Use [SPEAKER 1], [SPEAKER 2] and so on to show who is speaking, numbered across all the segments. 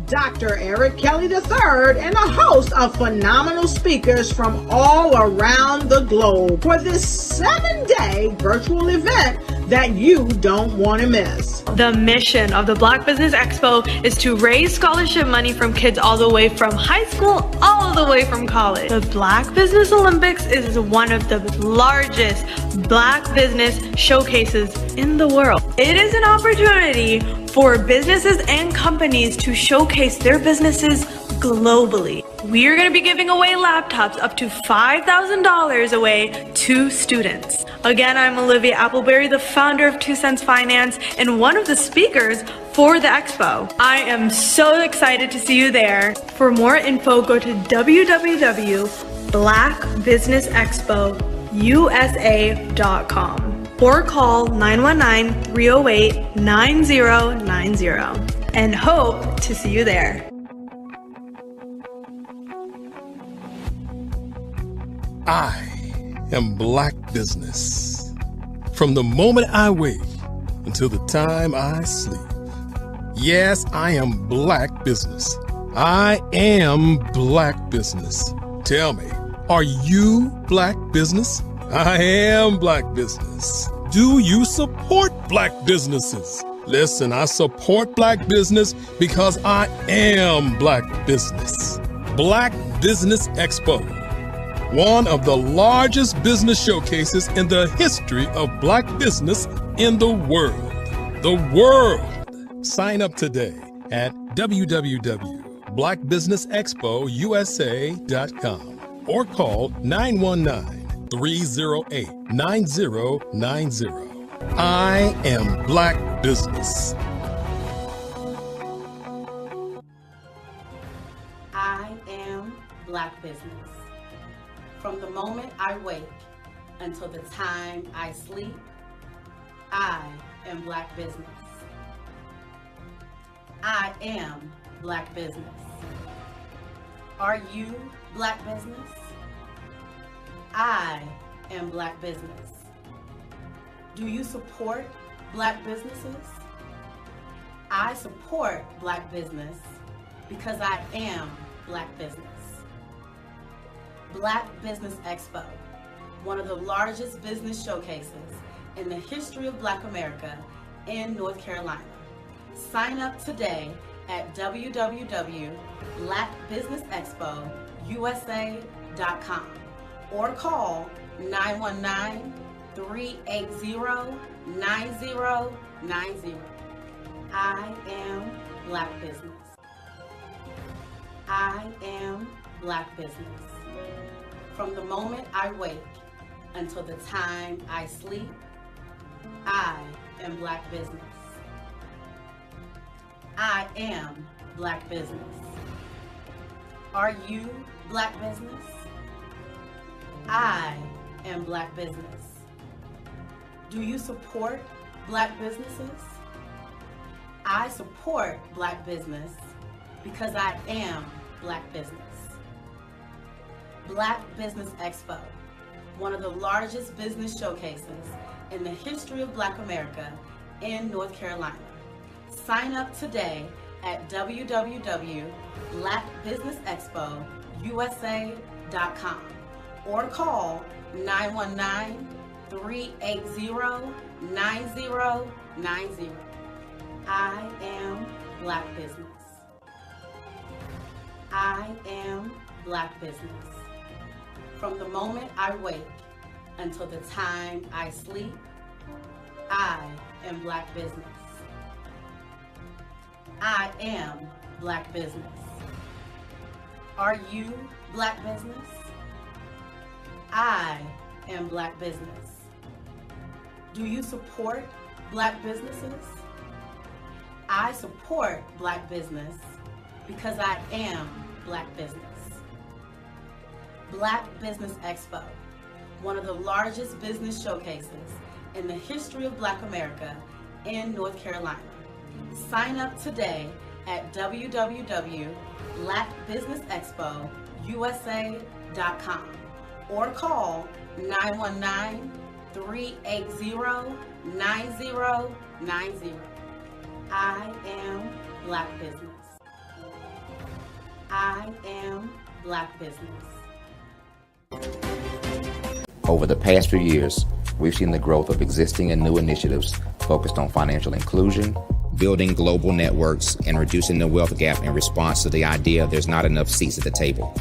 [SPEAKER 1] Dr. Eric Kelly III and a host of phenomenal speakers from all around the globe for this 7-day virtual event that you don't want to miss.
[SPEAKER 2] The mission of the Black Business Expo is to raise scholarship money from kids all the way from high school all the way from college. The Black Business Olympics is one of the largest Black business showcases in the world. It is an opportunity for businesses and companies to showcase their businesses globally. We are going to be giving away laptops up to $5,000 away to students. Again, I'm Olivia Appleberry, the founder of 2 Cents Finance and one of the speakers for the expo. I am so excited to see you there. For more info, go to www.blackbusinessexpousa.com or call 919-308-9090 and hope to see you there.
[SPEAKER 3] I am Black Business. From the moment I wake until the time I sleep. Yes, I am Black Business. I am Black Business. Tell me, are you Black Business? I am Black Business. Do you support Black businesses? Listen, I support Black business because I am Black Business. Black Business Expo, one of the largest business showcases in the history of Black business in the world. The world! Sign up today at www.blackbusinessexpousa.com or call 919-308-9090. I am Black Business.
[SPEAKER 4] I am Black Business. From the moment I wake until the time I sleep, I am Black Business. I am Black Business. Are you Black Business? I am Black Business. Do you support Black businesses? I support Black business because I am Black business. Black Business Expo, one of the largest business showcases in the history of Black America in North Carolina. Sign up today at www.blackbusinessexpousa.com or call 919-380-9090. I am Black Business. I am Black Business. From the moment I wake until the time I sleep, I am Black Business. I am Black Business. Are you Black Business? I am Black Business. Do you support Black businesses? I support Black business because I am Black business. Black Business Expo, one of the largest business showcases in the history of Black America in North Carolina. Sign up today at www.blackbusinessexpousa.com or call 919-380-9090. I am Black Business. I am Black Business. From the moment I wake until the time I sleep, I am Black business. I am Black business. Are you Black business? I am Black business. Do you support Black businesses? I support Black business because I am Black business. Black Business Expo, one of the largest business showcases in the history of Black America in North Carolina. Sign up today at www.blackbusinessexpousa.com or call 919-380-9090. I am Black business. I am Black business.
[SPEAKER 5] Over the past few years, we've seen the growth of existing and new initiatives focused on financial inclusion, building global networks, and reducing the wealth gap in response to the idea there's not enough seats at the table.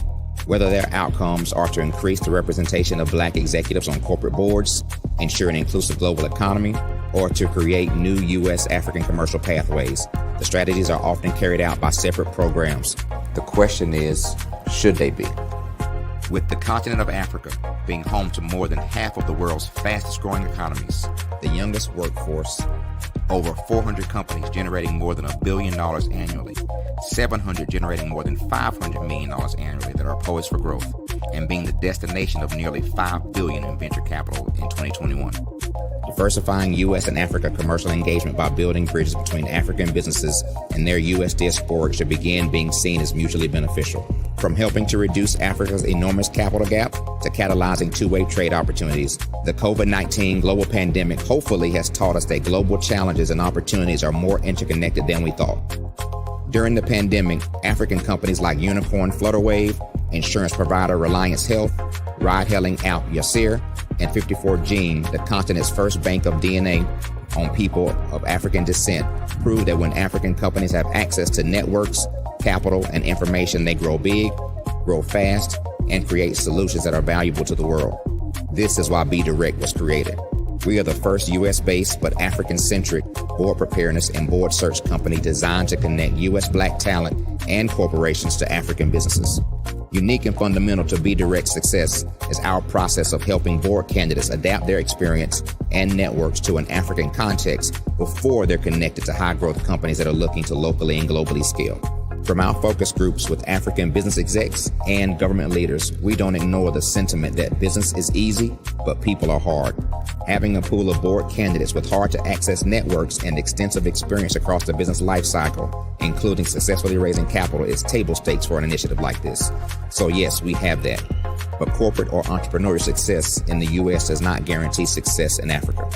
[SPEAKER 5] Whether their outcomes are to increase the representation of Black executives on corporate boards, ensure an inclusive global economy, or to create new U.S. African commercial pathways, the strategies are often carried out by separate programs. The question is, should they be? With the continent of Africa being home to more than half of the world's fastest growing economies, the youngest workforce, over 400 companies generating more than $1 billion annually, 700 generating more than $500 million annually that are poised for growth, and being the destination of nearly $5 billion in venture capital in 2021. Diversifying U.S. and Africa commercial engagement by building bridges between African businesses and their U.S. diaspora should begin being seen as mutually beneficial. From helping to reduce Africa's enormous capital gap to catalyzing two-way trade opportunities, the COVID-19 global pandemic hopefully has taught us that global challenges and opportunities are more interconnected than we thought. During the pandemic, African companies like Unicorn Flutterwave, insurance provider Reliance Health, ride-hailing app Yasir, and 54Gene, the continent's first bank of DNA on people of African descent, proved that when African companies have access to networks, capital, and information, they grow big, grow fast, and create solutions that are valuable to the world. This is why Be Direct was created. We are the first U.S.-based but African-centric board preparedness and board search company designed to connect U.S. Black talent and corporations to African businesses. Unique and fundamental to Be Direct's success is our process of helping board candidates adapt their experience and networks to an African context before they're connected to high-growth companies that are looking to locally and globally scale. From our focus groups with African business execs and government leaders, we don't ignore the sentiment that business is easy, but people are hard. Having a pool of board candidates with hard-to-access networks and extensive experience across the business life cycle, including successfully raising capital, is table stakes for an initiative like this. So yes, we have that. But corporate or entrepreneurial success in the U.S. does not guarantee success in Africa.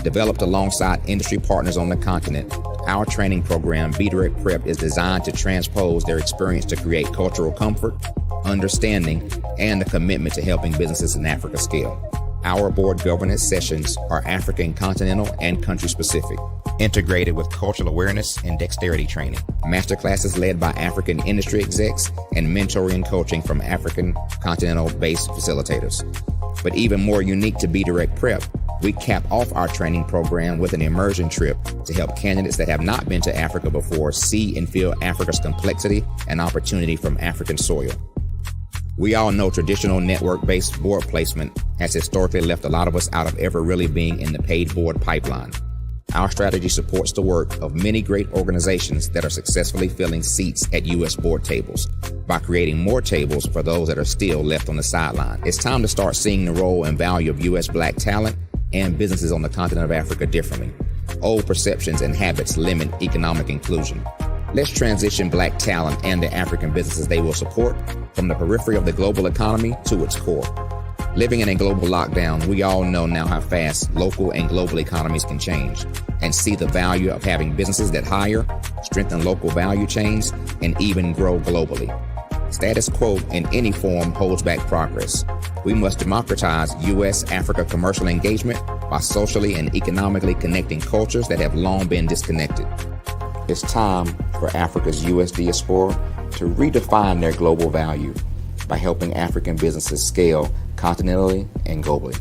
[SPEAKER 5] Developed alongside industry partners on the continent, our training program, Be Direct Prep, is designed to transpose their experience to create cultural comfort, understanding, and a commitment to helping businesses in Africa scale. Our board governance sessions are African, continental, and country-specific, integrated with cultural awareness and dexterity training, masterclasses led by African industry execs, and mentoring and coaching from African continental-based facilitators. But even more unique to Be Direct Prep, we cap off our training program with an immersion trip to help candidates that have not been to Africa before see and feel Africa's complexity and opportunity from African soil. We all know traditional network-based board placement has historically left a lot of us out of ever really being in the paid board pipeline. Our strategy supports the work of many great organizations that are successfully filling seats at U.S. board tables by creating more tables for those that are still left on the sideline. It's time to start seeing the role and value of U.S. Black talent and businesses on the continent of Africa differently. Old perceptions and habits limit economic inclusion. Let's transition Black talent and the African businesses they will support from the periphery of the global economy to its core. Living in a global lockdown, we all know now how fast local and global economies can change, and see the value of having businesses that hire, strengthen local value chains, and even grow globally. Status quo in any form holds back progress. We must democratize U.S.-Africa commercial engagement by socially and economically connecting cultures that have long been disconnected. It's time for Africa's U.S. diaspora to redefine their global value by helping African businesses scale continentally and globally.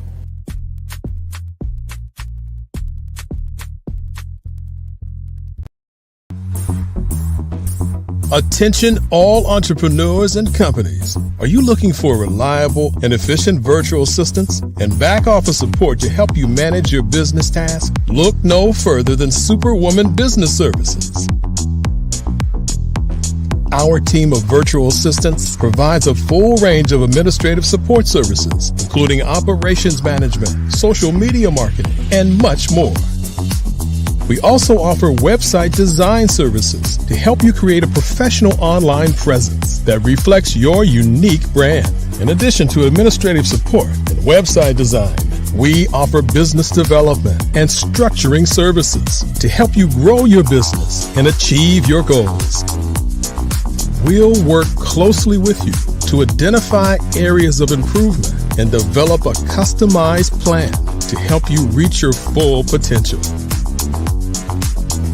[SPEAKER 3] Attention all entrepreneurs and companies. Are you looking for reliable and efficient virtual assistants and back office support to help you manage your business tasks? Look no further than Superwoman Business Services. Our team of virtual assistants provides a full range of administrative support services, including operations management, social media marketing, and much more. We also offer website design services to help you create a professional online presence that reflects your unique brand. In addition to administrative support and website design, we offer business development and structuring services to help you grow your business and achieve your goals. We'll work closely with you to identify areas of improvement and develop a customized plan to help you reach your full potential.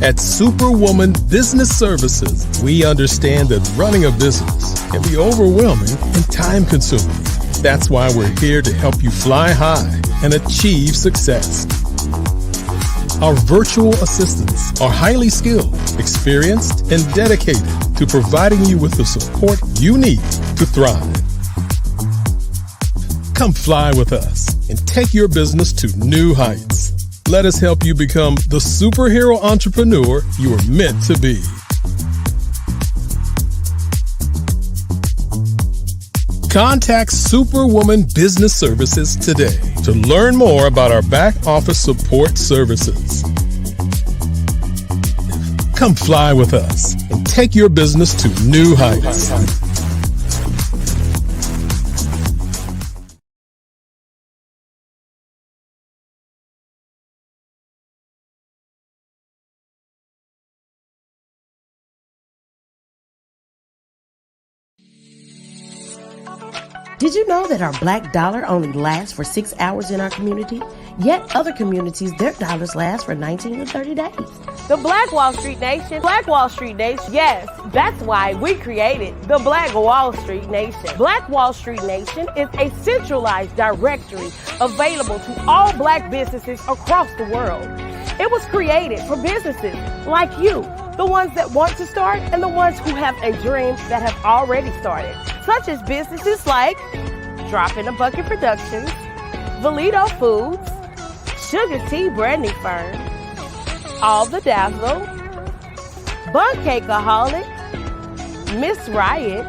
[SPEAKER 3] At Superwoman Business Services, we understand that running a business can be overwhelming and time-consuming. That's why we're here to help you fly high and achieve success. Our virtual assistants are highly skilled, experienced, and dedicated to providing you with the support you need to thrive. Come fly with us and take your business to new heights. Let us help you become the superhero entrepreneur you are meant to be. Contact Superwoman Business Services today to learn more about our back office support services. Come fly with us and take your business to new heights.
[SPEAKER 6] Did you know that our black dollar only lasts for 6 hours in our community? Yet other communities, their dollars last for 19 to 30 days.
[SPEAKER 7] The Black Wall Street Nation. Black Wall Street Nation. Yes, that's why we created the Black Wall Street Nation. Black Wall Street Nation is a centralized directory available to all black businesses across the world. It was created for businesses like you, the ones that want to start and the ones who have a dream that have already started, such as businesses like Drop in a Bucket Productions, Valito Foods, Sugar Tea Brandy Firm, All the Dazzle, Bun Cakeaholic, Miss Riot,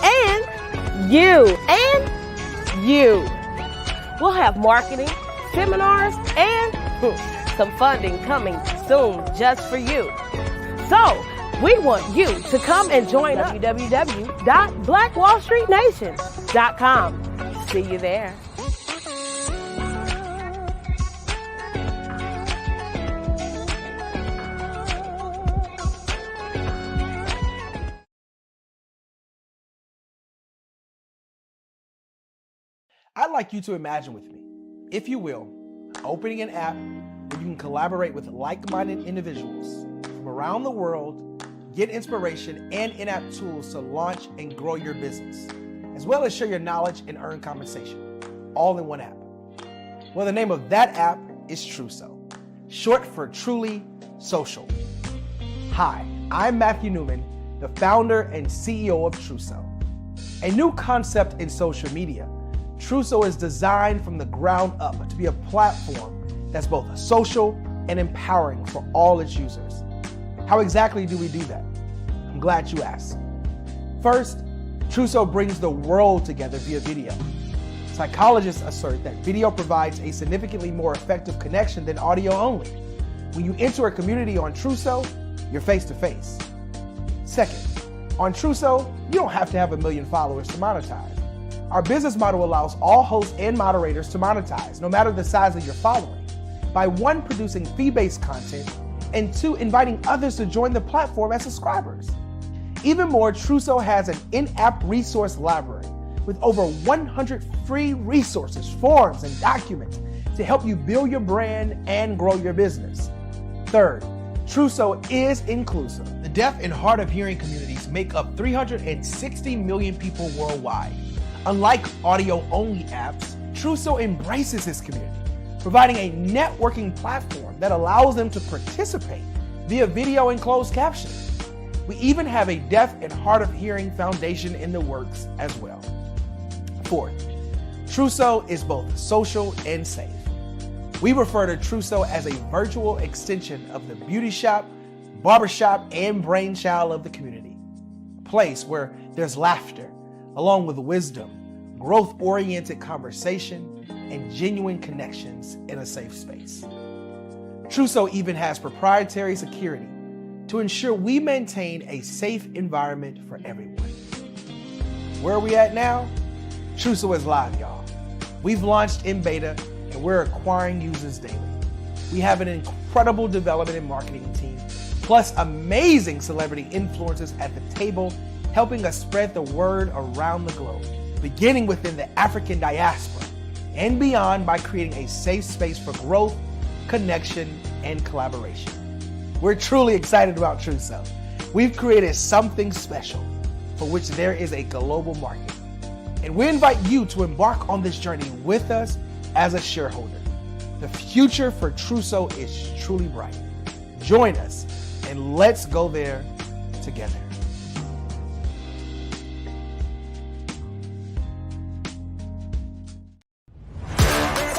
[SPEAKER 7] and you. We'll have marketing, seminars, and some funding coming soon just for you. So, we want you to come and join us. www.blackwallstreetnation.com. See you there.
[SPEAKER 8] I'd like you to imagine with me, if you will, opening an app where you can collaborate with like-minded individuals from around the world, get inspiration and in-app tools to launch and grow your business, as well as share your knowledge and earn compensation, all in one app. Well, the name of that app is Truso, short for Truly Social. Hi, I'm Matthew Newman, the founder and CEO of Truso. A new concept in social media, Truso is designed from the ground up to be a platform that's both social and empowering for all its users. How exactly do we do that? I'm glad you asked. First, Truso brings the world together via video. Psychologists assert that video provides a significantly more effective connection than audio only. When you enter a community on Truso, you're face to face. Second, on Truso, you don't have to have 1 million followers to monetize. Our business model allows all hosts and moderators to monetize, no matter the size of your following, by 1, producing fee-based content, and 2, inviting others to join the platform as subscribers. Even more, Truso has an in-app resource library with over 100 free resources, forms, and documents to help you build your brand and grow your business. Third, Truso is inclusive. The deaf and hard of hearing communities make up 360 million people worldwide. Unlike audio-only apps, Truso embraces this community, providing a networking platform that allows them to participate via video and closed captioning. We even have a deaf and hard of hearing foundation in the works as well. Fourth, Trousseau is both social and safe. We refer to Trousseau as a virtual extension of the beauty shop, barbershop, and brainchild of the community. A place where there's laughter, along with wisdom, growth-oriented conversation, and genuine connections in a safe space. Trousseau even has proprietary security to ensure we maintain a safe environment for everyone. Where are we at now? Trousseau is live, y'all. We've launched in beta and we're acquiring users daily. We have an incredible development and marketing team, plus amazing celebrity influencers at the table, helping us spread the word around the globe, beginning within the African diaspora and beyond by creating a safe space for growth, connection, and collaboration. We're truly excited about Trousseau. We've created something special for which there is a global market. And we invite you to embark on this journey with us as a shareholder. The future for Trousseau is truly bright. Join us and let's go there together.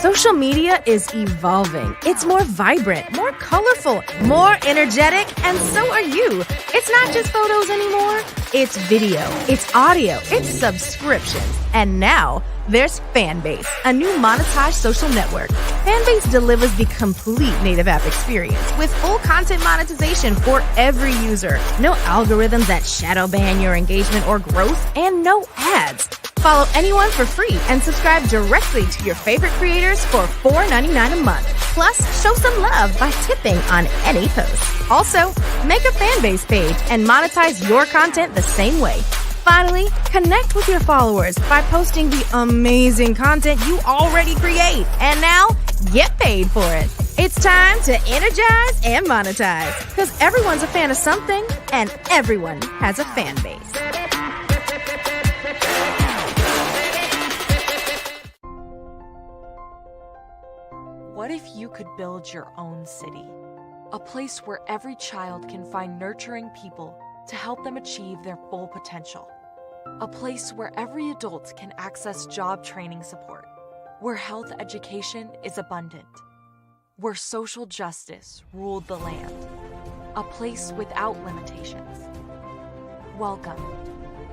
[SPEAKER 9] Social media is evolving. It's more vibrant, more colorful, more energetic, and so are you. It's not just photos anymore. It's video, it's audio, it's subscriptions. And now there's Fanbase, a new monetized social network. Fanbase delivers the complete native app experience with full content monetization for every user. No algorithms that shadow ban your engagement or growth, and no ads. Follow anyone for free and subscribe directly to your favorite creators for $4.99 a month. Plus, show some love by tipping on any post. Also, make a Fanbase page and monetize your content the same way. Finally, connect with your followers by posting the amazing content you already create. And now, get paid for it. It's time to energize and monetize, because everyone's a fan of something and everyone has a fan base.
[SPEAKER 10] What if you could build your own city? A place where every child can find nurturing people to help them achieve their full potential. A place where every adult can access job training support. Where health education is abundant. Where social justice ruled the land. A place without limitations. Welcome.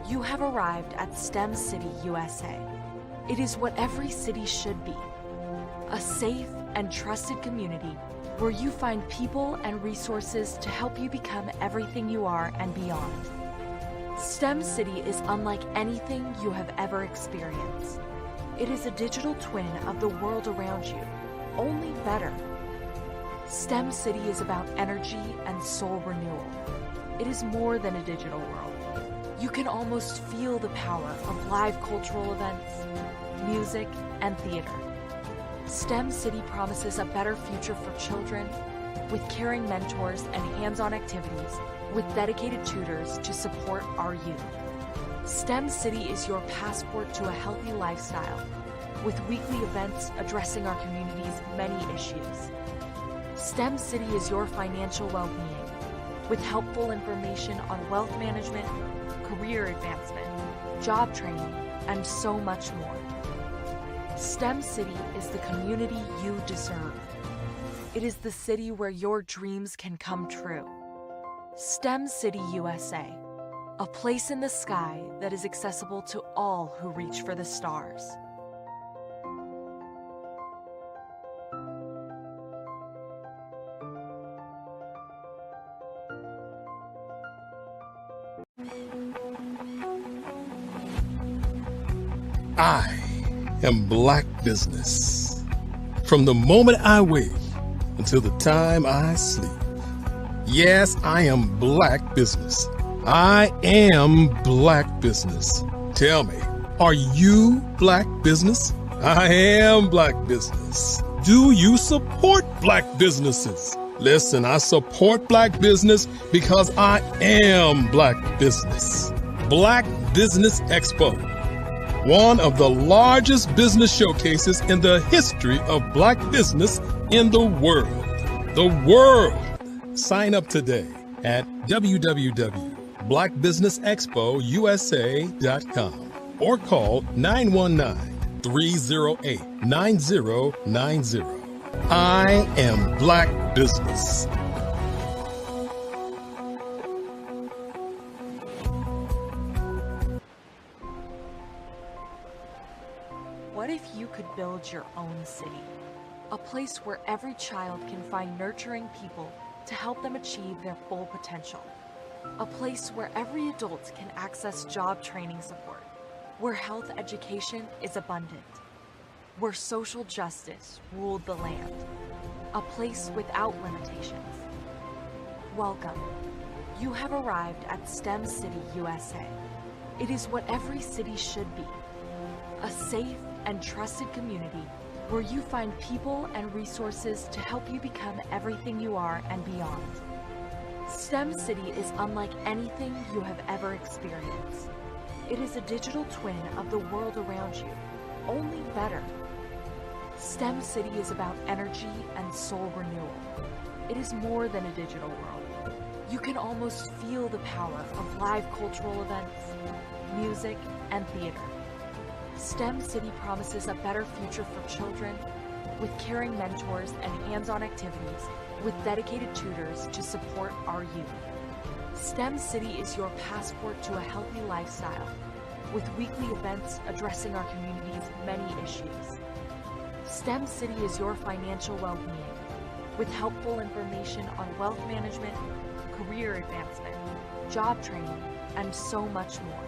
[SPEAKER 10] You have arrived at STEM City USA. It is what every city should be. A safe and trusted community where you find people and resources to help you become everything you are and beyond. STEM City is unlike anything you have ever experienced. It is a digital twin of the world around you, only better. STEM City is about energy and soul renewal. It is more than a digital world. You can almost feel the power of live cultural events, music, and theater. STEM City promises a better future for children with caring mentors and hands-on activities with dedicated tutors to support our youth. STEM City is your passport to a healthy lifestyle with weekly events addressing our community's many issues. STEM City is your financial well-being with helpful information on wealth management, career advancement, job training, and so much more. STEM City is the community you deserve. It is the city where your dreams can come true. STEM City USA, a place in the sky that is accessible to all who reach for the stars.
[SPEAKER 3] I am Black Business. From the moment I wake until the time I sleep. Yes, I am Black Business. I am Black Business. Tell me, are you Black Business? I am Black Business. Do you support Black businesses? Listen, I support Black business because I am Black Business. Black Business Expo, one of the largest business showcases in the history of Black business in the world. The world. Sign up today at www.blackbusiness.com. blackbusinessexpousa.com or call 919-308-9090. I am Black Business.
[SPEAKER 10] What if you could build your own city? A place where every child can find nurturing people to help them achieve their full potential. A place where every adult can access job training support, where health education is abundant, where social justice ruled the land. A place without limitations. Welcome. You have arrived at STEM City USA. It is what every city should be. A safe and trusted community where you find people and resources to help you become everything you are and beyond. STEM City is unlike anything you have ever experienced. It is a digital twin of the world around you, only better. STEM City is about energy and soul renewal. It is more than a digital world. You can almost feel the power of live cultural events, music, and theater. STEM City promises a better future for children with caring mentors and hands-on activities with dedicated tutors to support our youth. STEM City is your passport to a healthy lifestyle with weekly events addressing our community's many issues. STEM City is your financial well-being with helpful information on wealth management, career advancement, job training, and so much more.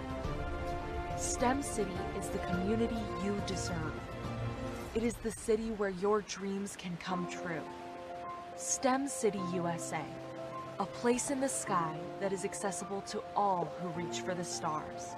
[SPEAKER 10] STEM City is the community you deserve. It is the city where your dreams can come true. STEM City USA, a place in the sky that is accessible to all who reach for the stars.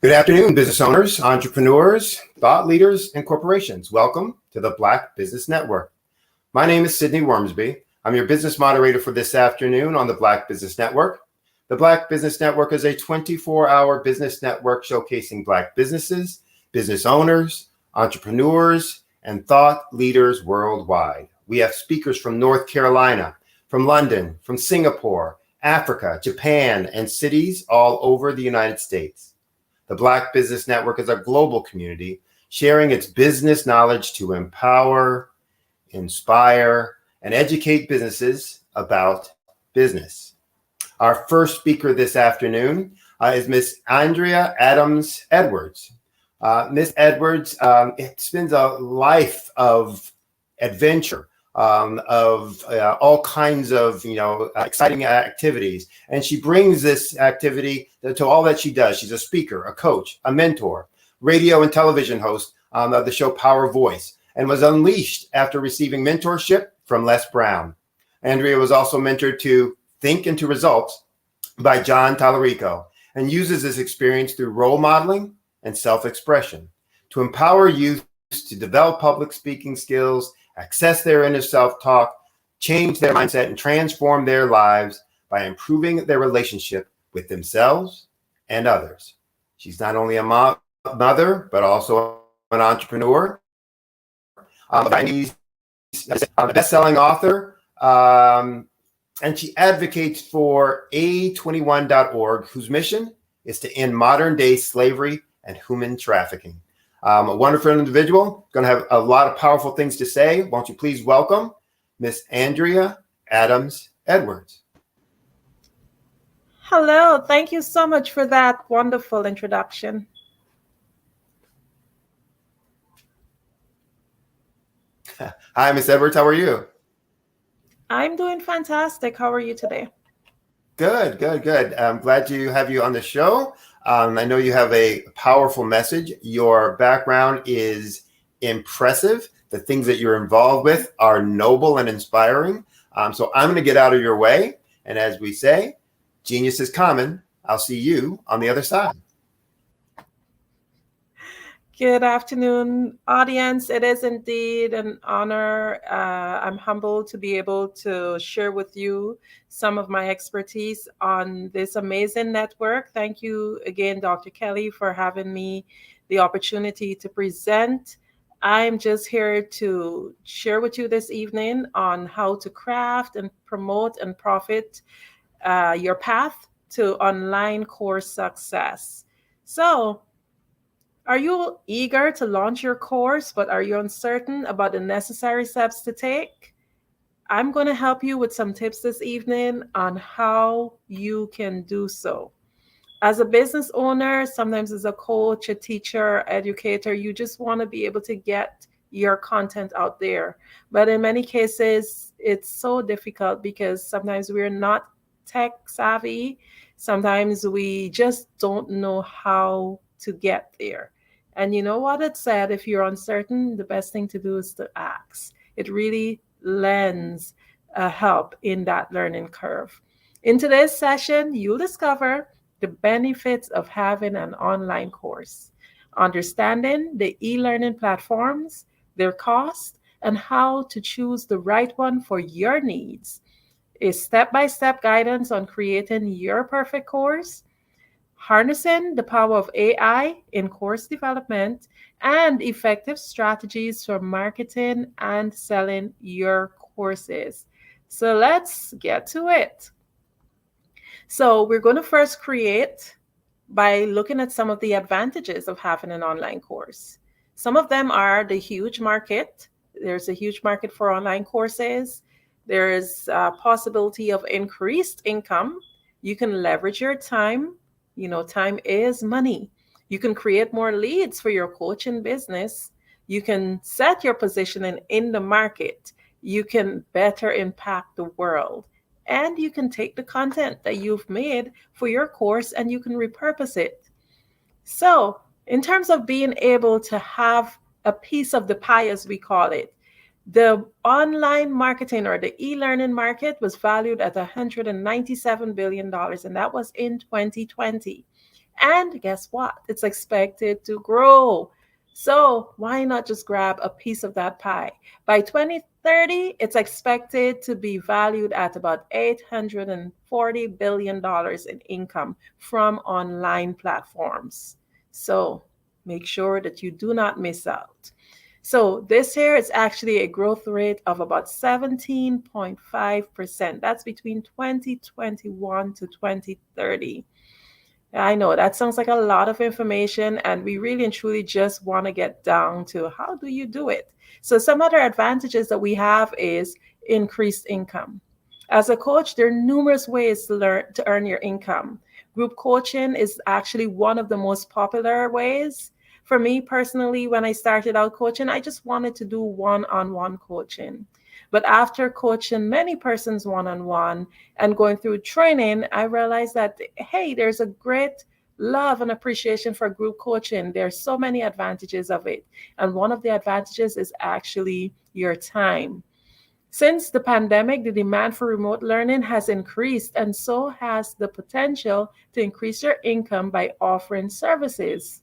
[SPEAKER 11] Good afternoon, business owners, entrepreneurs, thought leaders, and corporations. Welcome to the Black Business Network. My name is Sidney Wormsby. I'm your business moderator for this afternoon on the Black Business Network. The Black Business Network is a 24-hour business network showcasing Black businesses, business owners, entrepreneurs, and thought leaders worldwide. We have speakers from North Carolina, from London, from Singapore, Africa, Japan, and cities all over the United States. The Black Business Network is a global community sharing its business knowledge to empower, inspire, and educate businesses about business. Our first speaker this afternoon is Miss Andrea Adams Edwards. Miss Edwards spends a life of adventure, of all kinds of exciting activities, and she brings this activity to all that she does. She's a speaker, a coach, a mentor, radio and television host of the show Power Voice, and was unleashed after receiving mentorship from Les Brown. Andrea was also mentored to Think into Results by John Tallarico, and uses this experience through role modeling and self-expression to empower youth to develop public speaking skills, access their inner self-talk, change their mindset, and transform their lives by improving their relationship with themselves and others. She's not only a mother, but also an entrepreneur, a best-selling author, and she advocates for A21.org, whose mission is to end modern-day slavery and human trafficking. A wonderful individual, going to have a lot of powerful things to say. Won't you please welcome Miss Andrea Adams Edwards.
[SPEAKER 12] Hello, thank you so much for that wonderful introduction.
[SPEAKER 11] Hi, Miss Edwards, how are you?
[SPEAKER 12] I'm doing fantastic. How are you today?
[SPEAKER 11] Good, good, good. I'm glad to have you on the show. I know you have a powerful message. Your background is impressive. The things that you're involved with are noble and inspiring. So I'm going to get out of your way. And as we say, genius is common. I'll see you on the other side.
[SPEAKER 12] Good afternoon, audience. It is indeed an honor. I'm humbled to be able to share with you some of my expertise on this amazing network. Thank you again, Dr. Kelly, for having me the opportunity to present. I'm just here to share with you this evening on how to craft and promote and profit your path to online course success. So, are you eager to launch your course, but are you uncertain about the necessary steps to take? I'm going to help you with some tips this evening on how you can do so. As a business owner, sometimes as a coach, a teacher, educator, you just want to be able to get your content out there. But in many cases, it's so difficult because sometimes we're not tech savvy. Sometimes we just don't know how to get there. And you know what it said, if you're uncertain, the best thing to do is to ask. It really lends help in that learning curve. In today's session, you'll discover the benefits of having an online course, understanding the e-learning platforms, their cost, and how to choose the right one for your needs, a step-by-step guidance on creating your perfect course, harnessing the power of AI in course development, and effective strategies for marketing and selling your courses. So let's get to it. So we're going to first create by looking at some of the advantages of having an online course. Some of them are the huge market. There's a huge market for online courses. There is a possibility of increased income. You can leverage your time. You know, time is money. You can create more leads for your coaching business. You can set your positioning in the market. You can better impact the world. And you can take the content that you've made for your course and you can repurpose it. So, in terms of being able to have a piece of the pie, as we call it, the online marketing or the e-learning market was valued at $197 billion, and that was in 2020. And guess what? It's expected to grow. So why not just grab a piece of that pie? By 2030, it's expected to be valued at about $840 billion in income from online platforms. So make sure that you do not miss out. So this year is actually a growth rate of about 17.5%. That's between 2021 to 2030. I know that sounds like a lot of information, and we really and truly just want to get down to how do you do it. So some other advantages that we have is increased income. As a coach, there are numerous ways to earn your income. Group coaching is actually one of the most popular ways. For me personally, when I started out coaching, I just wanted to do one-on-one coaching. But after coaching many persons one-on-one and going through training, I realized that, hey, there's a great love and appreciation for group coaching. There's so many advantages of it. And one of the advantages is actually your time. Since the pandemic, the demand for remote learning has increased, and so has the potential to increase your income by offering services.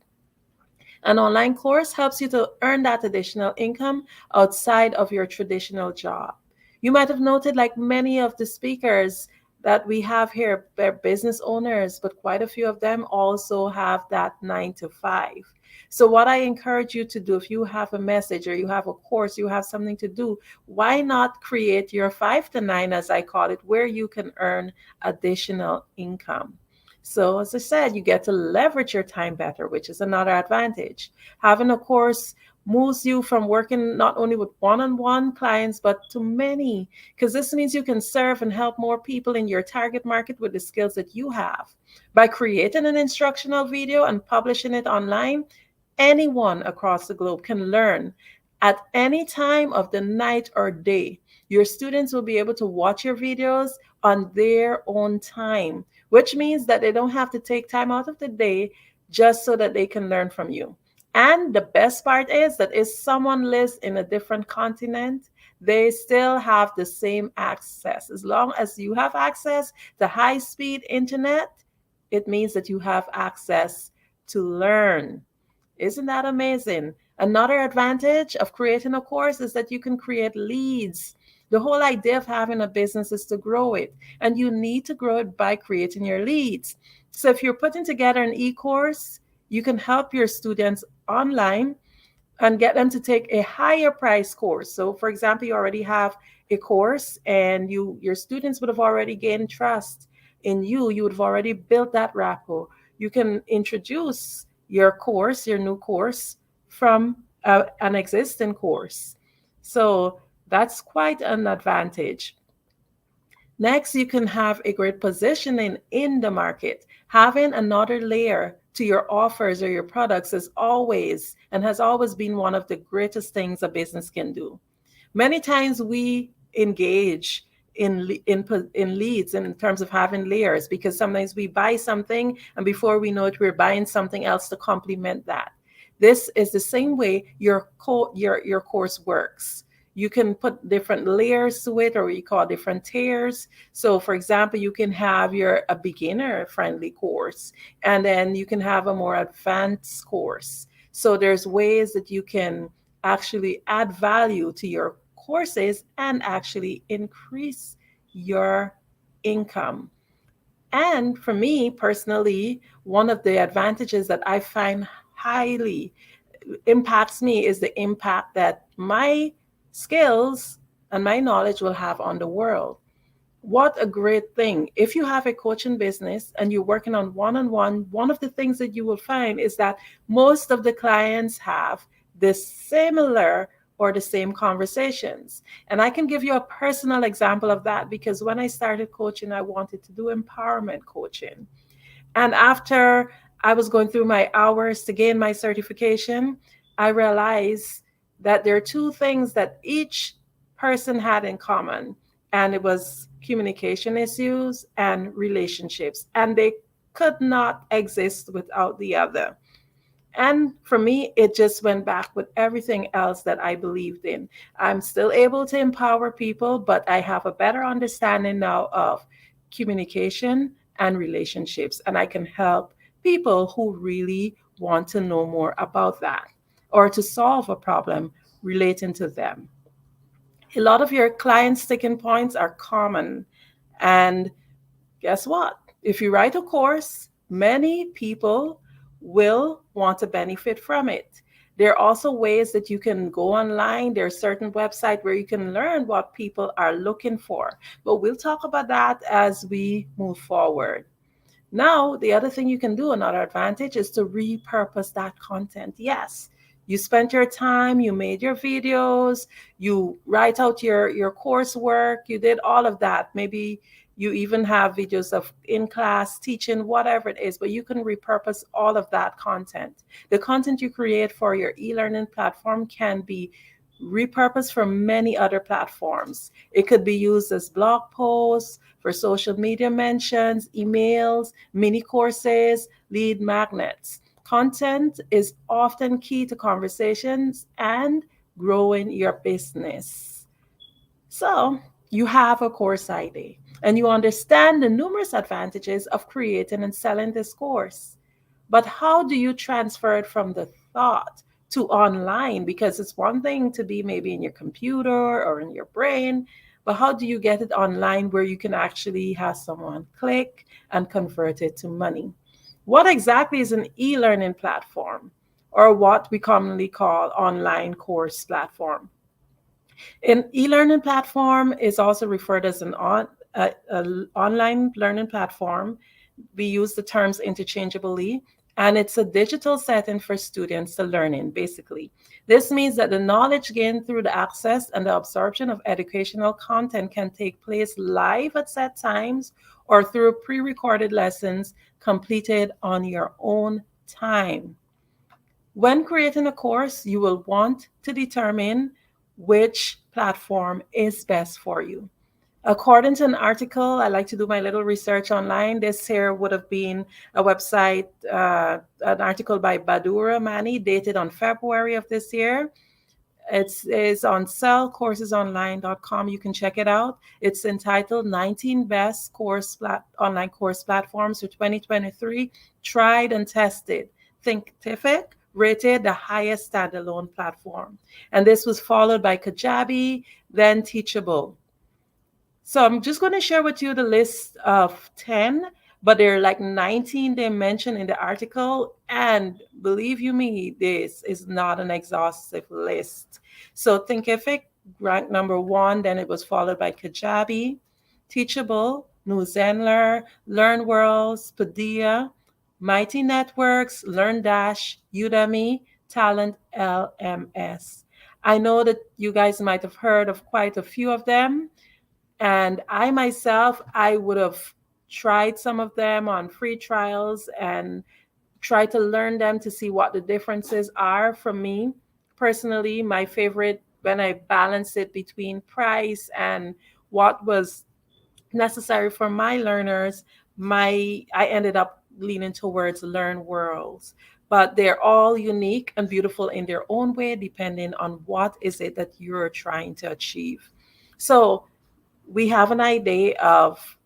[SPEAKER 12] An online course helps you to earn that additional income outside of your traditional job. You might have noted, like many of the speakers that we have here, they're business owners, but quite a few of them also have that 9 to 5. So what I encourage you to do, if you have a message or you have a course, you have something to do, why not create your 5 to 9, as I call it, where you can earn additional income? So as I said, you get to leverage your time better, which is another advantage. Having a course moves you from working not only with one-on-one clients, but to many, because this means you can serve and help more people in your target market with the skills that you have. By creating an instructional video and publishing it online, anyone across the globe can learn at any time of the night or day. Your students will be able to watch your videos on their own time, which means that they don't have to take time out of the day just so that they can learn from you. And the best part is that if someone lives in a different continent, they still have the same access. As long as you have access to high-speed internet, it means that you have access to learn. Isn't that amazing? Another advantage of creating a course is that you can create leads. The whole idea of having a business is to grow it, and you need to grow it by creating your leads. So if you're putting together an e-course, you can help your students online and get them to take a higher price course. So for example, you already have a course and your students would have already gained trust in you. You would have already built that rapport. You can introduce your course, your new course, from an existing course. So that's quite an advantage. Next, you can have a great positioning in the market. Having another layer to your offers or your products is always and has always been one of the greatest things a business can do. Many times we engage in leads in terms of having layers, because sometimes we buy something and before we know it, we're buying something else to complement that. This is the same way your course works. You can put different layers to it, or we call different tiers. So for example, you can have a beginner friendly course, and then you can have a more advanced course. So there's ways that you can actually add value to your courses and actually increase your income. And for me personally, one of the advantages that I find highly impacts me is the impact that my skills and my knowledge will have on the world. What a great thing. If you have a coaching business and you're working on one-on-one, one of the things that you will find is that most of the clients have the similar or the same conversations. And I can give you a personal example of that, because when I started coaching, I wanted to do empowerment coaching. And after I was going through my hours to gain my certification, I realized that there are two things that each person had in common, and it was communication issues and relationships, and they could not exist without the other. And for me, it just went back with everything else that I believed in. I'm still able to empower people, but I have a better understanding now of communication and relationships, and I can help people who really want to know more about that or to solve a problem relating to them. A lot of your client sticking points are common, and guess what? If you write a course, many people will want to benefit from it. There are also ways that you can go online. There's certain websites where you can learn what people are looking for. But we'll talk about that as we move forward. Now, the other thing you can do, another advantage, is to repurpose that content. Yes, you spent your time, you made your videos, you write out your coursework, you did all of that. Maybe you even have videos of in-class teaching, whatever it is, but you can repurpose all of that content. The content you create for your e-learning platform can be repurposed for many other platforms. It could be used as blog posts, for social media mentions, emails, mini courses, lead magnets. Content is often key to conversations and growing your business. So you have a course ID and you understand the numerous advantages of creating and selling this course. But how do you transfer it from the thought to online? Because it's one thing to be maybe in your computer or in your brain, but how do you get it online where you can actually have someone click and convert it to money? What exactly is an e-learning platform, or what we commonly call online course platform? An e-learning platform is also referred as an online learning platform. We use the terms interchangeably, and it's a digital setting for students to learn in, basically. This means that the knowledge gained through the access and the absorption of educational content can take place live at set times or through pre-recorded lessons completed on your own time. When creating a course, you will want to determine which platform is best for you. According to an article, I like to do my little research online. This here would have been a website, an article by Badura Mani, dated on February of this year. It's on sellcoursesonline.com. You can check it out. It's entitled 19 Best Online Course Platforms for 2023, Tried and Tested. Thinkific rated the highest standalone platform. And this was followed by Kajabi, then Teachable. So I'm just going to share with you the list of 10, but there are like 19 they mentioned in the article. And believe you me, this is not an exhaustive list. So Thinkific ranked number 1, then it was followed by Kajabi, Teachable, Newzenler, LearnWorlds, Padilla, Mighty Networks, LearnDash, Udemy, Talent LMS. I know that you guys might have heard of quite a few of them. And I myself, I would have tried some of them on free trials and try to learn them to see what the differences are. For me personally, my favorite, when I balance it between price and what was necessary for my learners, I ended up leaning towards LearnWorlds. But they're all unique and beautiful in their own way, depending on what is it that you're trying to achieve. So we have an idea of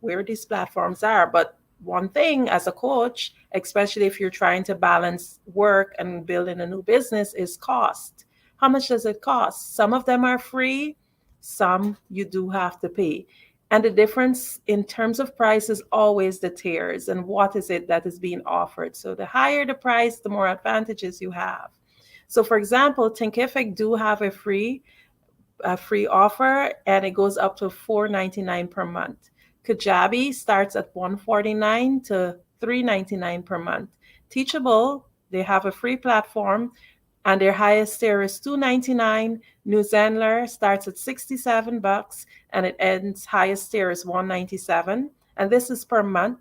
[SPEAKER 12] where these platforms are. But one thing as a coach, especially if you're trying to balance work and building a new business, is cost. How much does it cost? Some of them are free, some you do have to pay. And the difference in terms of price is always the tiers and what is it that is being offered. So the higher the price, the more advantages you have. So for example, Thinkific do have a free offer, and it goes up to $4.99 per month. Kajabi starts at $149 to $3.99 per month. Teachable, they have a free platform, and their highest tier is $2.99. Newzenler starts at $67, and it ends highest tier is $197, and this is per month.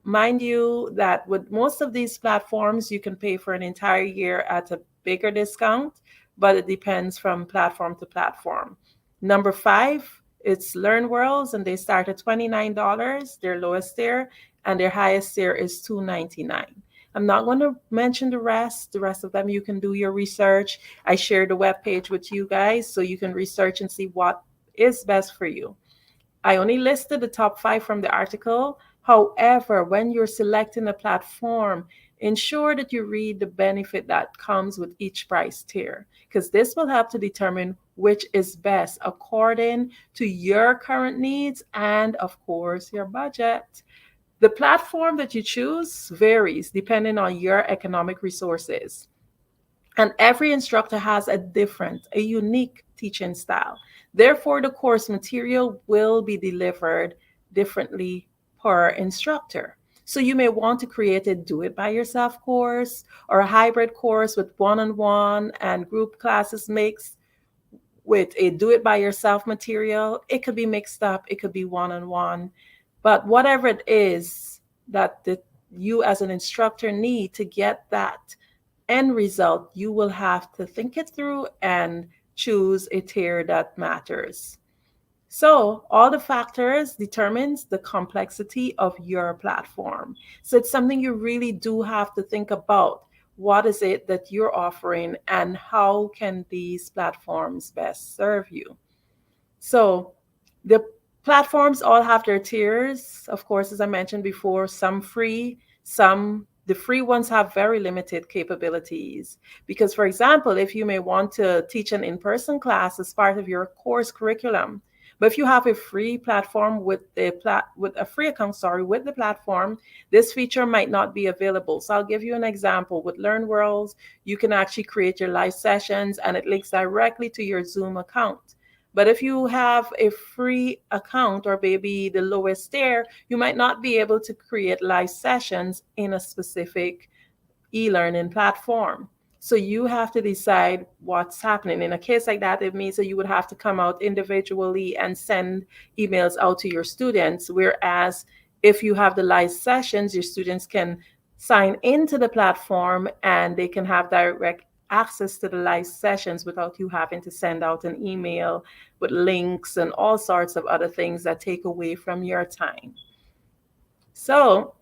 [SPEAKER 12] Mind you that with most of these platforms, you can pay for an entire year at a bigger discount, but it depends from platform to platform. Number 5, it's LearnWorlds, and they start at $29, their lowest tier, and their highest tier is $2.99. I'm not going to mention the rest. The rest of them, you can do your research. I shared the webpage with you guys, so you can research and see what is best for you. I only listed the top 5 from the article. However, when you're selecting a platform, ensure that you read the benefit that comes with each price tier, because this will help to determine which is best according to your current needs and, of course, your budget. The platform that you choose varies depending on your economic resources. And every instructor has a unique teaching style. Therefore, the course material will be delivered differently per instructor. So you may want to create a do-it-by-yourself course or a hybrid course with one-on-one and group classes mixed with a do-it-by-yourself material. It could be mixed up. It could be one-on-one. But whatever it is that you as an instructor need to get that end result, you will have to think it through and choose a tier that matters. So all the factors determines the complexity of your platform. So it's something you really do have to think about. What is it that you're offering, and how can these platforms best serve you? So the platforms all have their tiers. Of course, as I mentioned before, some free, the free ones have very limited capabilities. Because, for example, if you may want to teach an in-person class as part of your course curriculum, but if you have a free platform with a free account, with the platform, this feature might not be available. So I'll give you an example. With LearnWorlds, you can actually create your live sessions, and it links directly to your Zoom account. But if you have a free account or maybe the lowest tier, you might not be able to create live sessions in a specific e-learning platform. So you have to decide what's happening. In a case like that, it means that you would have to come out individually and send emails out to your students. Whereas if you have the live sessions, your students can sign into the platform and they can have direct access to the live sessions without you having to send out an email with links and all sorts of other things that take away from your time. So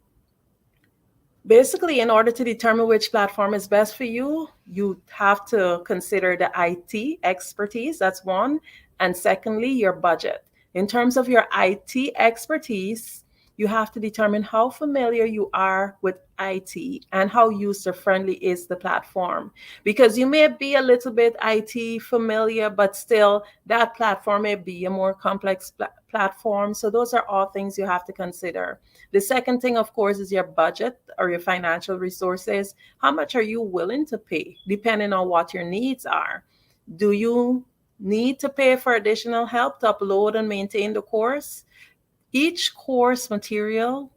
[SPEAKER 12] basically, in order to determine which platform is best for you, you have to consider the IT expertise. That's one. And secondly, your budget. In terms of your IT expertise, you have to determine how familiar you are with IT and how user-friendly is the platform. Because you may be a little bit IT familiar, but still that platform may be a more complex platform. So those are all things you have to consider. The second thing, of course, is your budget or your financial resources. How much are you willing to pay, depending on what your needs are? Do you need to pay for additional help to upload and maintain the course? Each course material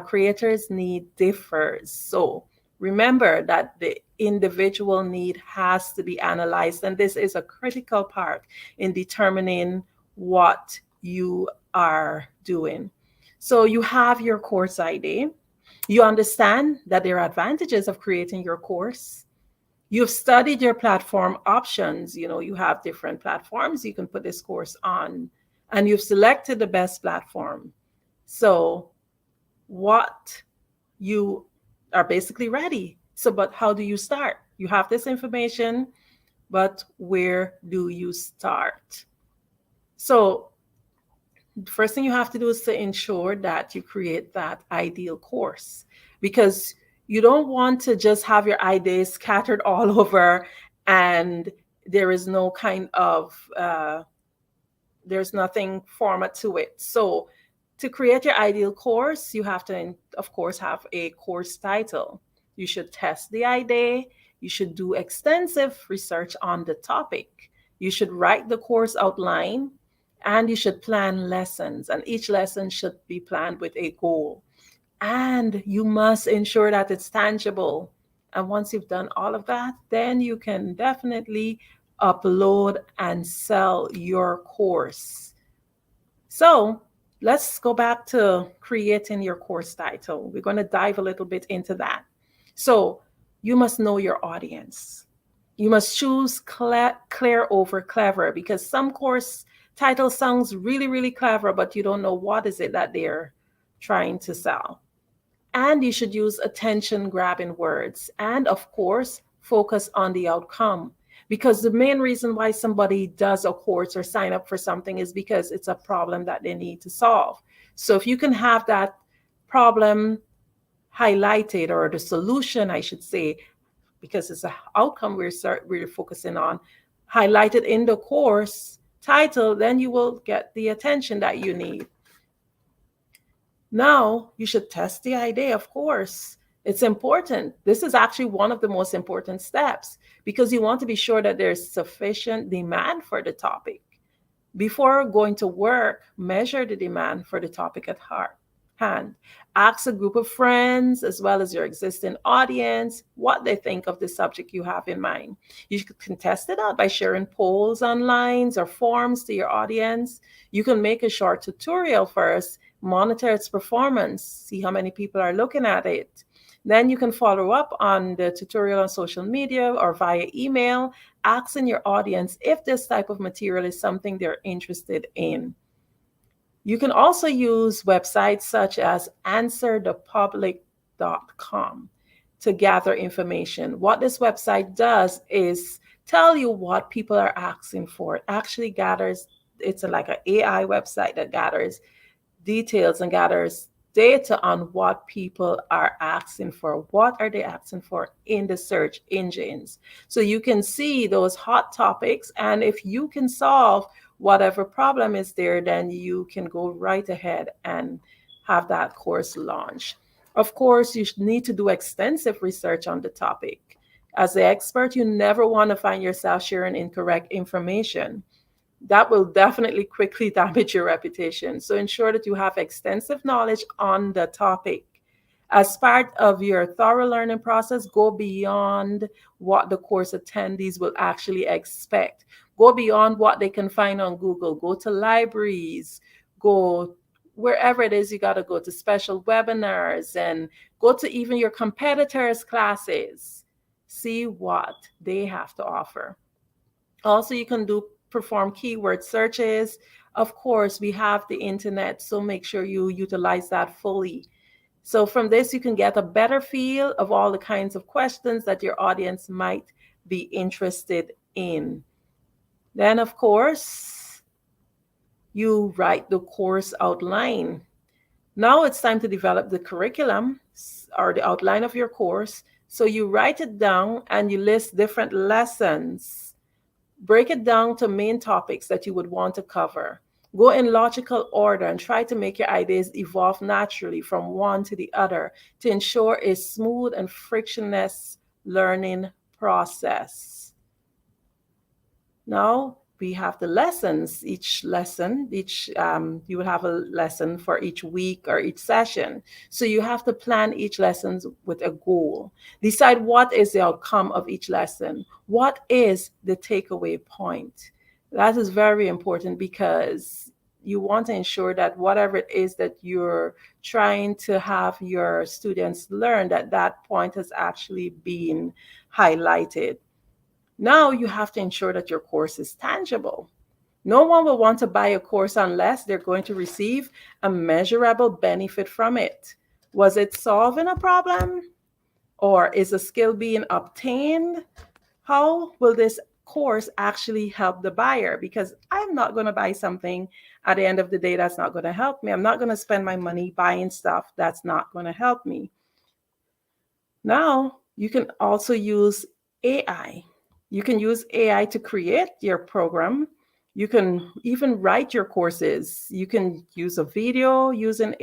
[SPEAKER 12] creators need differs. So remember that the individual need has to be analyzed, and this is a critical part in determining what you are doing. So you have your course ID. You understand that there are advantages of creating your course. You've studied your platform options. You have different platforms you can put this course on, and you've selected the best platform. So what you are basically ready. So, but how do you start? You have this information, but where do you start? So the first thing you have to do is to ensure that you create that ideal course, because you don't want to just have your ideas scattered all over and there is no kind of, there's nothing format to it. So to create your ideal course, you have to, of course, have a course title. You should test the idea. You should do extensive research on the topic. You should write the course outline, and you should plan lessons. And each lesson should be planned with a goal. And you must ensure that it's tangible. And once you've done all of that, then you can definitely upload and sell your course. So let's go back to creating your course title. We're going to dive a little bit into that. So you must know your audience. You must choose clear over clever, because some course title sounds really, really clever, but you don't know what is it that they're trying to sell. And you should use attention-grabbing words. And of course, focus on the outcome. Because the main reason why somebody does a course or sign up for something is because it's a problem that they need to solve. So if you can have that problem highlighted, or the solution, I should say, because it's an outcome we're focusing on, highlighted in the course title, then you will get the attention that you need. Now, you should test the idea, of course. It's important. This is actually one of the most important steps, because you want to be sure that there's sufficient demand for the topic. Before going to work, measure the demand for the topic at hand. Ask a group of friends, as well as your existing audience, what they think of the subject you have in mind. You can test it out by sharing polls online or forums to your audience. You can make a short tutorial first, monitor its performance, see how many people are looking at it. Then you can follow up on the tutorial on social media or via email, asking your audience if this type of material is something they're interested in. You can also use websites such as answerthepublic.com to gather information. What this website does is tell you what people are asking for. It actually gathers, it's like an AI website that gathers details and gathers data on what people are asking for. What are they asking for in the search engines? So you can see those hot topics, and if you can solve whatever problem is there, then you can go right ahead and have that course launch. Of course, you need to do extensive research on the topic. As the expert, you never want to find yourself sharing incorrect information. That will definitely quickly damage your reputation. So ensure that you have extensive knowledge on the topic. As part of your thorough learning process, go beyond what the course attendees will actually expect. Go beyond what they can find on Google. Go to libraries, go wherever it is you got to go, to special webinars, and go to even your competitors' classes. see what they have to offer. Also, you can perform keyword searches. Of course, we have the internet, so make sure you utilize that fully. So from this, you can get a better feel of all the kinds of questions that your audience might be interested in. Then, of course, you write the course outline. Now it's time to develop the curriculum or the outline of your course. So you write it down and you list different lessons. Break it down to main topics that you would want to cover. Go in logical order and try to make your ideas evolve naturally from one to the other to ensure a smooth and frictionless learning process. Now we have the lessons. Each lesson, you will have a lesson for each week or each session. So you have to plan each lesson with a goal. Decide what is the outcome of each lesson. What is the takeaway point? That is very important because you want to ensure that whatever it is that you're trying to have your students learn, that point has actually been highlighted. Now you have to ensure that your course is tangible. No one will want to buy a course unless they're going to receive a measurable benefit from it. Was it solving a problem? Or is a skill being obtained? How will this course actually help the buyer? Because I'm not going to buy something at the end of the day that's not going to help me. I'm not going to spend my money buying stuff that's not going to help me. Now, you can also use AI. You can use AI to create your program. You can even write your courses. You can use a video using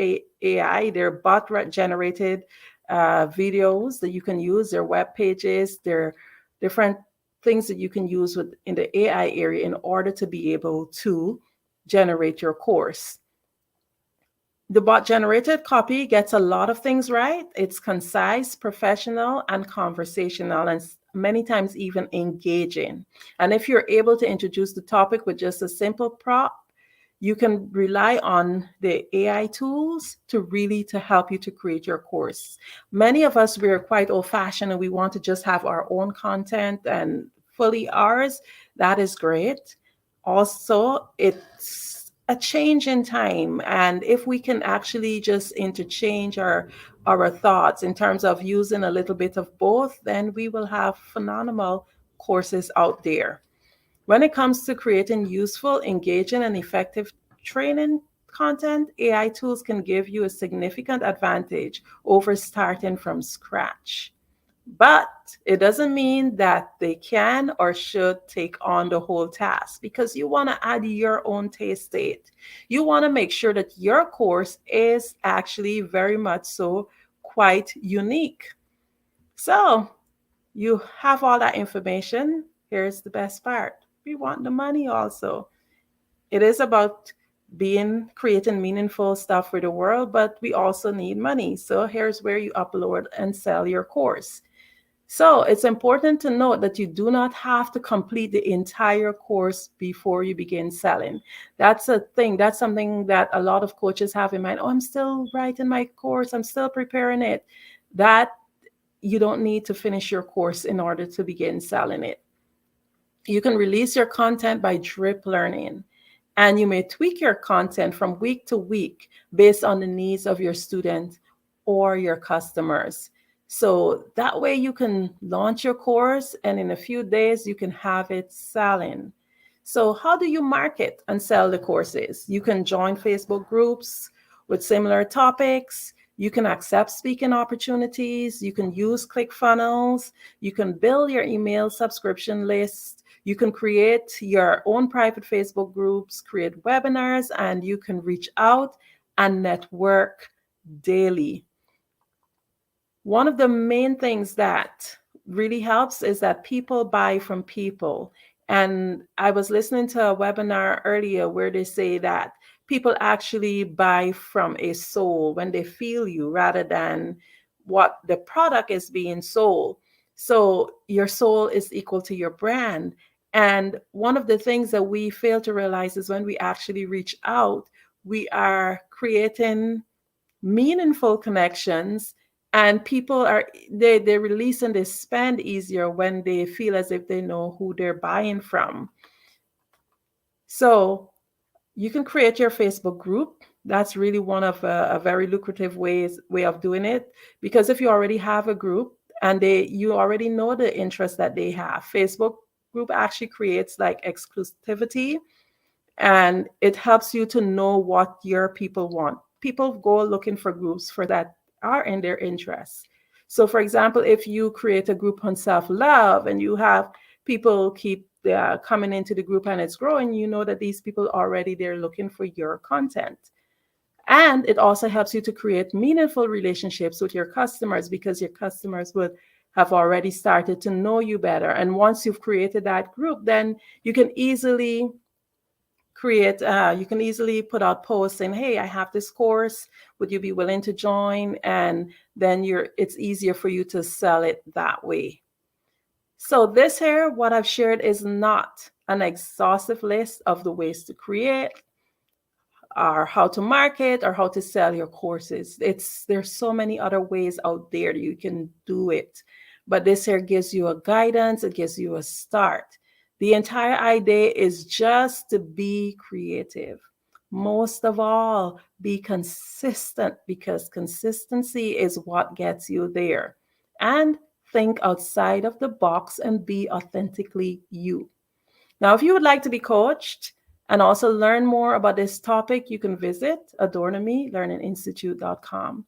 [SPEAKER 12] AI. They're bot-generated videos that you can use. Their web pages. They're different things that you can use in the AI area in order to be able to generate your course. The bot-generated copy gets a lot of things right. It's concise, professional, and conversational, and many times even engaging. And if you're able to introduce the topic with just a simple prompt, you can rely on the AI tools to help you to create your course. Many of us, we're quite old-fashioned and we want to just have our own content and fully ours. That is great. Also, it's a change in time. And if we can actually just interchange our thoughts in terms of using a little bit of both, then we will have phenomenal courses out there. When it comes to creating useful, engaging, and effective training content, AI tools can give you a significant advantage over starting from scratch. But it doesn't mean that they can or should take on the whole task, because you want to add your own taste to it. You want to make sure that your course is actually very much so quite unique. So you have all that information. Here's the best part. We want the money also. It is about creating meaningful stuff for the world, but we also need money. So here's where you upload and sell your course. So it's important to note that you do not have to complete the entire course before you begin selling. That's a thing. That's something that a lot of coaches have in mind. Oh, I'm still writing my course. I'm still preparing it. That you don't need to finish your course in order to begin selling it. You can release your content by drip learning, and you may tweak your content from week to week based on the needs of your student or your customers. So that way you can launch your course and in a few days you can have it selling. So how do you market and sell the courses? You can join Facebook groups with similar topics. You can accept speaking opportunities. You can use ClickFunnels. You can build your email subscription list. You can create your own private Facebook groups, create webinars, and you can reach out and network daily. One of the main things that really helps is that people buy from people. And I was listening to a webinar earlier where they say that people actually buy from a soul when they feel you rather than what the product is being sold. So your soul is equal to your brand. And one of the things that we fail to realize is when we actually reach out, we are creating meaningful connections And people are they release and they spend easier when they feel as if they know who they're buying from. So you can create your Facebook group. That's really one of a very lucrative way of doing it, because if you already have a group and you already know the interest that they have, Facebook group actually creates like exclusivity, and it helps you to know what your people want. People go looking for groups for that are in their interests. So for example, if you create a group on self-love and you have people keep coming into the group and it's growing, you know that these people already they're looking for your content. And it also helps you to create meaningful relationships with your customers, because your customers would have already started to know you better. And once you've created that group, then you can easily put out posts saying, hey, I have this course, would you be willing to join? And then it's easier for you to sell it that way. So this here, what I've shared is not an exhaustive list of the ways to create or how to market or how to sell your courses. There's so many other ways out there that you can do it. But this here gives you a guidance, it gives you a start. The entire idea is just to be creative. Most of all, be consistent, because consistency is what gets you there. And think outside of the box and be authentically you. Now, if you would like to be coached and also learn more about this topic, you can visit adornamelearninginstitute.com.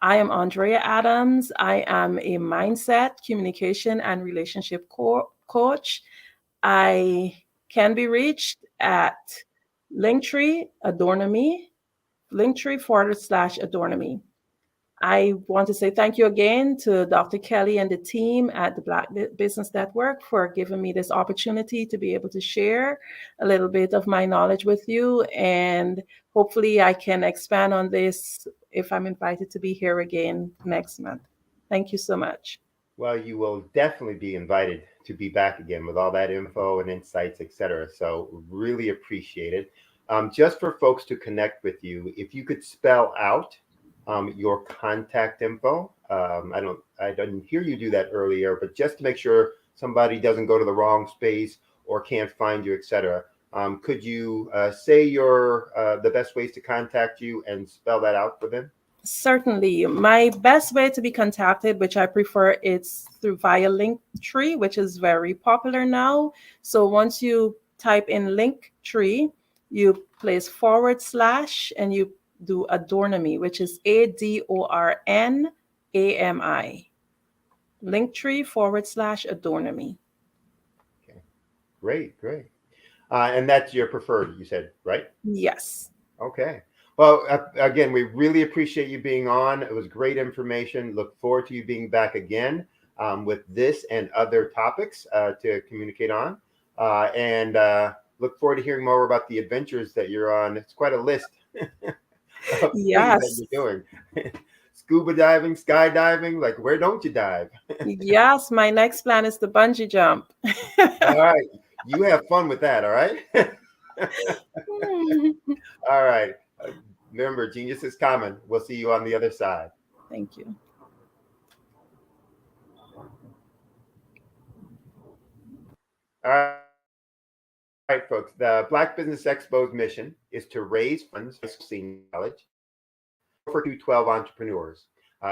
[SPEAKER 12] I am Andrea Adams. I am a mindset, communication, and relationship coach. I can be reached at Linktree Adorname, Linktree/Adorname. I want to say thank you again to Dr. Kelly and the team at the Black Business Network for giving me this opportunity to be able to share a little bit of my knowledge with you. And hopefully I can expand on this if I'm invited to be here again next month. Thank you so much.
[SPEAKER 11] Well, you will definitely be invited to be back again with all that info and insights, etc. So really appreciate it. Just for folks to connect with you, if you could spell out your contact info. I didn't hear you do that earlier, but just to make sure somebody doesn't go to the wrong space or can't find you, etc. Could you say the best ways to contact you and spell that out for them?
[SPEAKER 12] Certainly. My best way to be contacted, which I prefer, it's via Linktree, which is very popular now. So once you type in Linktree, you place / and you do Adorname, which is ADORNAMI. Linktree / Adorname.
[SPEAKER 11] Okay, great. And that's your preferred, you said, right?
[SPEAKER 12] Yes.
[SPEAKER 11] Okay. Well, again, we really appreciate you being on. It was great information. Look forward to you being back again with this and other topics to communicate on. And look forward to hearing more about the adventures that you're on. It's quite a list of
[SPEAKER 12] yes.
[SPEAKER 11] things that you're doing. Scuba diving, skydiving, like where don't you dive?
[SPEAKER 12] Yes, my next plan is the bungee jump.
[SPEAKER 11] All right. You have fun with that, all right? All right. Remember, genius is common. We'll see you on the other side.
[SPEAKER 12] Thank you.
[SPEAKER 11] All right, folks. The Black Business Expo's mission is to raise funds for senior college for 12 entrepreneurs.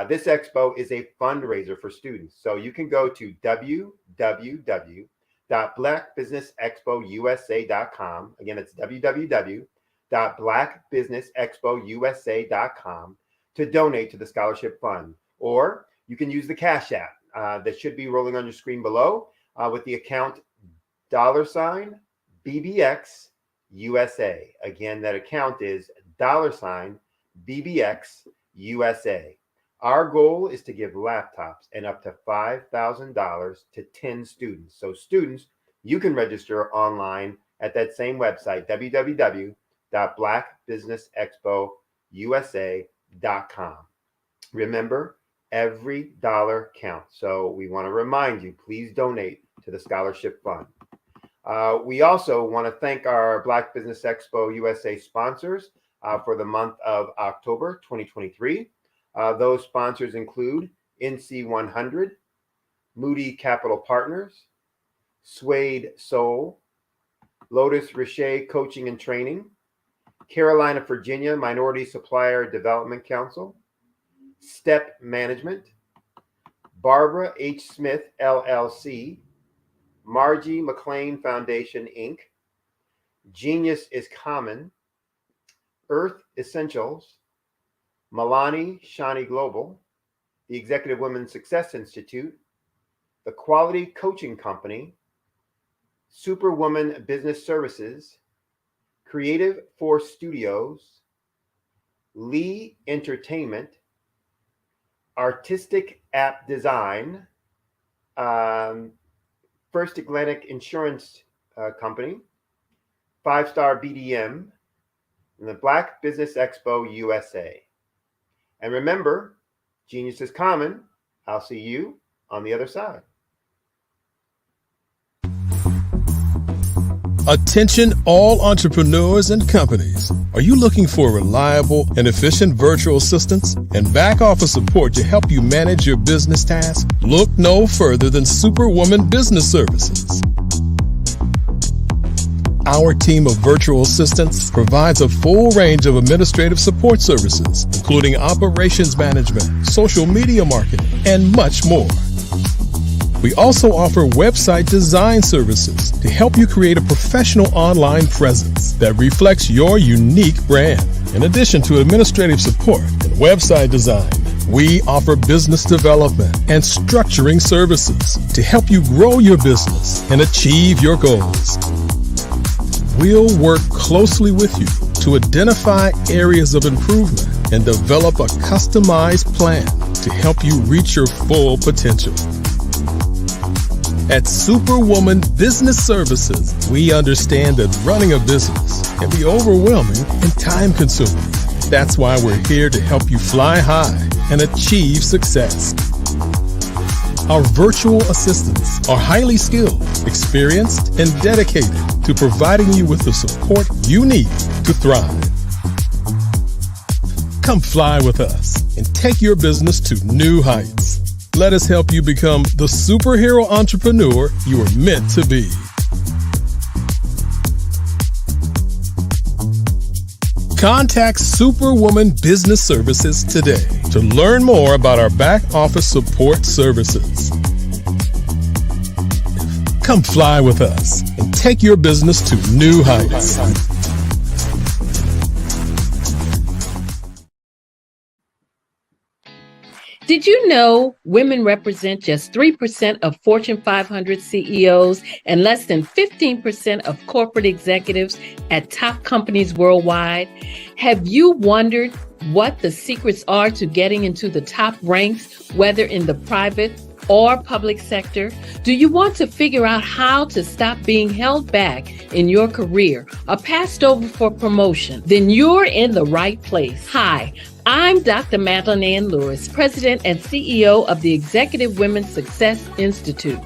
[SPEAKER 11] This expo is a fundraiser for students. So you can go to www.blackbusinessexpousa.com. Again, it's www.blackbusinessexpousa.com to donate to the scholarship fund. Or you can use the Cash App that should be rolling on your screen below with the account $BBX USA. Again, that account is $BBX USA. Our goal is to give laptops and up to $5,000 to 10 students. So students, you can register online at that same website, www.blackbusinessexpousa.com. Remember, every dollar counts. So we want to remind you, please donate to the scholarship fund. We also want to thank our Black Business Expo USA sponsors for the month of October 2023. Those sponsors include NC100, Moody Capital Partners, Suede Soul, Lotus Richer Coaching and Training, Carolina, Virginia Minority Supplier Development Council, Step Management, Barbara H. Smith, LLC, Margie McLean Foundation, Inc., Genius is Common, Earth Essentials, Milani Shani Global, the Executive Women's Success Institute, the Quality Coaching Company, Superwoman Business Services, Creative Force Studios, Lee Entertainment, Artistic App Design, First Atlantic Insurance Company, 5-Star BDM, and the Black Business Expo USA. And remember, genius is common. I'll see you on the other side.
[SPEAKER 3] Attention all entrepreneurs and companies. Are you looking for reliable and efficient virtual assistants and back office support to help you manage your business tasks? Look no further than Superwoman Business Services. Our team of virtual assistants provides a full range of administrative support services, including operations management, social media marketing, and much more. We also offer website design services to help you create a professional online presence that reflects your unique brand. In addition to administrative support and website design, we offer business development and structuring services to help you grow your business and achieve your goals. We'll work closely with you to identify areas of improvement and develop a customized plan to help you reach your full potential. At Superwoman Business Services, we understand that running a business can be overwhelming and time-consuming. That's why we're here to help you fly high and achieve success. Our virtual assistants are highly skilled, experienced, and dedicated to providing you with the support you need to thrive. Come fly with us and take your business to new heights. Let us help you become the superhero entrepreneur you are meant to be. Contact Superwoman Business Services today to learn more about our back office support services. Come fly with us and take your business to new heights.
[SPEAKER 13] Did you know women represent just 3% of Fortune 500 CEOs and less than 15% of corporate executives at top companies worldwide? Have you wondered what the secrets are to getting into the top ranks, whether in the private or public sector? Do you want to figure out how to stop being held back in your career or passed over for promotion? Then you're in the right place. Hi, I'm Dr. Madeline Ann Lewis, President and CEO of the Executive Women's Success Institute.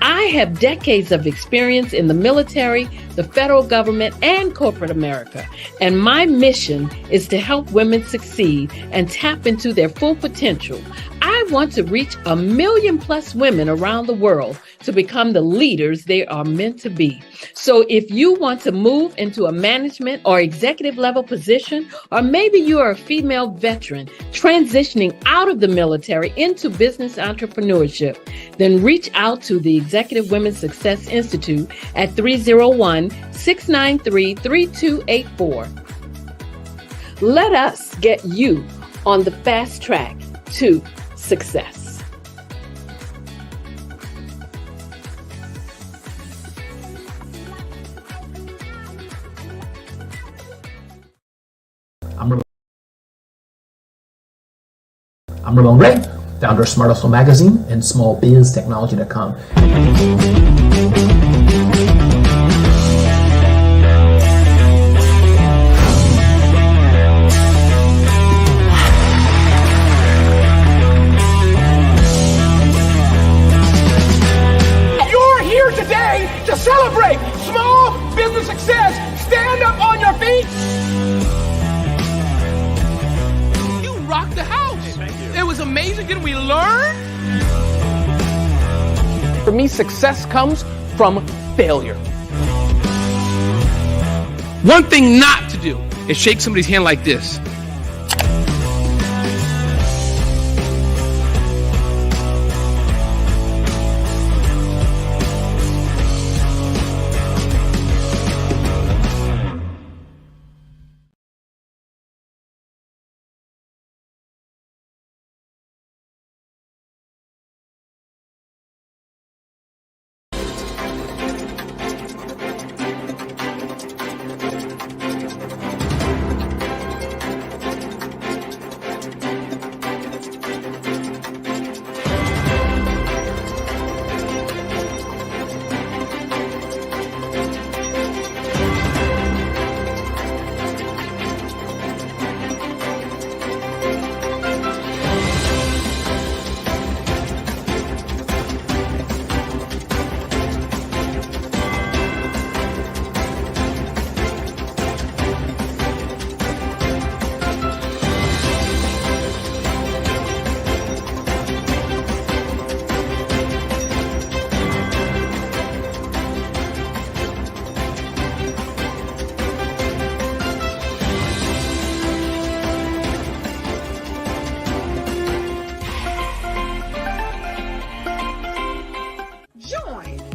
[SPEAKER 13] I have decades of experience in the military, the federal government, and corporate America, and my mission is to help women succeed and tap into their full potential. I want to reach 1 million plus women around the world to become the leaders they are meant to be. So if you want to move into a management or executive level position, or maybe you are a female veteran transitioning out of the military into business entrepreneurship, then reach out to the Executive Women's Success Institute at 301-693-3284. Let us get you on the fast track to success.
[SPEAKER 14] I'm Ramon Ray, founder of Smart Hustle Magazine and smallbiztechnology.com.
[SPEAKER 15] You're here today to celebrate small business success. Stand up on your feet. You rock the house. learn? For me, success comes from failure. One thing not to do is shake somebody's hand like this.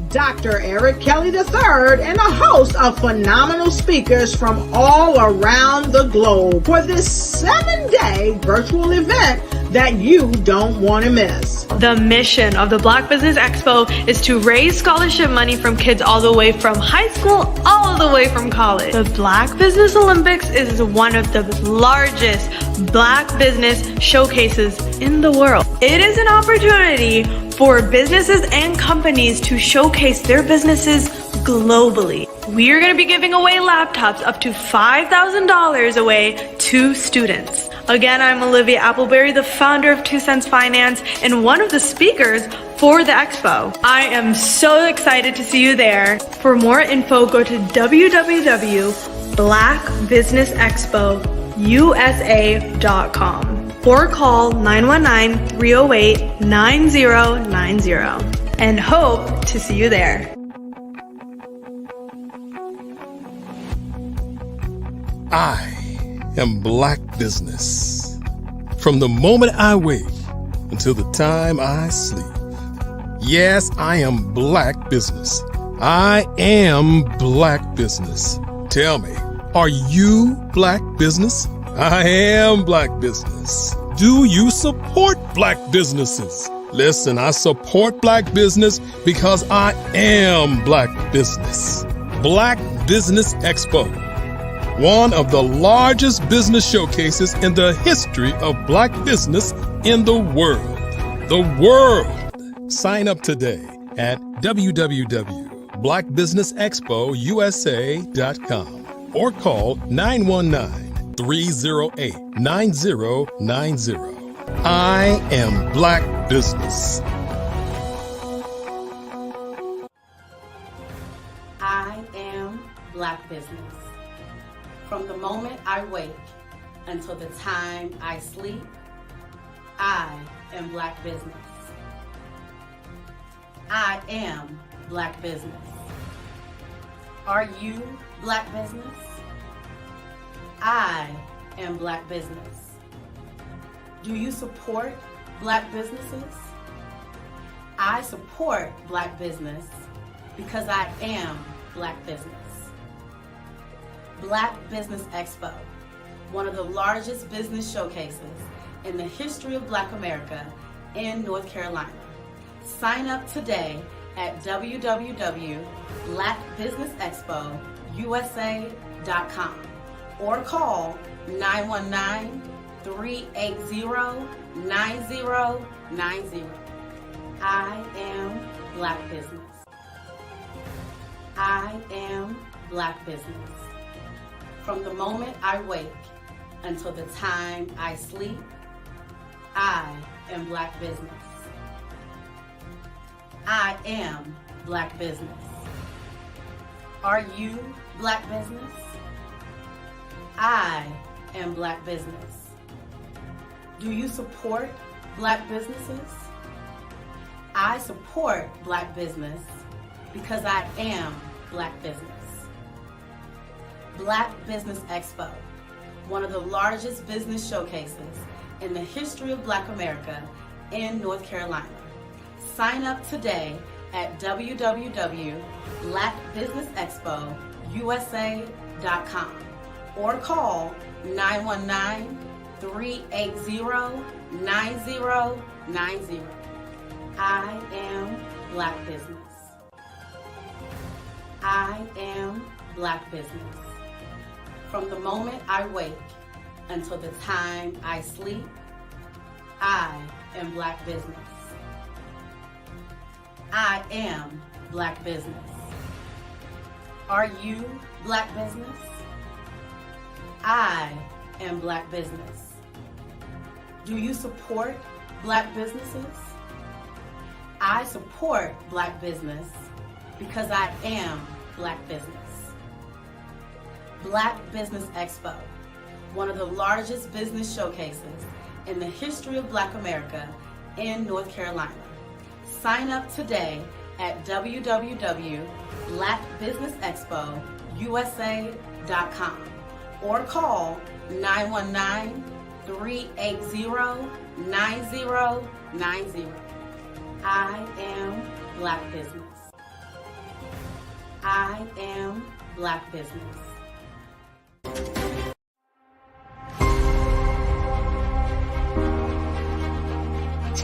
[SPEAKER 1] Dr. Eric Kelly III and a host of phenomenal speakers from all around the globe for this 7-day virtual event that you don't want to miss.
[SPEAKER 2] The mission of the Black Business Expo is to raise scholarship money from kids all the way from high school, all the way from college. The Black Business Olympics is one of the largest Black business showcases in the world. It is an opportunity for businesses and companies to showcase their businesses globally. We are going to be giving away laptops up to $5,000 away to students. Again, I'm Olivia Appleberry, the founder of 2 Cents Finance and one of the speakers for the expo. I am so excited to see you there. For more info, go to www.blackbusinessexpousa.com or call 919-308-9090 and hope to see you there.
[SPEAKER 3] I am Black Business. From the moment I wake until the time I sleep. Yes, I am Black Business. I am Black Business. Tell me, are you Black Business? I am Black Business. Do you support Black businesses? Listen, I support Black business because I am Black Business. Black Business Expo, one of the largest business showcases in the history of Black business in the world. The world. Sign up today at www.blackbusinessexpousa.com or call 919-308-9090. I am Black Business.
[SPEAKER 4] I am Black Business. From the moment I wake until the time I sleep, I am Black Business. I am Black Business. Are you Black Business? I am Black Business. Do you support Black businesses? I support Black business because I am Black business. Black Business Expo, one of the largest business showcases in the history of Black America in North Carolina. Sign up today at www.blackbusinessexpousa.com or call 919-380-9090. I am Black Business. I am Black Business. From the moment I wake until the time I sleep, I am Black Business. I am Black Business. Are you Black Business? I am Black Business. Do you support Black businesses? I support Black business because I am Black business. Black Business Expo, one of the largest business showcases in the history of Black America in North Carolina. Sign up today at www.blackbusinessexpousa.com or call 919-380-9090. I am Black business. I am Black business. From the moment I wake until the time I sleep, I am Black business. I am Black business. Are you Black business? I am Black business. Do you support Black businesses? I support Black business because I am Black business. Black Business Expo, one of the largest business showcases in the history of Black America in North Carolina. Sign up today at www.blackbusinessexpousa.com or call 919-380-9090. I am Black business. I am Black business.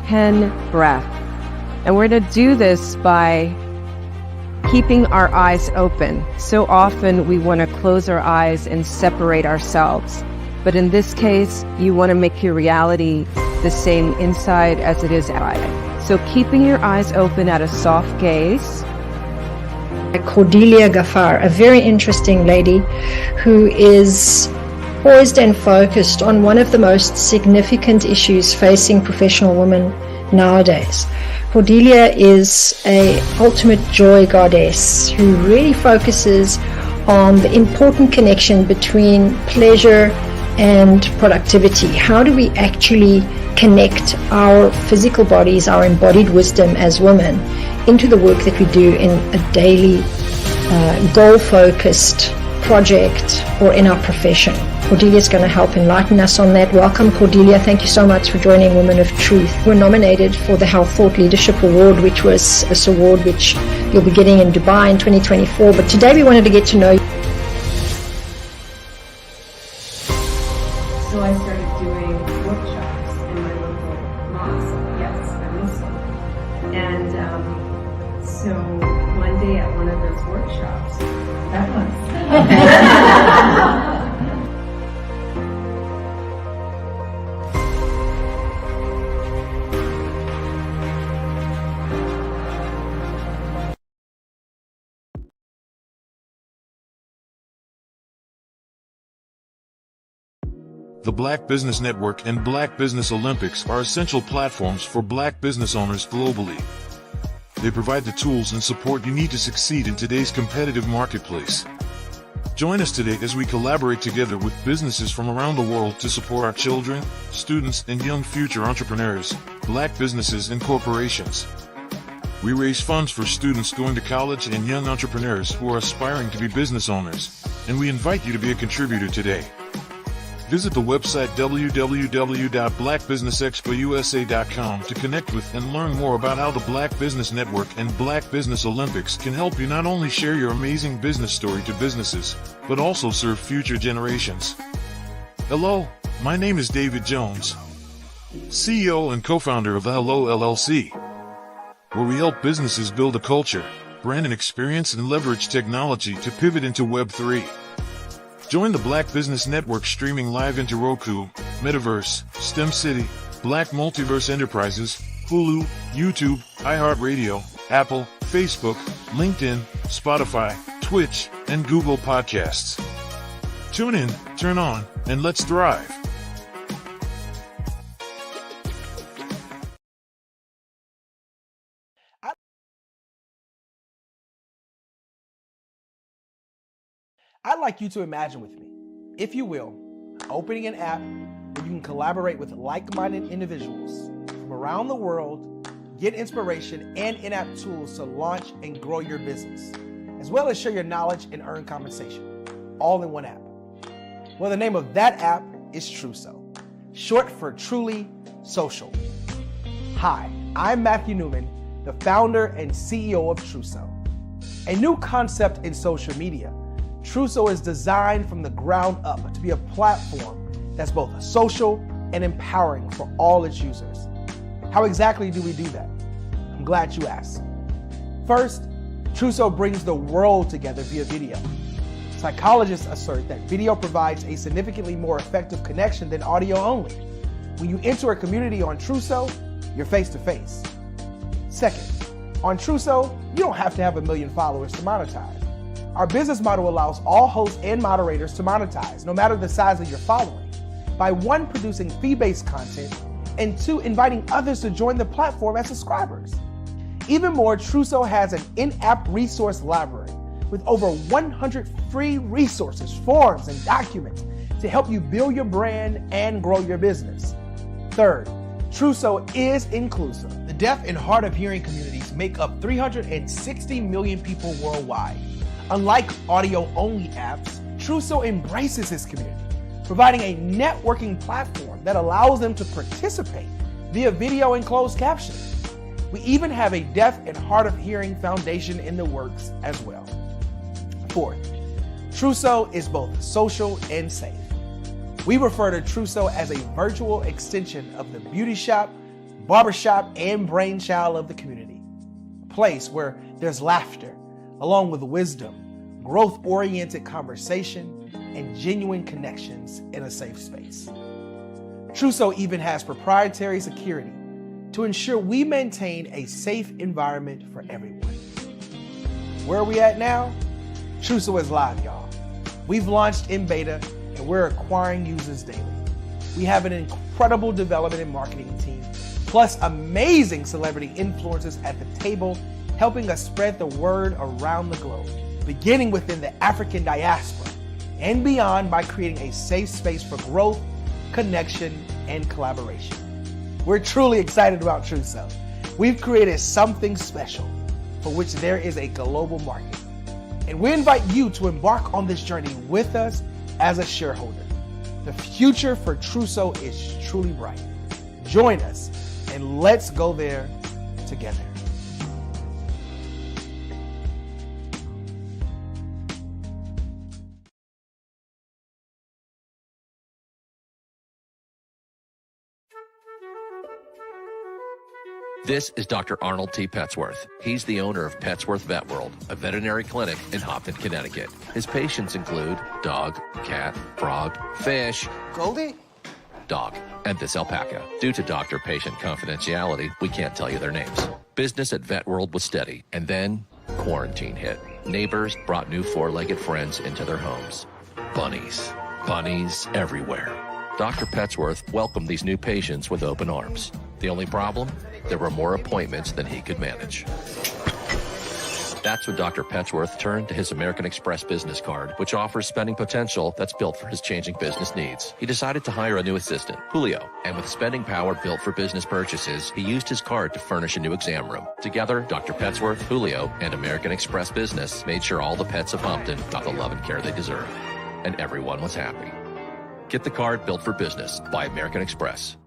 [SPEAKER 16] 10 breaths. And we're going to do this by keeping our eyes open. So often we want to close our eyes and separate ourselves. But in this case, you want to make your reality the same inside as it is outside. So keeping your eyes open at a soft gaze.
[SPEAKER 17] Cordelia Gaffar, a very interesting lady who is poised and focused on one of the most significant issues facing professional women nowadays. Cordelia is a ultimate joy goddess who really focuses on the important connection between pleasure and productivity. How do we actually connect our physical bodies, our embodied wisdom as women, into the work that we do in a daily goal-focused project or in our profession? Cordelia is going to help enlighten us on that. Welcome, Cordelia. Thank you so much for joining Women of Truth. We're nominated for the Health Thought Leadership Award, which was this award which you'll be getting in Dubai in 2024. But today we wanted to get to know you.
[SPEAKER 18] So I started doing workshops in my local mosque. Yes, I'm Muslim. And so one day at one of those workshops, that was.
[SPEAKER 19] The Black Business Network and Black Business Olympics are essential platforms for Black business owners globally. They provide the tools and support you need to succeed in today's competitive marketplace. Join us today as we collaborate together with businesses from around the world to support our children, students, and young future entrepreneurs, Black businesses and corporations. We raise funds for students going to college and young entrepreneurs who are aspiring to be business owners, and we invite you to be a contributor today. Visit the website www.blackbusinessexpousa.com to connect with and learn more about how the Black Business Network and Black Business Olympics can help you not only share your amazing business story to businesses, but also serve future generations. Hello, my name is David Jones, CEO and co-founder of the Hello LLC, where we help businesses build a culture, brand and experience, and leverage technology to pivot into Web3. Join the Black Business Network streaming live into Roku, Metaverse, STEM City, Black Multiverse Enterprises, Hulu, YouTube, iHeartRadio, Apple, Facebook, LinkedIn, Spotify, Twitch, and Google Podcasts. Tune in, turn on, and let's thrive.
[SPEAKER 8] I'd like you to imagine with me, if you will, opening an app where you can collaborate with like-minded individuals from from around the world, get inspiration and in-app tools to launch and grow your business, as well as share your knowledge and earn compensation, all in one app. Well, the name of that app is Truso, short for Truly Social. Hi, I'm Matthew Newman, the founder and CEO of Truso. A new concept in social media, Truso is designed from the ground up to be a platform that's both social and empowering for all its users. How exactly do we do that? I'm glad you asked. First, Truso brings the world together via video. Psychologists assert that video provides a significantly more effective connection than audio only. When you enter a community on Truso, you're face to face. Second, on Truso, you don't have to have 1 million followers to monetize. Our business model allows all hosts and moderators to monetize, no matter the size of your following, by 1, producing fee-based content, and 2, inviting others to join the platform as subscribers. Even more, Truso has an in-app resource library with over 100 free resources, forms, and documents to help you build your brand and grow your business. Third, Truso is inclusive. The deaf and hard of hearing communities make up 360 million people worldwide. Unlike audio-only apps, Truso embraces this community, providing a networking platform that allows them to participate via video and closed captions. We even have a deaf and hard of hearing foundation in the works as well. Fourth, Truso is both social and safe. We refer to Truso as a virtual extension of the beauty shop, barbershop, and brainchild of the community. A place where there's laughter, along with wisdom, growth-oriented conversation, and genuine connections in a safe space. Truso even has proprietary security to ensure we maintain a safe environment for everyone. Where are we at now? Truso is live, y'all. We've launched in beta, and we're acquiring users daily. We have an incredible development and marketing team, plus amazing celebrity influencers at the table, helping us spread the word around the globe, beginning within the African diaspora and beyond by creating a safe space for growth, connection, and collaboration. We're truly excited about Truso. We've created something special for which there is a global market. And we invite you to embark on this journey with us as a shareholder. The future for Truso is truly bright. Join us and let's go there together.
[SPEAKER 20] This is Dr. Arnold T. Petsworth. He's the owner of Petsworth Vet World, a veterinary clinic in Hopton, Connecticut. His patients include dog, cat, frog, fish,
[SPEAKER 8] Goldie,
[SPEAKER 20] dog, and this alpaca. Due to doctor-patient confidentiality, we can't tell you their names. Business at Vet World was steady, and then quarantine hit. Neighbors brought new four-legged friends into their homes. Bunnies. Bunnies everywhere. Dr. Petsworth welcomed these new patients with open arms. The only problem? There were more appointments than he could manage. That's when Dr. Petsworth turned to his American Express business card, which offers spending potential that's built for his changing business needs. He decided to hire a new assistant, Julio, and with spending power built for business purchases, he used his card to furnish a new exam room. Together, Dr. Petsworth, Julio, and American Express Business made sure all the pets of Hopton got the love and care they deserve. And everyone was happy. Get the card built for business by American Express.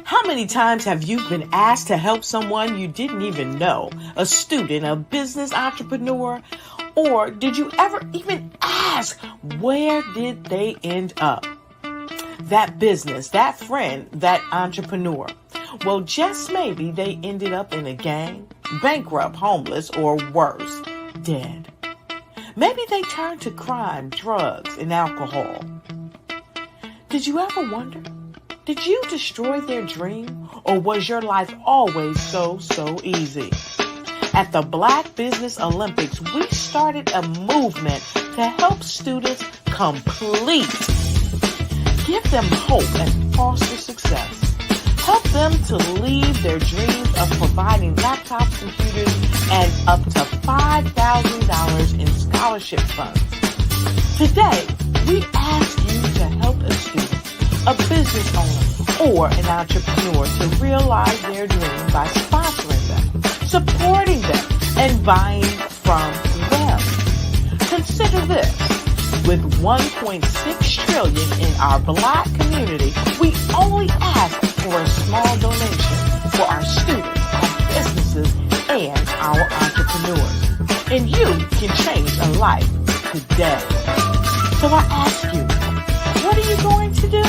[SPEAKER 21] How many times have you been asked to help someone you didn't even know, a student, a business entrepreneur, or did you ever even ask, where did they end up? That business, that friend, that entrepreneur. Well, just maybe they ended up in a gang, bankrupt, homeless, or worse, dead. Maybe they turned to crime, drugs, and alcohol. Did you ever wonder? Did you destroy their dream, or was your life always so easy? At the Black Business Olympics, we started a movement to help students complete. Give them hope and foster success. Help them to leave their dreams of providing laptops, computers, and up to $5,000 in scholarship funds. Today, We ask you to help a student, a business owner, or an entrepreneur to realize their dream by sponsoring them, supporting them, and buying from them. Consider this. With $1.6 trillion in our Black community, we only ask for a small donation for our students, our businesses, and our entrepreneurs. And you can change a life today. So I ask you, what are you going to do?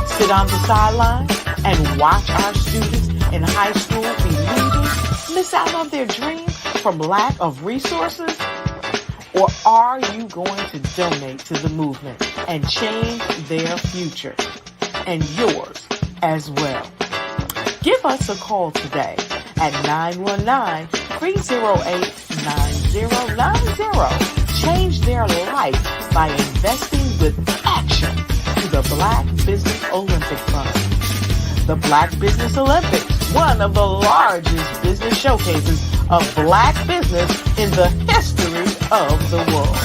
[SPEAKER 21] Sit on the sideline and watch our students in high school be leaders, miss out on their dream from lack of resources? Or are you going to donate to the movement and change their future and yours as well? Give us a call today at 919-308-9090. Change their life by investing with action to the Black Business Olympic Fund. The Black Business Olympics, one of the largest business showcases of Black business in the history of the world.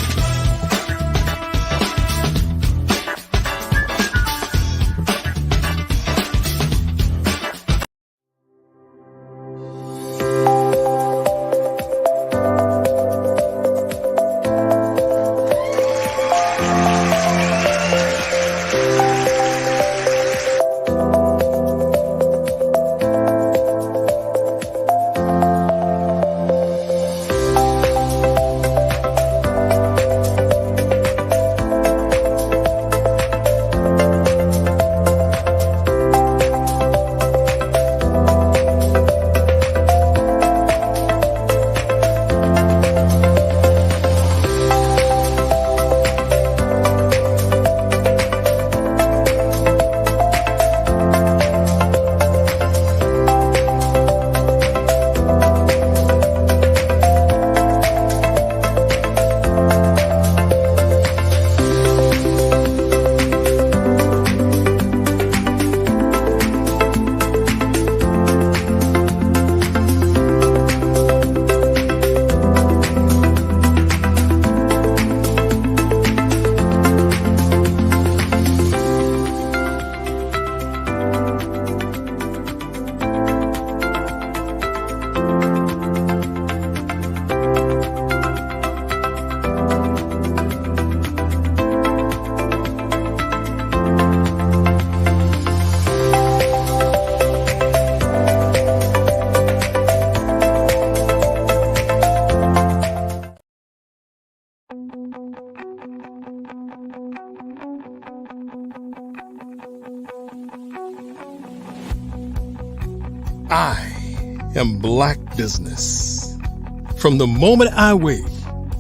[SPEAKER 3] I am Black Business. From the moment I wake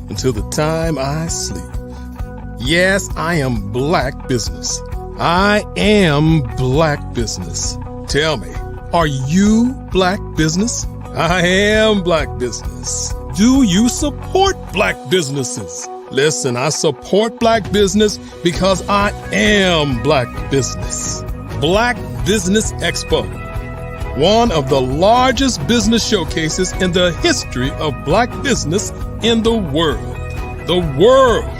[SPEAKER 3] until the time I sleep. Yes, I am Black Business. I am Black Business. Tell me, are you Black Business? I am Black Business. Do you support Black businesses? Listen, I support Black business because I am Black Business. Black Business Expo, one of the largest business showcases in the history of Black business in the world. The world!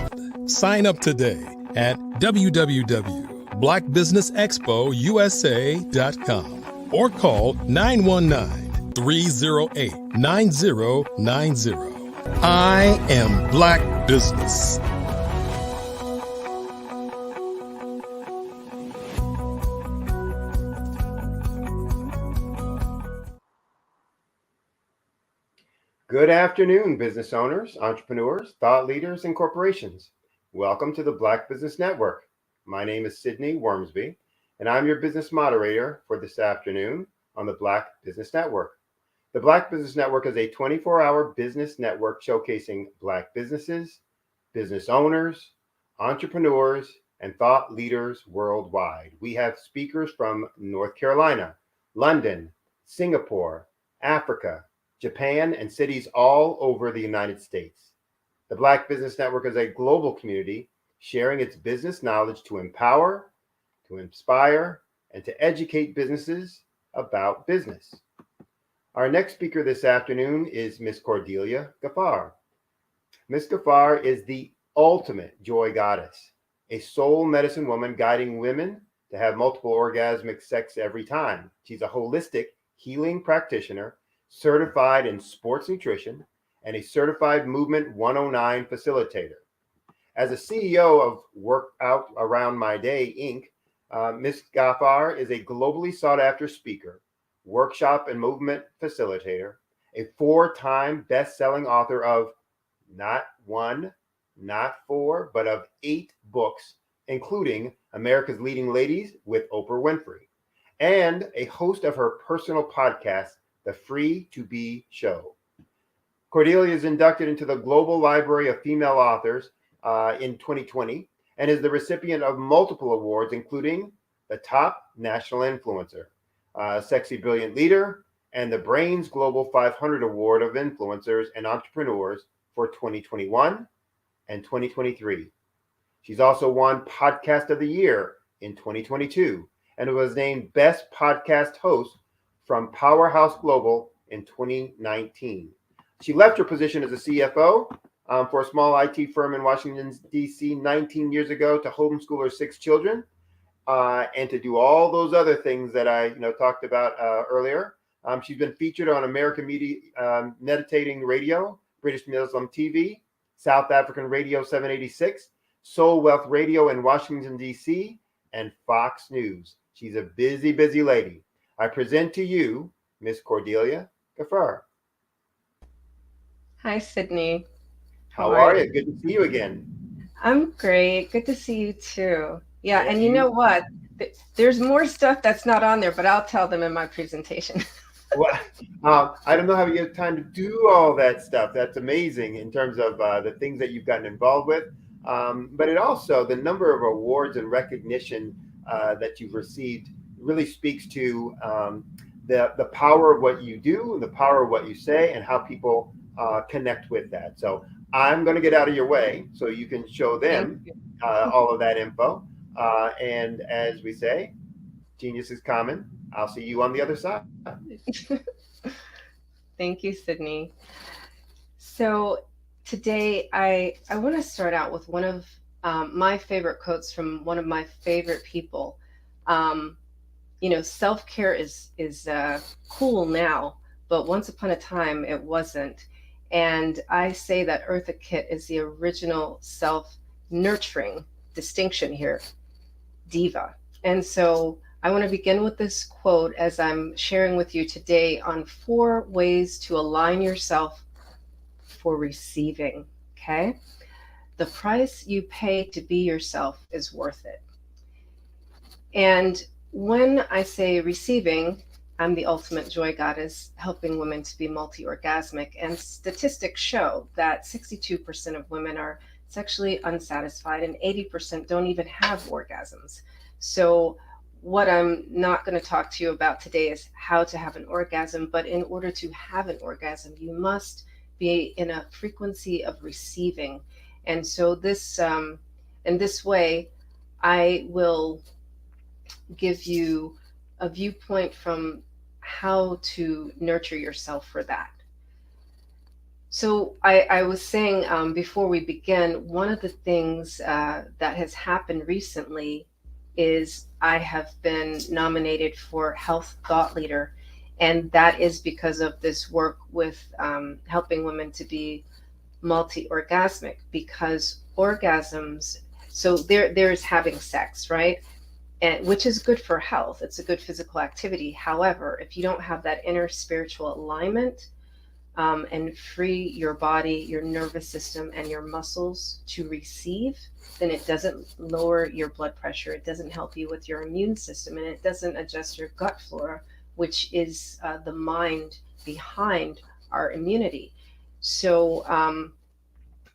[SPEAKER 3] Sign up today at www.blackbusinessexpousa.com or call 919-308-9090. I am Black Business.
[SPEAKER 11] Good afternoon, business owners, entrepreneurs, thought leaders, and corporations. Welcome to the Black Business Network. My name is Sydney Wormsby, and I'm your business moderator for this afternoon on the Black Business Network. The Black Business Network is a 24-hour business network showcasing Black businesses, business owners, entrepreneurs, and thought leaders worldwide. We have speakers from North Carolina, London, Singapore, Africa, Japan, and cities all over the United States. The Black Business Network is a global community sharing its business knowledge to empower, to inspire, and to educate businesses about business. Our next speaker this afternoon is Miss Cordelia Gaffar. Miss Gaffar is the ultimate joy goddess. a soul medicine woman guiding women to have multiple orgasmic sex every time. She's a holistic healing practitioner, certified in sports nutrition, and a certified Movement 109 facilitator. As a CEO of Workout Around My Day, Inc., Ms. Ghaffar is a globally sought-after speaker, workshop and movement facilitator, a 4-time best-selling author of not 1, not 4, but of 8 books, including America's Leading Ladies with Oprah Winfrey, and a host of her personal podcast, The Free to Be Show. Cordelia is inducted into the Global Library of Female Authors in 2020 and is the recipient of multiple awards, including the Top National Influencer, Sexy Brilliant Leader, and the Brains Global 500 Award of Influencers and Entrepreneurs for 2021 and 2023. She's also won Podcast of the Year in 2022 and was named Best Podcast Host from Powerhouse Global in 2019. She left her position as a CFO for a small IT firm in Washington, D.C. 19 years ago to homeschool her 6 children and to do all those other things that I talked about earlier. She's been featured on American Media Meditating Radio, British Muslim TV, South African Radio 786, Soul Wealth Radio in Washington, D.C., and Fox News. She's a busy, busy lady. I present to you Miss Cordelia Ghaffar.
[SPEAKER 5] Hi, Sydney.
[SPEAKER 11] How are you? Good to see you again.
[SPEAKER 5] I'm great. Good to see you too. Yeah, and you know what? There's more stuff that's not on there, but I'll tell them in my presentation.
[SPEAKER 11] Well, I don't know how you have time to do all that stuff. That's amazing in terms of the things that you've gotten involved with. But it also, the number of awards and recognition that you've received really speaks to the power of what you do, the power of what you say, and how people connect with that. So I'm going to get out of your way so you can show them all of that info. And as we say, genius is common. I'll see you on the other side.
[SPEAKER 5] Thank you, Sydney. So today I want to start out with one of my favorite quotes from one of my favorite people. Self-care is cool now, but once upon a time it wasn't. And I say that Eartha Kitt is the original self-nurturing distinction here, diva. And so I want to begin with this quote as I'm sharing with you today on 4 ways to align yourself for receiving, okay? The price you pay to be yourself is worth it. And when I say receiving, I'm the ultimate joy goddess, helping women to be multi-orgasmic. And statistics show that 62% of women are sexually unsatisfied and 80% don't even have orgasms. So what I'm not going to talk to you about today is how to have an orgasm, but in order to have an orgasm, you must be in a frequency of receiving. And so this, in this way, I will give you a viewpoint from how to nurture yourself for that. So I was saying before we begin, one of the things that has happened recently is I have been nominated for Health Thought Leader, and that is because of this work with helping women to be multi-orgasmic, because orgasms, so there's having sex, right? And which is good for health. It's a good physical activity. However, if you don't have that inner spiritual alignment and free your body, your nervous system, and your muscles to receive, then it doesn't lower your blood pressure. It doesn't help you with your immune system, and it doesn't adjust your gut flora, which is the mind behind our immunity. So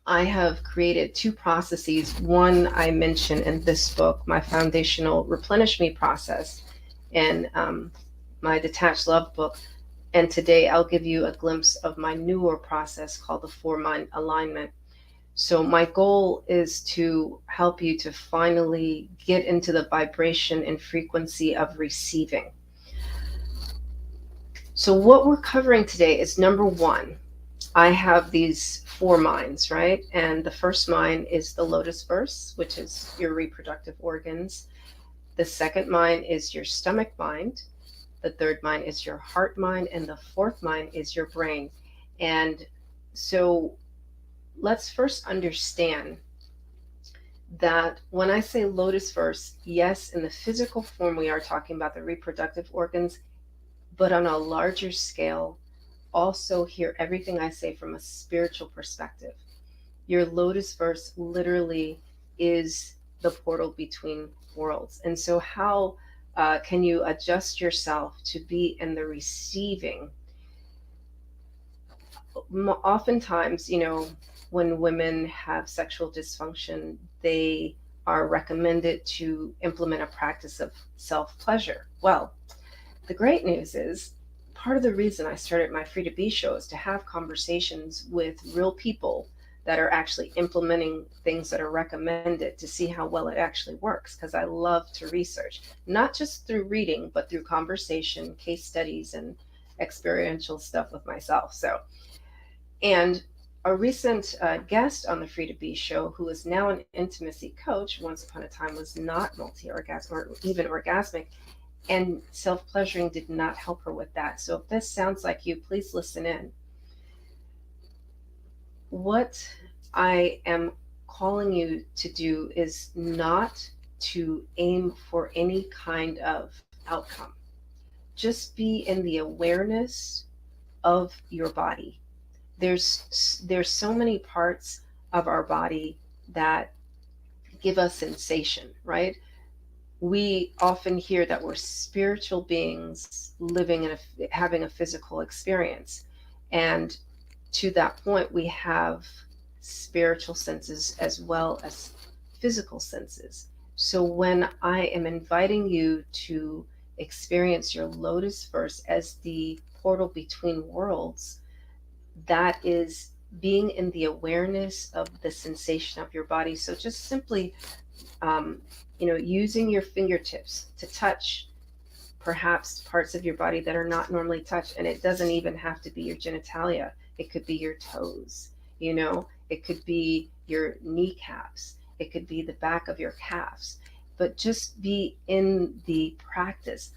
[SPEAKER 5] I have created 2 processes. One I mentioned in this book, my foundational Replenish Me process, and my Detached Love book. And today I'll give you a glimpse of my newer process called the 4-Mind Alignment. So my goal is to help you to finally get into the vibration and frequency of receiving. So what we're covering today is number 1, I have these 4 minds, right? And the first mind is the lotus verse, which is your reproductive organs. The second mind is your stomach mind. The third mind is your heart mind. And the fourth mind is your brain. And so let's first understand that when I say lotus verse, yes, in the physical form, we are talking about the reproductive organs, but on a larger scale, also hear everything I say from a spiritual perspective. Your lotus verse literally is the portal between worlds. And so how can you adjust yourself to be in the receiving? Oftentimes, when women have sexual dysfunction, they are recommended to implement a practice of self-pleasure. Well, the great news is part of the reason I started my Free to Be show is to have conversations with real people that are actually implementing things that are recommended to see how well it actually works, because I love to research, not just through reading, but through conversation, case studies, and experiential stuff with myself. And a recent guest on the Free to Be show, who is now an intimacy coach, once upon a time was not multi-orgasmic or even orgasmic, and self-pleasuring did not help her with that. So if this sounds like you, please listen in. What I am calling you to do is not to aim for any kind of outcome. Just be in the awareness of your body. There's so many parts of our body that give us sensation, right? We often hear that we're spiritual beings living in having a physical experience. And to that point, we have spiritual senses as well as physical senses. So when I am inviting you to experience your lotus verse as the portal between worlds, that is being in the awareness of the sensation of your body. So just simply, using your fingertips to touch perhaps parts of your body that are not normally touched. And it doesn't even have to be your genitalia. It could be your toes, it could be your kneecaps. It could be the back of your calves, but just be in the practice.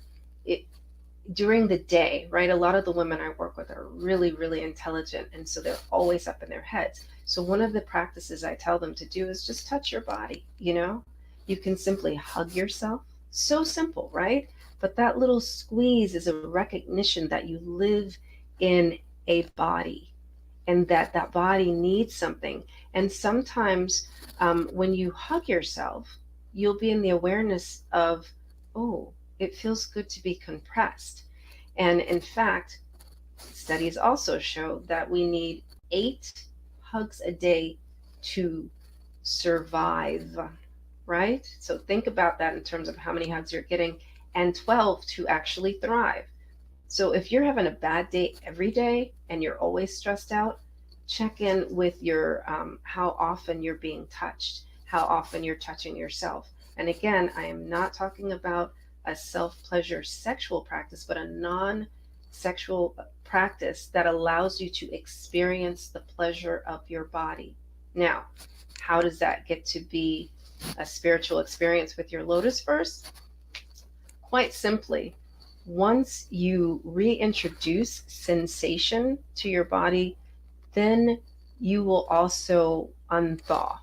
[SPEAKER 5] During the day, right? A lot of the women I work with are really, really intelligent. And so they're always up in their heads. So one of the practices I tell them to do is just touch your body, You can simply hug yourself. So simple, right? But that little squeeze is a recognition that you live in a body and that body needs something. And sometimes when you hug yourself, you'll be in the awareness of, oh, it feels good to be compressed. And in fact, studies also show that we need 8 hugs a day to survive, right? So think about that in terms of how many hugs you're getting, and 12 to actually thrive. So if you're having a bad day every day and you're always stressed out, check in with your how often you're being touched, how often you're touching yourself. And again, I am not talking about a self-pleasure sexual practice, but a non-sexual practice that allows you to experience the pleasure of your body. Now, how does that get to be a spiritual experience with your lotus verse? Quite simply, once you reintroduce sensation to your body, then you will also unthaw.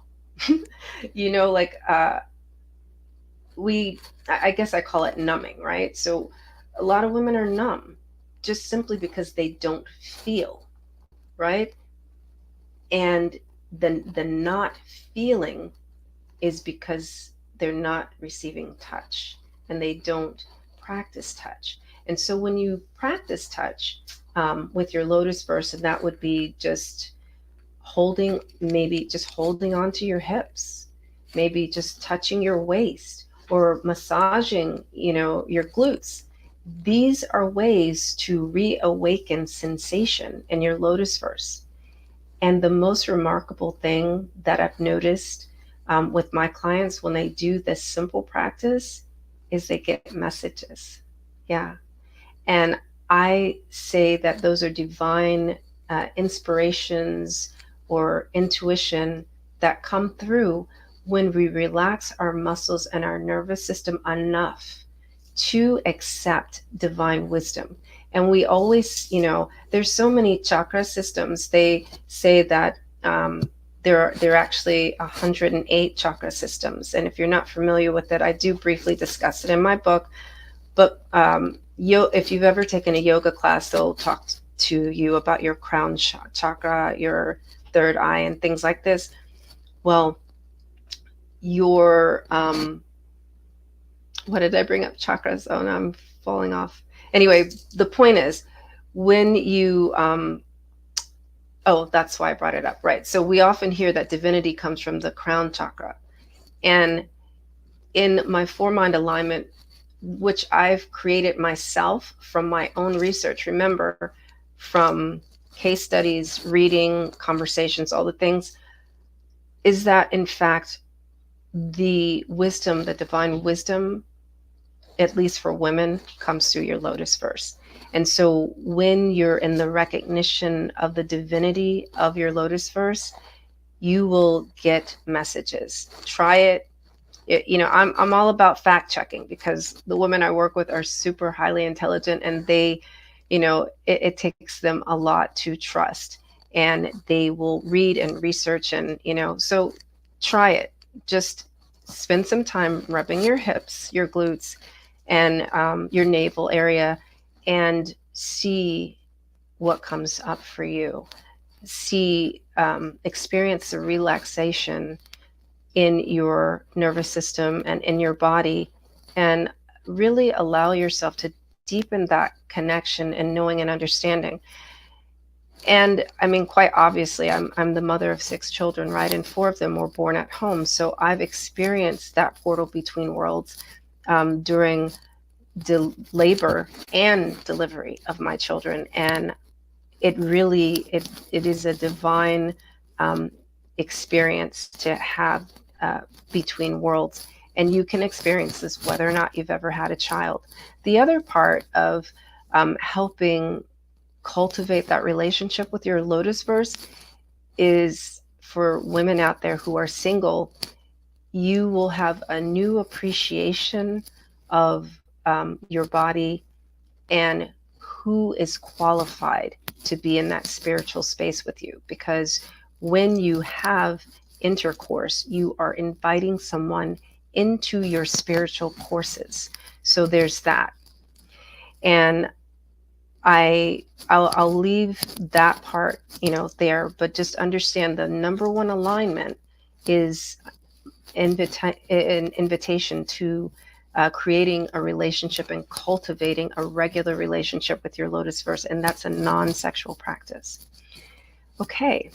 [SPEAKER 5] I guess I call it numbing, right? So a lot of women are numb just simply because they don't feel, right? And the not feeling is because they're not receiving touch and they don't practice touch. And so when you practice touch with your lotus verse, and that would be just holding onto your hips, maybe just touching your waist, or massaging, your glutes. These are ways to reawaken sensation in your lotus verse. And the most remarkable thing that I've noticed with my clients when they do this simple practice is they get messages. Yeah. And I say that those are divine inspirations or intuition that come through when we relax our muscles and our nervous system enough to accept divine wisdom. And we always, there's so many chakra systems. They say that there are actually 108 chakra systems. And if you're not familiar with it, I do briefly discuss it in my book. But if you've ever taken a yoga class, they'll talk to you about your crown chakra, your third eye, and things like this. Well, your what did I bring up? Chakras. Oh no, I'm falling off. Anyway, the point is, when you oh, that's why I brought it up, right? So we often hear that divinity comes from the crown chakra. And in my four-mind alignment, which I've created myself from my own research, remember, from case studies, reading, conversations, all the things, is that in fact, the wisdom, the divine wisdom, at least for women, comes through your lotus verse. And so when you're in the recognition of the divinity of your lotus verse, you will get messages. Try it. I'm all about fact checking, because the women I work with are super highly intelligent, and they, it takes them a lot to trust, and they will read and research, and, so try it. Just spend some time rubbing your hips, your glutes, and your navel area, and see what comes up for you. Experience the relaxation in your nervous system and in your body, and really allow yourself to deepen that connection and knowing and understanding. And I mean, quite obviously, I'm the mother of 6 children, right? And 4 of them were born at home. So I've experienced that portal between worlds during labor and delivery of my children. And it really, it is a divine experience to have between worlds. And you can experience this whether or not you've ever had a child. The other part of helping cultivate that relationship with your lotus verse is for women out there who are single. You will have a new appreciation of your body and who is qualified to be in that spiritual space with you. Because when you have intercourse, you are inviting someone into your spiritual courses. So there's that. And I'll leave that part, there, but just understand the number one alignment is an invitation to creating a relationship and cultivating a regular relationship with your lotus verse, and that's a non-sexual practice. Okay,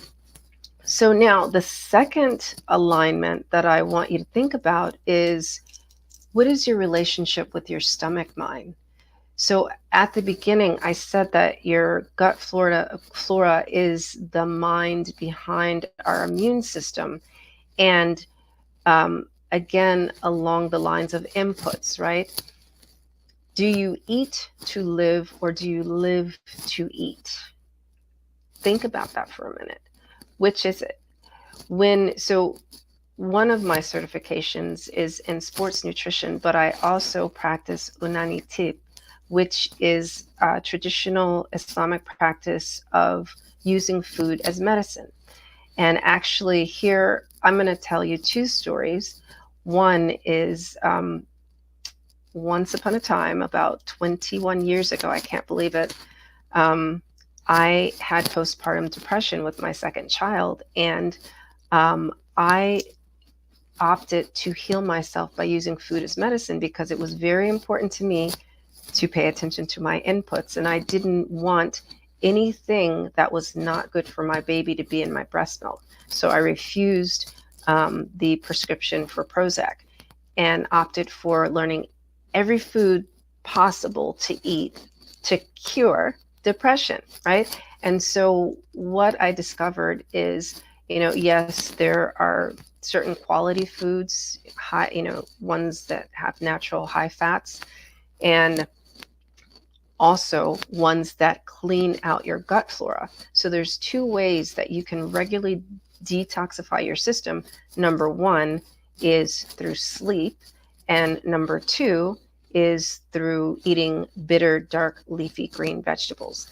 [SPEAKER 5] so now the second alignment that I want you to think about is, what is your relationship with your stomach mind? So at the beginning, I said that your gut flora is the mind behind our immune system. And again, along the lines of inputs, right? Do you eat to live, or do you live to eat? Think about that for a minute. Which is it? So one of my certifications is in sports nutrition, but I also practice unanitip, which is a traditional Islamic practice of using food as medicine. And actually here, I'm going to tell you 2 stories. One is once upon a time, about 21 years ago, I can't believe it, I had postpartum depression with my second child. And I opted to heal myself by using food as medicine, because it was very important to me to pay attention to my inputs. And I didn't want anything that was not good for my baby to be in my breast milk. So I refused the prescription for Prozac and opted for learning every food possible to eat to cure depression, right? And so what I discovered is, yes, there are certain quality foods, high, ones that have natural high fats, and also ones that clean out your gut flora. So there's two ways that you can regularly detoxify your system. Number one is through sleep, and number two is through eating bitter, dark, leafy green vegetables.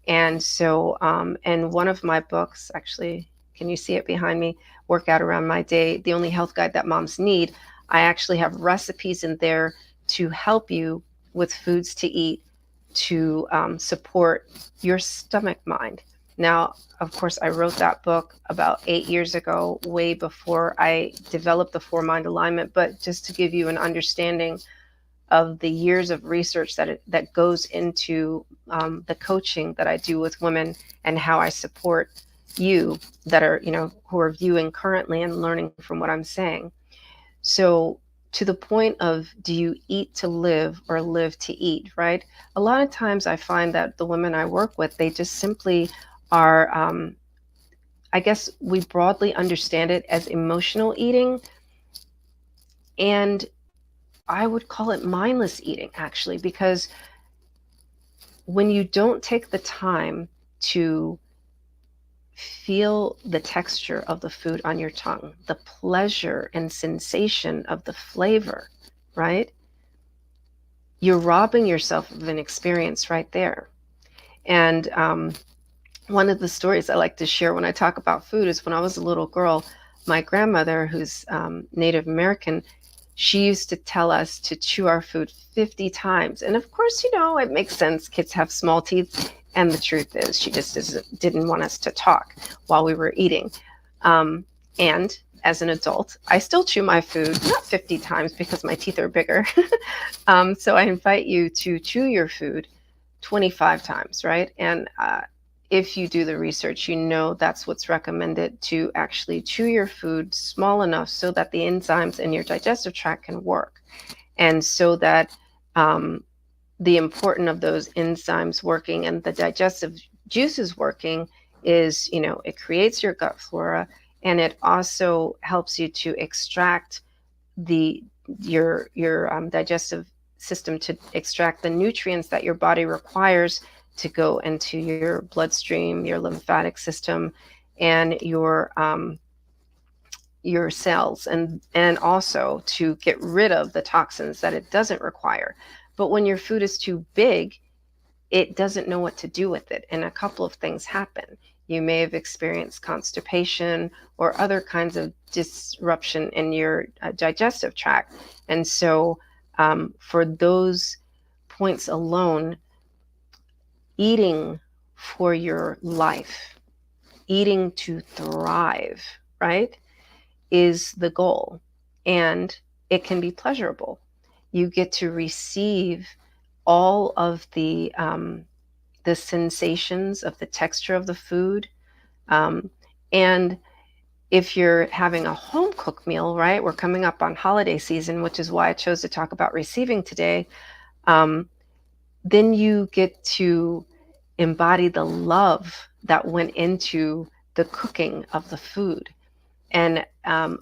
[SPEAKER 5] And so, and one of my books, actually, can you see it behind me? Workout Around My Day, the only health guide that moms need. I actually have recipes in there to help you with foods to eat to support your stomach mind. Now, of course, I wrote that book about 8 years ago, way before I developed the 4-Mind alignment, but just to give you an understanding of the years of research that goes into the coaching that I do with women, and how I support you that are, who are viewing currently and learning from what I'm saying. So to the point of, do you eat to live or live to eat, right? A lot of times I find that the women I work with, they just simply are, I guess we broadly understand it as emotional eating. And I would call it mindless eating, actually, because when you don't take the time to feel the texture of the food on your tongue, the pleasure and sensation of the flavor, right? You're robbing yourself of an experience right there. And one of the stories I like to share when I talk about food is when I was a little girl, my grandmother, who's Native American, she used to tell us to chew our food 50 times. And of course, it makes sense. Kids have small teeth. And the truth is, she just didn't want us to talk while we were eating. And as an adult, I still chew my food, not 50 times because my teeth are bigger. So I invite you to chew your food 25 times, right? And if you do the research, that's what's recommended, to actually chew your food small enough so that the enzymes in your digestive tract can work. And so that the importance of those enzymes working and the digestive juices working is, it creates your gut flora, and it also helps you to extract your digestive system to extract the nutrients that your body requires to go into your bloodstream, your lymphatic system, and your cells, and also to get rid of the toxins that it doesn't require. But when your food is too big, it doesn't know what to do with it. And a couple of things happen. You may have experienced constipation or other kinds of disruption in your digestive tract. And so for those points alone, eating for your life, eating to thrive, right, is the goal. And it can be pleasurable. You get to receive all of the sensations of the texture of the food. And if you're having a home cooked meal, right, we're coming up on holiday season, which is why I chose to talk about receiving today, then you get to embody the love that went into the cooking of the food, and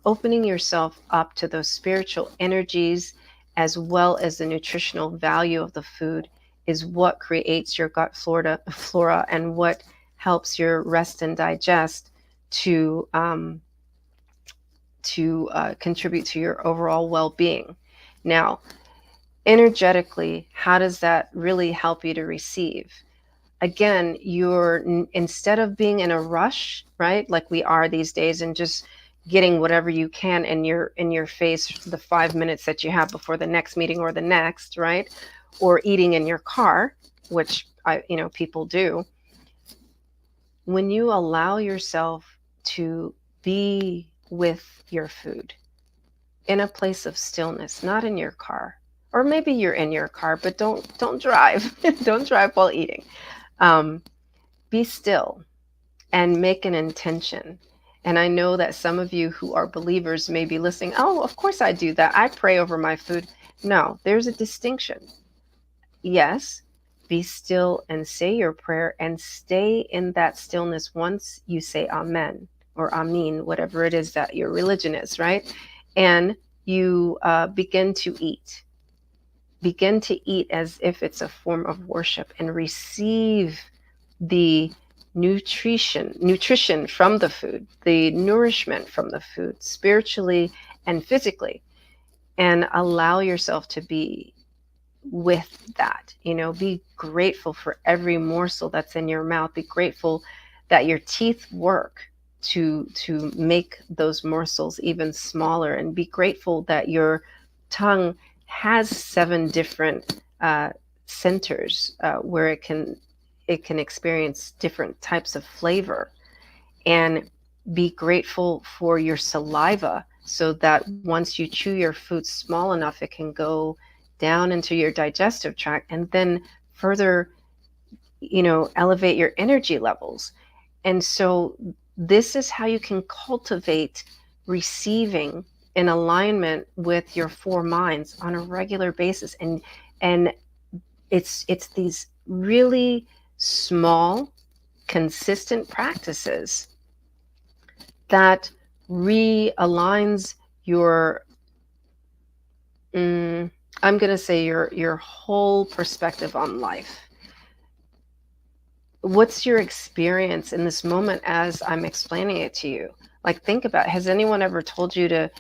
[SPEAKER 5] opening yourself up to those spiritual energies as well as the nutritional value of the food is what creates your gut flora and what helps your rest and digest to contribute to your overall well-being. Now, energetically, how does that really help you to receive? Again, instead of being in a rush, right, like we are these days, and just getting whatever you can in your face for the 5 minutes that you have before the next meeting or the next, right, or eating in your car, which people do. When you allow yourself to be with your food in a place of stillness, not in your car, or maybe you're in your car, but don't drive. Don't drive while eating. Be still and make an intention. And I know that some of you who are believers may be listening. Oh, of course I do that. I pray over my food. No, there's a distinction. Yes, be still and say your prayer and stay in that stillness once you say amen or amin, whatever it is that your religion is, right? And you begin to eat. begin to eat as if it's a form of worship and receive the nutrition from the food, the nourishment from the food, spiritually and physically, and allow yourself to be with that. Be grateful for every morsel that's in your mouth. Be grateful that your teeth work to make those morsels even smaller, and be grateful that your tongue has 7 different centers where it can experience different types of flavor. And be grateful for your saliva, so that once you chew your food small enough, it can go down into your digestive tract and then further, elevate your energy levels. And so this is how you can cultivate receiving in alignment with your 4 minds on a regular basis. And it's these really small, consistent practices that realigns your I'm going to say your whole perspective on life. What's your experience in this moment as I'm explaining it to you? Like, think about, has anyone ever told you to,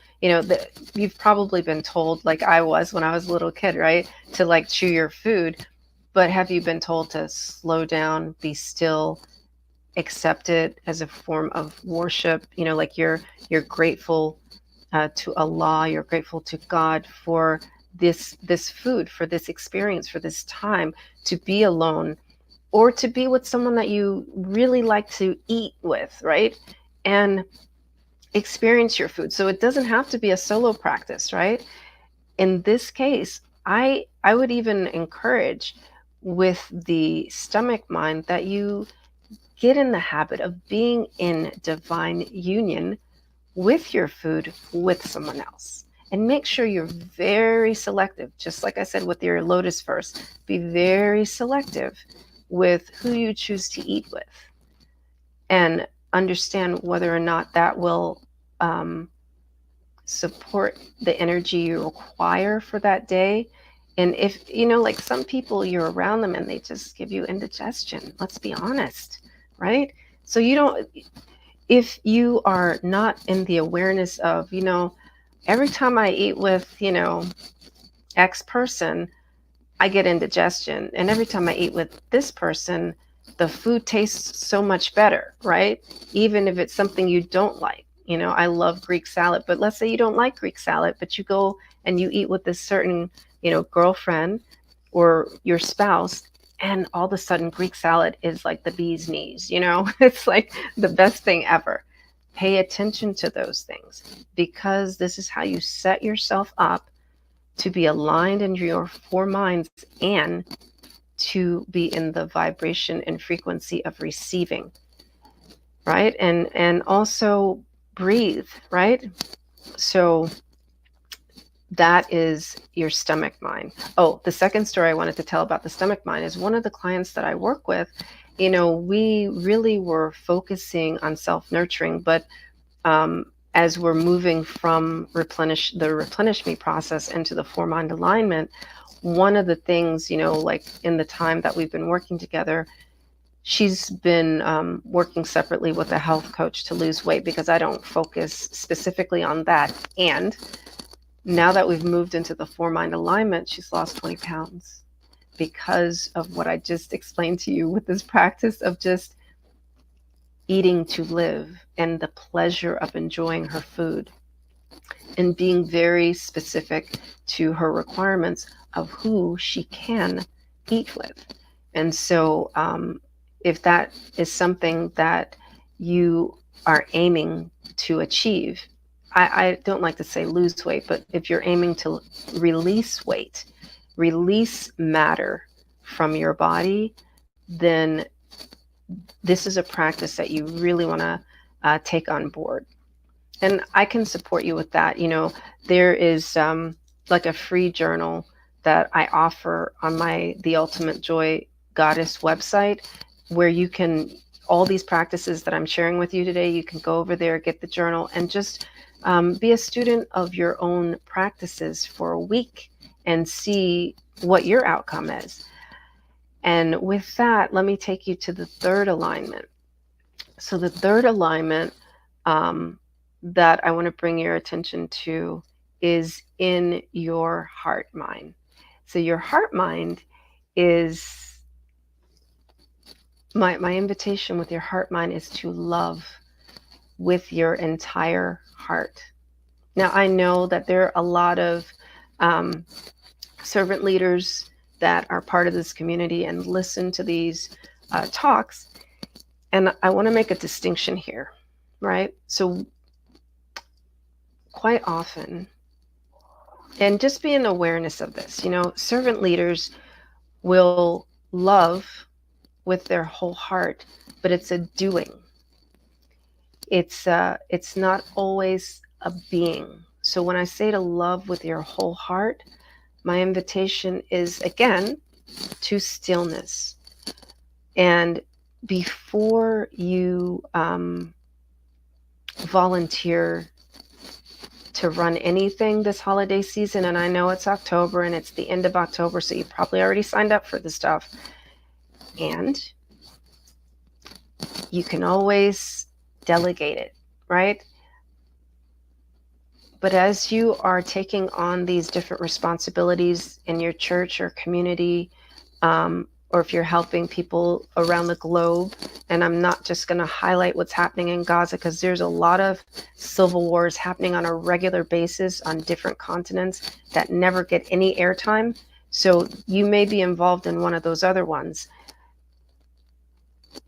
[SPEAKER 5] you've probably been told, like I was when I was a little kid, right? To like chew your food. But have you been told to slow down, be still, accept it as a form of worship? Like you're grateful to Allah, you're grateful to God for this food, for this experience, for this time to be alone, or to be with someone that you really like to eat with, right? And experience your food. So it doesn't have to be a solo practice, right? In this case, I would even encourage with the stomach mind that you get in the habit of being in divine union with your food, with someone else. And make sure you're very selective, just like I said with your lotus first. Be very selective with who you choose to eat with, and understand whether or not that will support the energy you require for that day. And if, like some people, you're around them and they just give you indigestion. Let's be honest, right? So if you are not in the awareness of, every time I eat with, X person, I get indigestion. And every time I eat with this person, the food tastes so much better, right? Even if it's something you don't like. I love Greek salad, but let's say you don't like Greek salad, but you go and you eat with this certain, girlfriend or your spouse, and all of a sudden Greek salad is like the bee's knees, it's like the best thing ever. Pay attention to those things, because this is how you set yourself up to be aligned in your 4 minds and to be in the vibration and frequency of receiving, right? And also breathe, right? So that is your stomach mind. Oh, the second story I wanted to tell about the stomach mind is one of the clients that I work with. We really were focusing on self-nurturing, but as we're moving from the replenish me process into the 4 mind alignment, one of the things, like in the time that we've been working together, she's been working separately with a health coach to lose weight, because I don't focus specifically on that. And now that we've moved into the 4 mind alignment, she's lost 20 pounds because of what I just explained to you with this practice of just eating to live and the pleasure of enjoying her food and being very specific to her requirements of who she can eat with. And so if that is something that you are aiming to achieve, I don't like to say lose weight, but if you're aiming to release weight, release matter from your body, then this is a practice that you really want to take on board. And I can support you with that. There is like a free journal that I offer on the Ultimate Joy Goddess website, where you can, all these practices that I'm sharing with you today, you can go over there, get the journal, and just be a student of your own practices for a week and see what your outcome is. And with that, let me take you to the third alignment. So the third alignment that I want to bring your attention to is in your heart mind. So your heart mind is my invitation with your heart mind is to love with your entire heart. Now, I know that there are a lot of servant leaders that are part of this community and listen to these talks. And I want to make a distinction here, right? So quite often, and just be in awareness of this, servant leaders will love with their whole heart, but it's a doing. It's not always a being. So when I say to love with your whole heart, my invitation is, again, to stillness. And before you volunteer to run anything this holiday season, and I know it's October and it's the end of October, so you probably already signed up for the stuff, and you can always delegate it, right? But as you are taking on these different responsibilities in your church or community, or if you're helping people around the globe, and I'm not just going to highlight what's happening in Gaza, because there's a lot of civil wars happening on a regular basis on different continents that never get any airtime. So you may be involved in one of those other ones.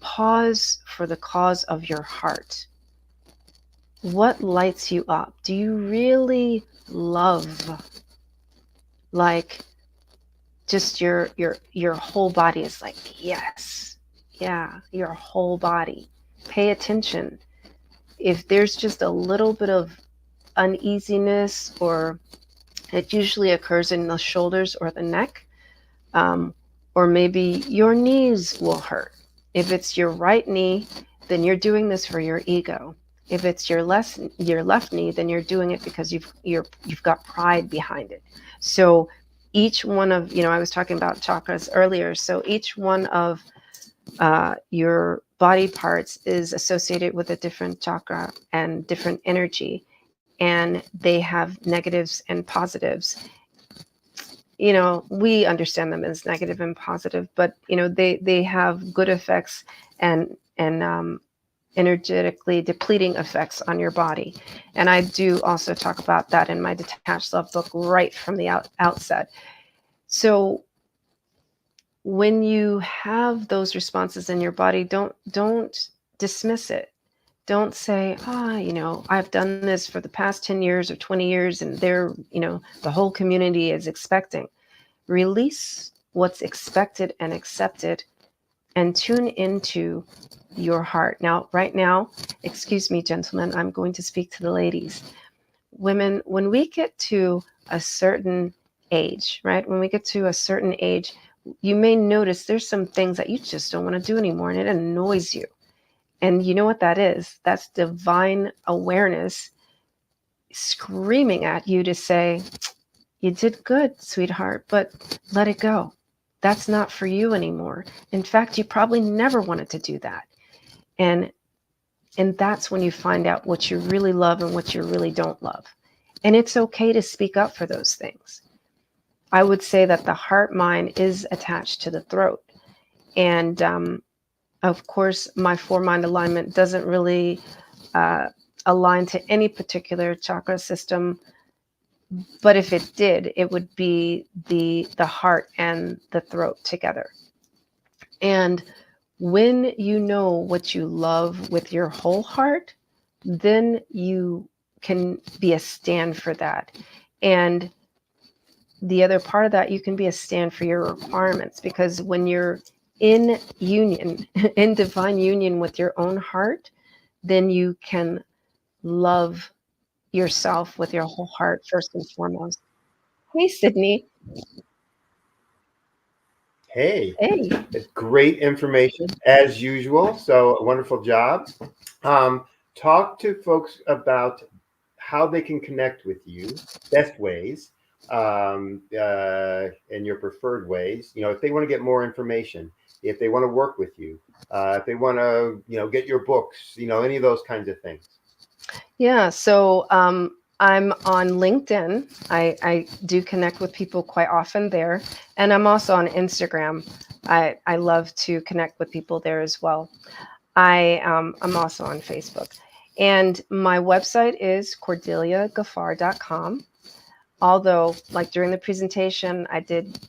[SPEAKER 5] Pause for the cause of your heart. What lights you up? Do you really love, like, just your whole body is like, yes, yeah, your whole body. Pay attention. If there's just a little bit of uneasiness, or it usually occurs in the shoulders or the neck, or maybe your knees will hurt. If it's your right knee, then you're doing this for your ego. If it's your left knee, then you're doing it because you've got pride behind it. So each one of, I was talking about chakras earlier. So each one of your body parts is associated with a different chakra and different energy, and they have negatives and positives. We understand them as negative and positive, but they have good effects and energetically depleting effects on your body. And I do also talk about that in my Detached Love book right from the outset. So when you have those responses in your body, don't dismiss it. Don't say, I've done this for the past 10 years or 20 years and the whole community is expecting. Release what's expected and accepted and tune into your heart. Now, right now, excuse me, gentlemen, I'm going to speak to the ladies. Women, when we get to a certain age, right? When we get to a certain age, you may notice there's some things that you just don't want to do anymore, and it annoys you. And you know what that is? That's divine awareness screaming at you to say, you did good, sweetheart, but let it go. That's not for you anymore. In fact, you probably never wanted to do that. And that's when you find out what you really love and what you really don't love. And it's okay to speak up for those things. I would say that the heart mind is attached to the throat. And of course, my 4-mind alignment doesn't really align to any particular chakra system. But if it did, it would be the heart and the throat together. And when you know what you love with your whole heart, then you can be a stand for that. And the other part of that, you can be a stand for your requirements, because when you're in union, in divine union with your own heart, then you can love yourself with your whole heart first and foremost. Hey, Sydney.
[SPEAKER 11] Hey, it's great information as usual. So wonderful job. Talk to folks about how they can connect with you, best ways, in your preferred ways. If they want to get more information, if they want to work with you, if they want to, get your books, any of those kinds of things.
[SPEAKER 5] Yeah, so I'm on LinkedIn. I do connect with people quite often there. And I'm also on Instagram. I love to connect with people there as well. I'm also on Facebook. And my website is cordeliagaffar.com. Although, like during the presentation, I did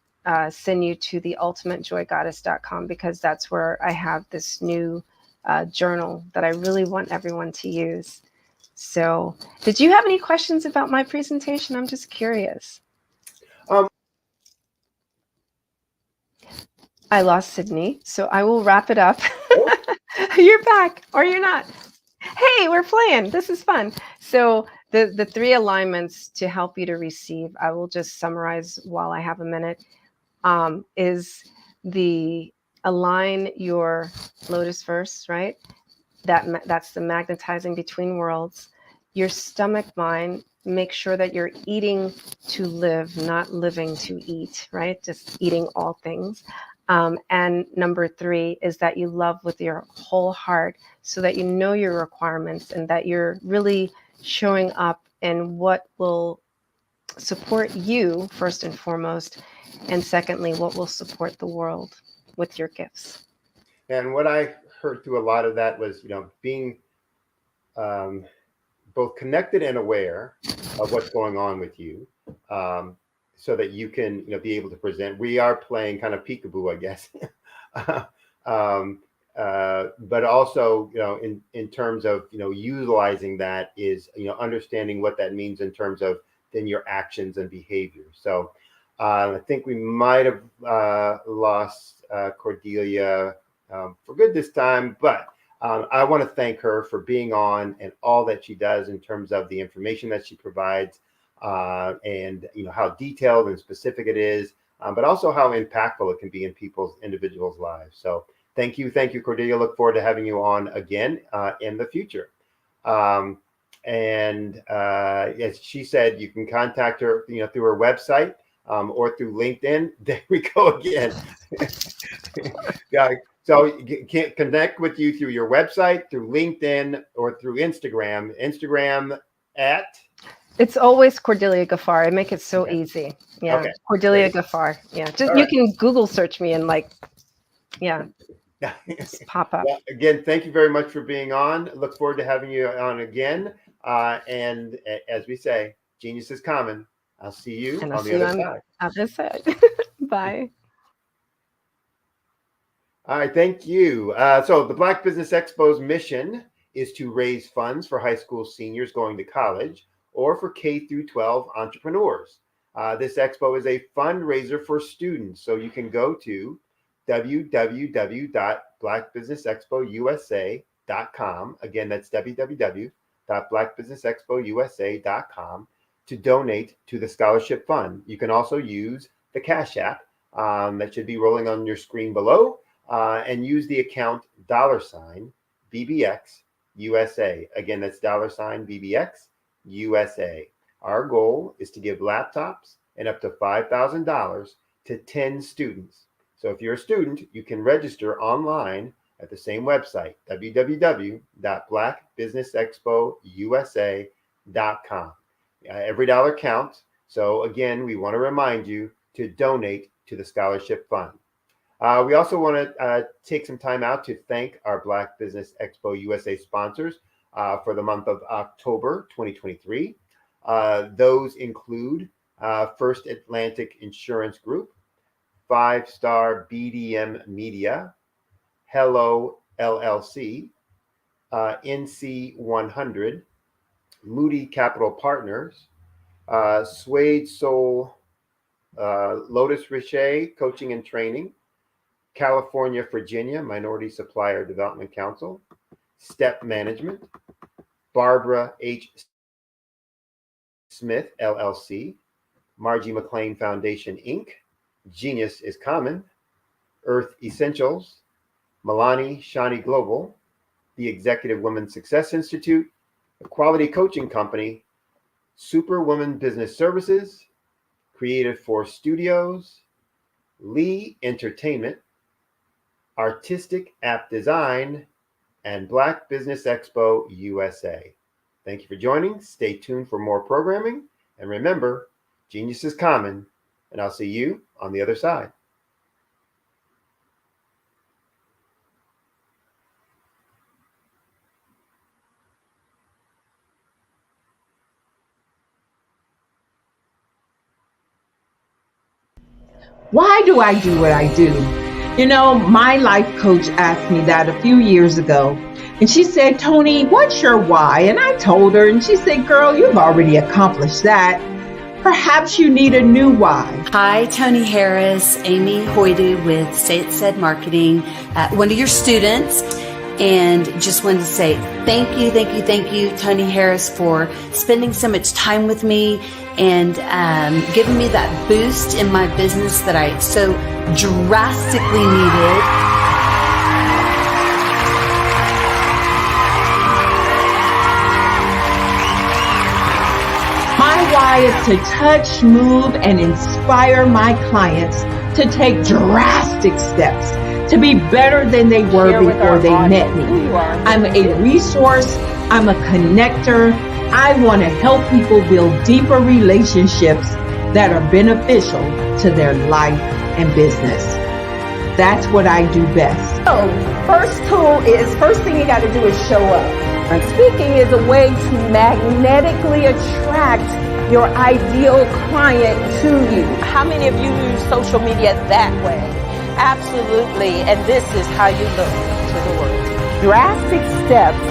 [SPEAKER 5] send you to the ultimatejoygoddess.com because that's where I have this new journal that I really want everyone to use. So, did you have any questions about my presentation? I'm just curious. I lost Sydney, so I will wrap it up. You're back, or you're not. Hey, we're playing. This is fun. So the 3 alignments to help you to receive, I will just summarize while I have a minute, is the align your lotus verse, right? That's the magnetizing between worlds. Your stomach mind, make sure that you're eating to live, not living to eat, right? Just eating all things. And number 3 is that you love with your whole heart so that you know your requirements and that you're really showing up in what will support you first and foremost. And secondly, what will support the world with your gifts.
[SPEAKER 11] And what I heard through a lot of that was, being both connected and aware of what's going on with you, so that you can, be able to present. We are playing kind of peekaboo, I guess, but also, in terms of, utilizing that is, understanding what that means in terms of then your actions and behavior. So I think we might have lost Cordelia for good this time, but I want to thank her for being on and all that she does in terms of the information that she provides, and how detailed and specific it is, but also how impactful it can be in individuals' lives. So thank you, Cordelia. Look forward to having you on again in the future. And as she said, you can contact her, through her website or through LinkedIn. There we go again. Yeah. So you can connect with you through your website, through LinkedIn, or through Instagram. Instagram at?
[SPEAKER 5] It's always Cordelia Gaffar. I make it so easy. Yeah,
[SPEAKER 11] okay.
[SPEAKER 5] Cordelia Gaffar. Yeah, just you can Google search me and just pop up.
[SPEAKER 11] Well, again, thank you very much for being on. Look forward to having you on again. And as we say, genius is common. I'll see you on the other side.
[SPEAKER 5] Other side. Bye.
[SPEAKER 11] All right, thank you. So the Black Business Expo's mission is to raise funds for high school seniors going to college or for K through 12 entrepreneurs. This expo is a fundraiser for students. So you can go to www.blackbusinessexpousa.com. Again, that's www.blackbusinessexpousa.com to donate to the scholarship fund. You can also use the Cash App that should be rolling on your screen below. And use the account $BBX USA. Again, that's $BBX USA. Our goal is to give laptops and up to $5,000 to 10 students. So if you're a student, you can register online at the same website, www.blackbusinessexpousa.com. Every dollar counts. So again, we want to remind you to donate to the scholarship fund. We also want to take some time out to thank our Black Business Expo USA sponsors for the month of October 2023. Those include First Atlantic Insurance Group, 5-Star BDM Media, Hello LLC, NC 100, Moody Capital Partners, Suede Soul, Lotus Richet Coaching and Training, California, Virginia Minority Supplier Development Council, Step Management, Barbara H. Smith, LLC, Margie McLean Foundation, Inc., Genius is Common, Earth Essentials, Milani Shani Global, the Executive Women Success Institute, the Quality Coaching Company, Superwoman Business Services, Creative Force Studios, Lee Entertainment, Artistic App Design, and Black Business Expo USA. Thank you for joining. Stay tuned for more programming. And remember, genius is common, and I'll see you on the other side.
[SPEAKER 6] Why do I do what I do? You know, my life coach asked me that a few years ago. And she said, Tony, what's your why? And I told her, and she said, girl, you've already accomplished that. Perhaps you need a new why.
[SPEAKER 22] Hi, Tony Harris, Amy Hoydu with Say It Said Marketing, one of your students. And just wanted to say thank you, Tony Harris, for spending so much time with me and giving me that boost in my business that I so drastically needed.
[SPEAKER 6] My why is to touch, move, and inspire my clients to take drastic steps to be better than they were before they met me. I'm a resource. I'm a connector. I want to help people build deeper relationships that are beneficial to their life and business. That's what I do best.
[SPEAKER 7] So, first thing you got to do is show up. And speaking is a way to magnetically attract your ideal client to you. How many of you use social media that way? Absolutely, and this is how you look to the world. Drastic steps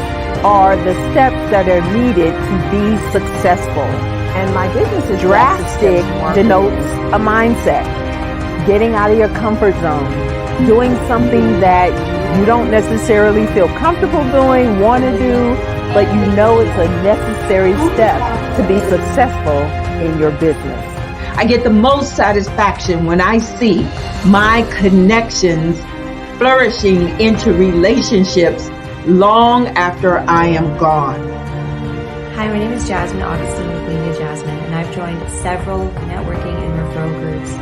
[SPEAKER 7] are the steps that are needed to be successful. And my business is drastic denotes a mindset. Getting out of your comfort zone. Doing something that you don't necessarily feel comfortable doing, want to do, but you know it's a necessary step to be successful in your business.
[SPEAKER 6] I get the most satisfaction when I see my connections flourishing into relationships long after I am gone.
[SPEAKER 23] Hi, my name is Jasmine Augustine with Media Jasmine, and I've joined several networking and referral groups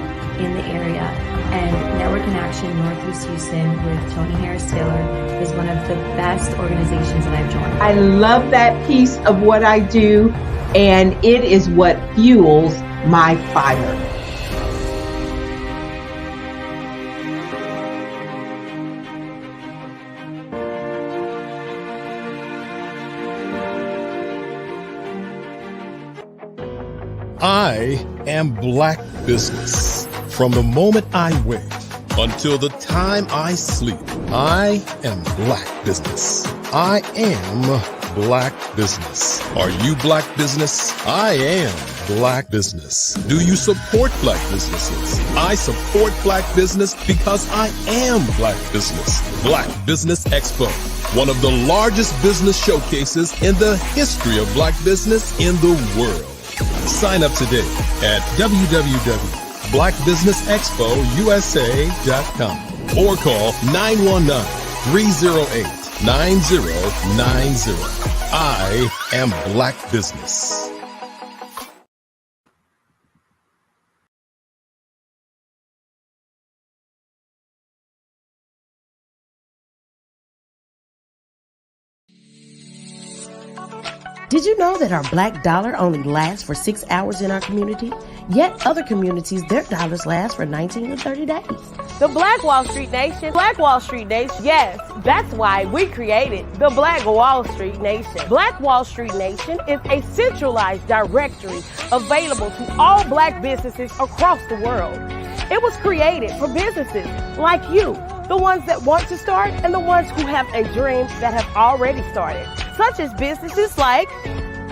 [SPEAKER 23] in the area. And Network in Action Northeast Houston with Tony Harris Taylor is one of the best organizations that I've joined.
[SPEAKER 6] I love that piece of what I do, and it is what fuels my fire.
[SPEAKER 3] I am Black Business. From the moment I wake until the time I sleep, I am Black Business. I am Black Business. Are you Black Business? I am Black Business. Do you support Black businesses? I support Black business because I am Black Business. Black Business Expo, one of the largest business showcases in the history of Black business in the world. Sign up today at www.blackbusinessexpousa.com or call 919-308-9090. I am Black Business.
[SPEAKER 24] Did you know that our black dollar only lasts for 6 hours in our community? Yet other communities, their dollars last for 19 to 30 days.
[SPEAKER 7] The Black Wall Street Nation. Black Wall Street Nation. Yes, that's why we created the Black Wall Street Nation. Black Wall Street Nation is a centralized directory available to all black businesses across the world. It was created for businesses like you, the ones that want to start and the ones who have a dream that have already started, such as businesses like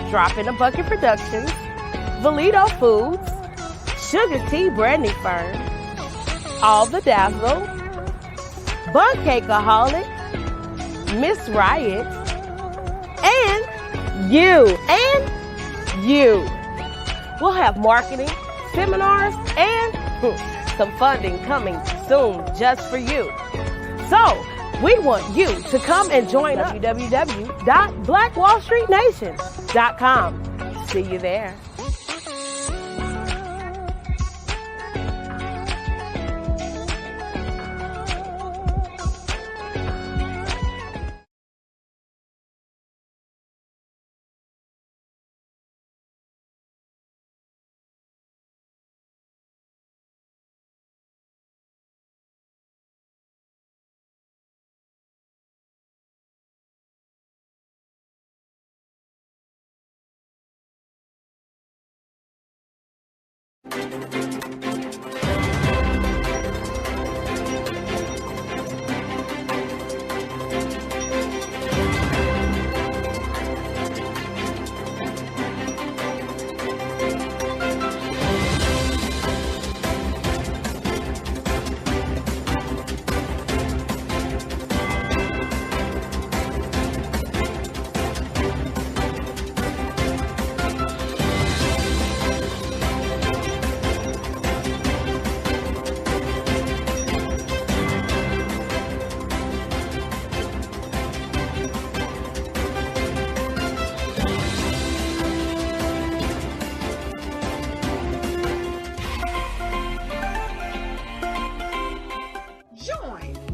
[SPEAKER 7] Drop in a Bucket Productions, Valito Foods, Sugar Tea Brandy Firm, All the Dazzle, Bun Cakeaholic, Miss Riot, and you. We'll have marketing, seminars, and some funding coming soon just for you. So, we want you to come and join us. www.blackwallstreetnation.com. See you there.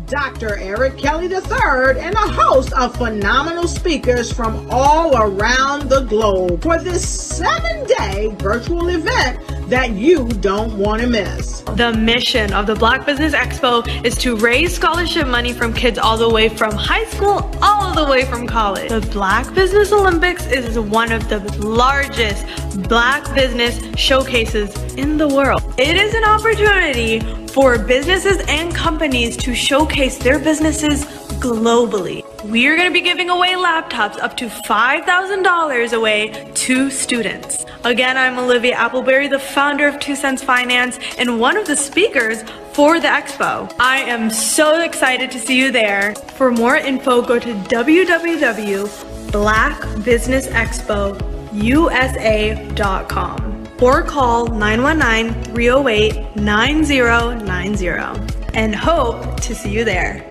[SPEAKER 1] Dr. Eric Kelly III and a host of phenomenal speakers from all around the globe for this 7-day virtual event that you don't want to miss.
[SPEAKER 2] The mission of the Black Business Expo is to raise scholarship money from kids all the way from high school all the way from college. The Black Business Olympics is one of the largest Black business showcases in the world. It is an opportunity for businesses and companies to showcase their businesses globally. We are going to be giving away laptops up to $5,000 away to students. Again, I'm Olivia Appleberry, the founder of 2 Cents Finance and one of the speakers for the expo. I am so excited to see you there. For more info, go to www.blackbusinessexpousa.com or call 919-308-9090 and hope to see you there.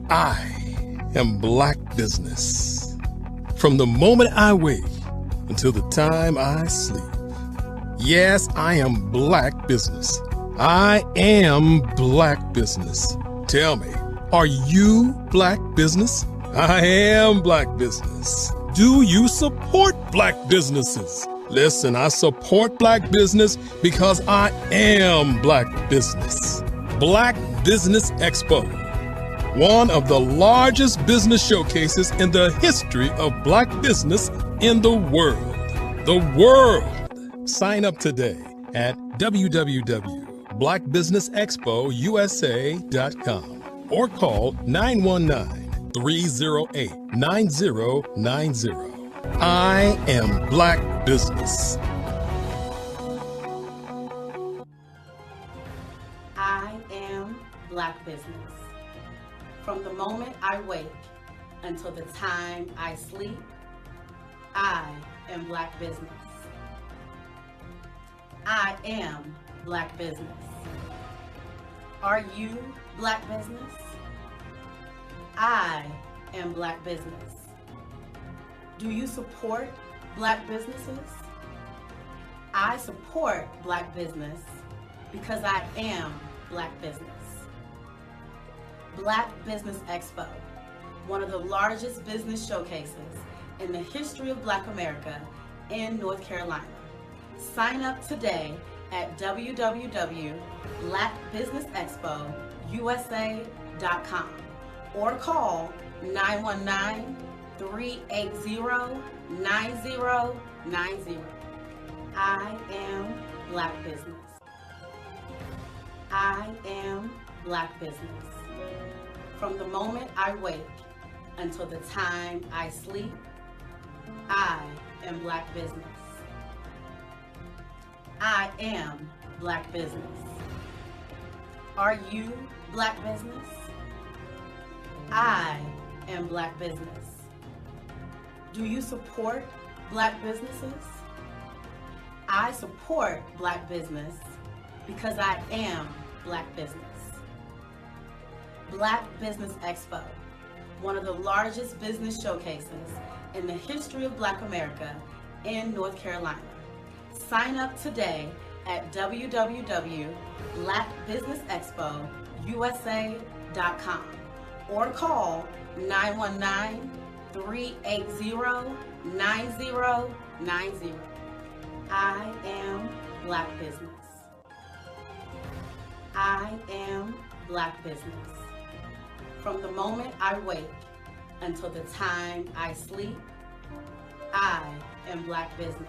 [SPEAKER 3] I am Black Business. From the moment I wake until the time I sleep. Yes, I am Black Business. I am Black Business. Tell me, are you Black Business? I am Black Business. Do you support Black businesses? Listen, I support Black business because I am Black Business. Black Business Expo, one of the largest business showcases in the history of Black business in the world. The world. Sign up today at www.blackbusinessexpousa.com or call 919-308-9090. I am Black Business.
[SPEAKER 4] I am Black Business. From the moment I wake until the time I sleep, I am Black Business. I am Black Business. Are you Black Business? I am Black Business. Do you support Black businesses? I support Black business because I am Black Business. Black Business Expo, one of the largest business showcases in the history of Black America in North Carolina. Sign up today at www.blackbusinessexpousa.com or call 919-380-9090. I am Black Business. I am Black Business. From the moment I wake until the time I sleep, I am Black Business. I am Black Business. Are you Black Business? I am Black Business. Do you support Black businesses? I support Black business because I am Black Business. Black Business Expo, one of the largest business showcases in the history of Black America in North Carolina. Sign up today at www.blackbusinessexpousa.com or call 919-380-9090. I am Black Business. I am Black Business. From the moment I wake until the time I sleep, I am Black business.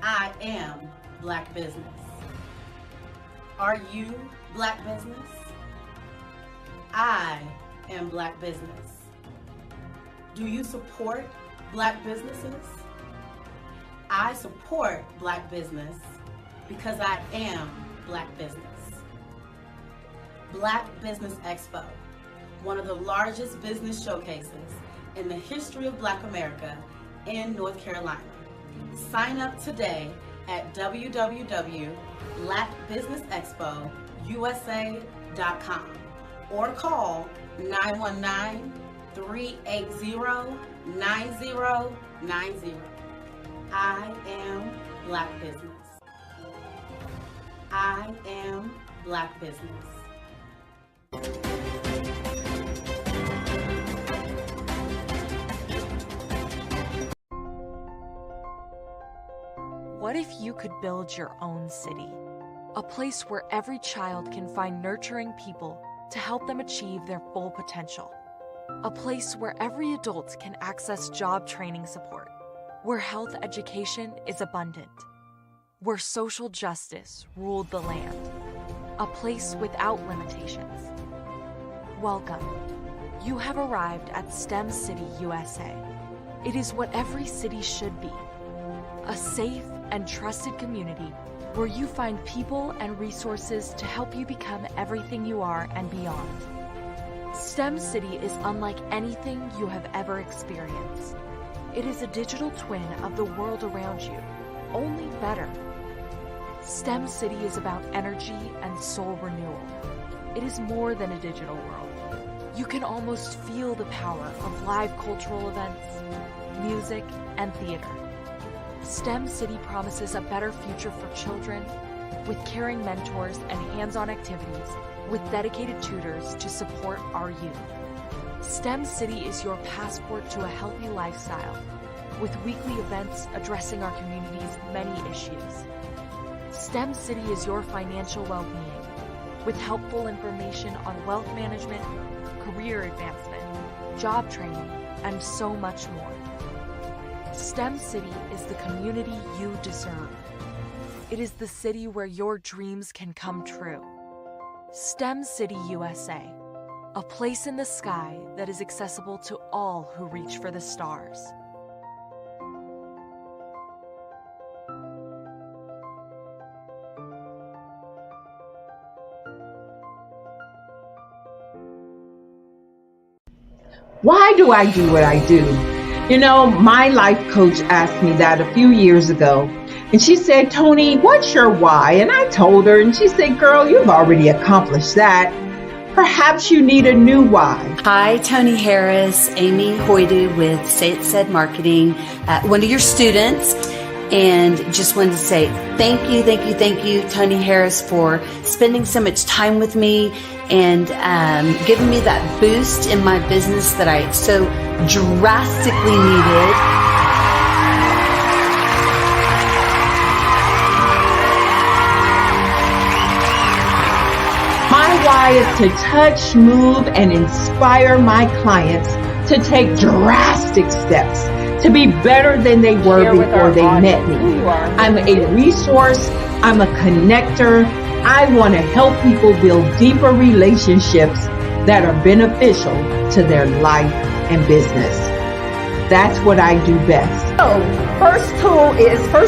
[SPEAKER 4] I am Black business. Are you Black business? I am Black business. Do you support Black businesses? I support Black business because I am Black business. Black Business Expo, one of the largest business showcases in the history of Black America in North Carolina. Sign up today at www.blackbusinessexpousa.com or call 919-380-9090. I am Black business. I am Black business.
[SPEAKER 9] What if you could build your own city? A place where every child can find nurturing people to help them achieve their full potential. A place where every adult can access job training support. Where health education is abundant. Where social justice ruled the land. A place without limitations. Welcome. You have arrived at STEM City USA. It is what every city should be. A safe and trusted community where you find people and resources to help you become everything you are and beyond. STEM City is unlike anything you have ever experienced. It is a digital twin of the world around you, only better. STEM City is about energy and soul renewal. It is more than a digital world. You can almost feel the power of live cultural events, music, and theater. STEM City promises a better future for children with caring mentors and hands-on activities with dedicated tutors to support our youth. STEM City is your passport to a healthy lifestyle with weekly events addressing our community's many issues. STEM City is your financial well-being with helpful information on wealth management, career advancement, job training, and so much more. STEM City is the community you deserve. It is the city where your dreams can come true. STEM City USA, a place in the sky that is accessible to all who reach for the stars.
[SPEAKER 6] Why do I do what I do? You know, my life coach asked me that a few years ago. And she said, Tony, what's your why? And I told her, and she said, girl, you've already accomplished that. Perhaps you need a new why.
[SPEAKER 22] Hi, Tony Harris, Amy Hoydu with Say It Said Marketing, one of your students. And just wanted to say thank you, Tony Harris, for spending so much time with me and giving me that boost in my business that I so drastically needed.
[SPEAKER 6] My why is to touch, move, and inspire my clients to take drastic steps to be better than they were before they met me. I'm a resource. I'm a connector. I want to help people build deeper relationships that are beneficial to their life and business. That's what I do best.
[SPEAKER 7] So, first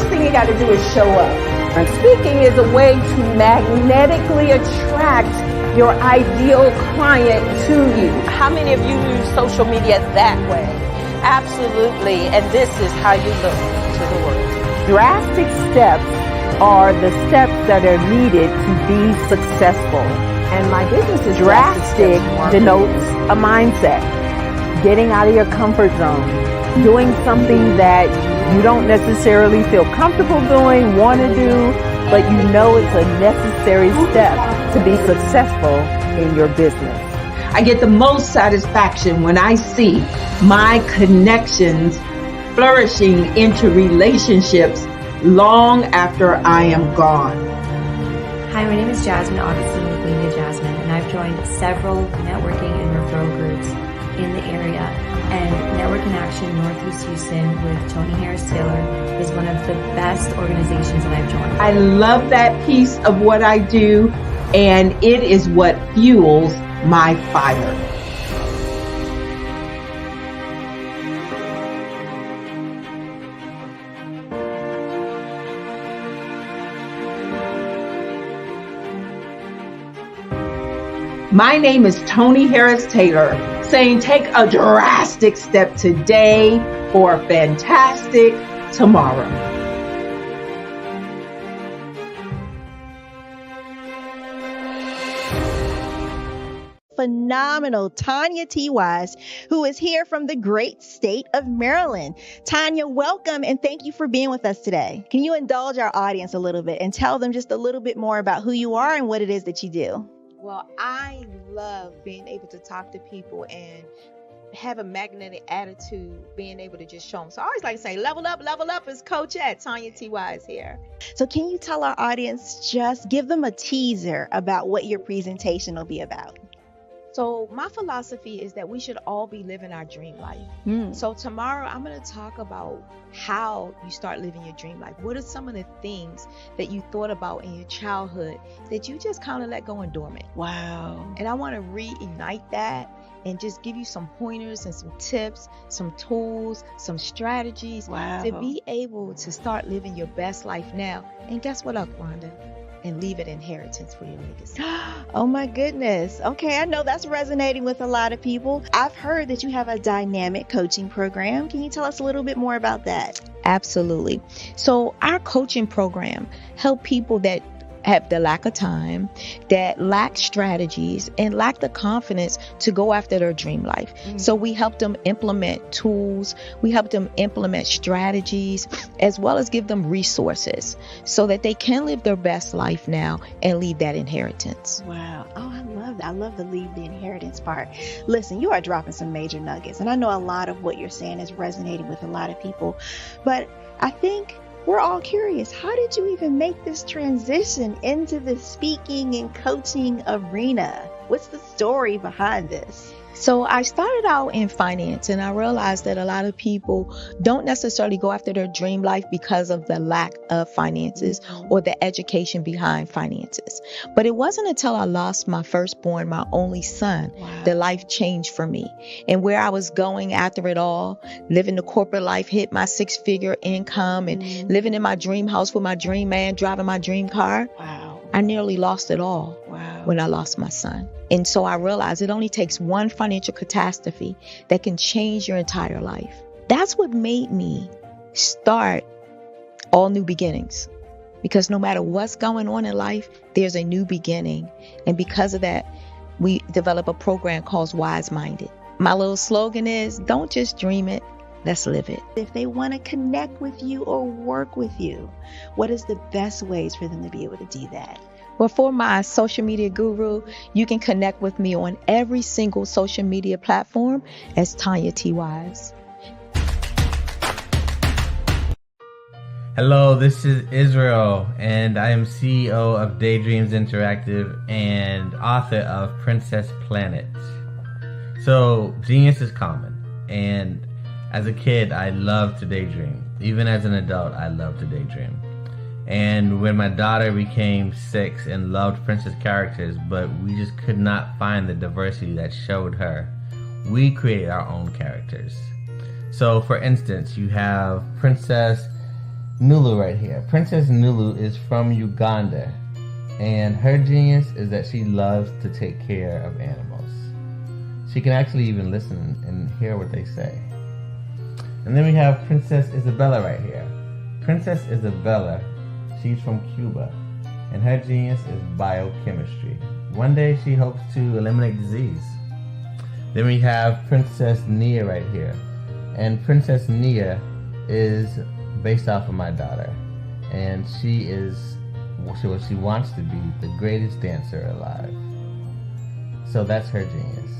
[SPEAKER 7] thing you got to do is show up. And speaking is a way to magnetically attract your ideal client to you. How many of you use social media that way? Absolutely, and this is how you look to the world. Drastic steps are the steps that are needed to be successful. And my business is drastic denotes a mindset. Getting out of your comfort zone. Doing something that you don't necessarily feel comfortable doing, want to do, but you know it's a necessary step to be successful in your business.
[SPEAKER 6] I get the most satisfaction when I see my connections flourishing into relationships long after I am gone.
[SPEAKER 23] Hi, my name is Jasmine Augustine with Lean to Jasmine, and I've joined several networking and referral groups. in the area. And Network in Action Northeast Houston with Tony Harris Taylor is one of the best organizations that I've joined.
[SPEAKER 6] I love that piece of what I do, and it is what fuels my fire. My name is Tony Harris Taylor, saying take a drastic step today for a fantastic tomorrow.
[SPEAKER 10] Phenomenal Tanya T. Wise, who is here from the great state of Maryland. Tanya, welcome and thank you for being with us today. Can you indulge our audience a little bit and tell them just a little bit more about who you are and what it is that you do?
[SPEAKER 12] Well, I love being able to talk to people and have a magnetic attitude, being able to just show them. So I always like to say, level up is Coach at Tanya T. Wise here.
[SPEAKER 10] So can you tell our audience, just give them a teaser about what your presentation will be about?
[SPEAKER 12] So my philosophy is that we should all be living our dream life. So tomorrow I'm going to talk about how you start living your dream life. What are some of the things that you thought about in your childhood that you just kind of let go and dormant?
[SPEAKER 10] Wow.
[SPEAKER 12] And I want to reignite that and just give you some pointers and some tips, some tools, some strategies to be able to start living your best life now. And guess what, Wanda? And leave an inheritance for your legacy.
[SPEAKER 10] Oh my goodness. Okay, I know that's resonating with a lot of people. I've heard that you have a dynamic coaching program. Can you tell us a little bit more about that?
[SPEAKER 12] Absolutely. So our coaching program help people that have the lack of time, that lack strategies, and lack the confidence to go after their dream life. So we help them implement tools, we help them implement strategies, as well as give them resources so that they can live their best life now and leave that inheritance.
[SPEAKER 10] Wow. Oh, I love that. I love the leave the inheritance part. Listen, you are dropping some major nuggets, and I know a lot of what you're saying is resonating with a lot of people, but I think we're all curious. How did you even make this transition into the speaking and coaching arena? What's the story behind this?
[SPEAKER 12] So I started out in finance, and I realized that a lot of people don't necessarily go after their dream life because of the lack of finances or the education behind finances. But it wasn't until I lost my firstborn, my only son, that life changed for me. And where I was going after it all, living the corporate life, hit my 6-figure income and living in my dream house with my dream man, driving my dream car. I nearly lost it all when I lost my son. And so I realized it only takes one financial catastrophe that can change your entire life. That's what made me start All New Beginnings. Because no matter what's going on in life, there's a new beginning. And because of that, we develop a program called Wise Minded. My little slogan is, don't just dream it, let's live it.
[SPEAKER 10] If they want to connect with you or work with you, what is the best ways for them to be able to do that?
[SPEAKER 12] Well, for my social media guru, you can connect with me on every single social media platform as Tanya T. Wise.
[SPEAKER 13] Hello, this is Israel, and I am CEO of Daydreams Interactive and author of Princess Planet. So, genius is common, and as a kid, I loved to daydream. Even as an adult, I love to daydream. And when my daughter became 6 and loved princess characters, but we just could not find the diversity that showed her, we created our own characters. So for instance, you have Princess Nulu right here. Princess Nulu is from Uganda, and her genius is that she loves to take care of animals. She can actually even listen and hear what they say. And then we have Princess Isabella right here. Princess Isabella, she's from Cuba, and her genius is biochemistry. One day she hopes to eliminate disease. Then we have Princess Nia right here. And Princess Nia is based off of my daughter. And she is what she wants to be, the greatest dancer alive. So that's her genius.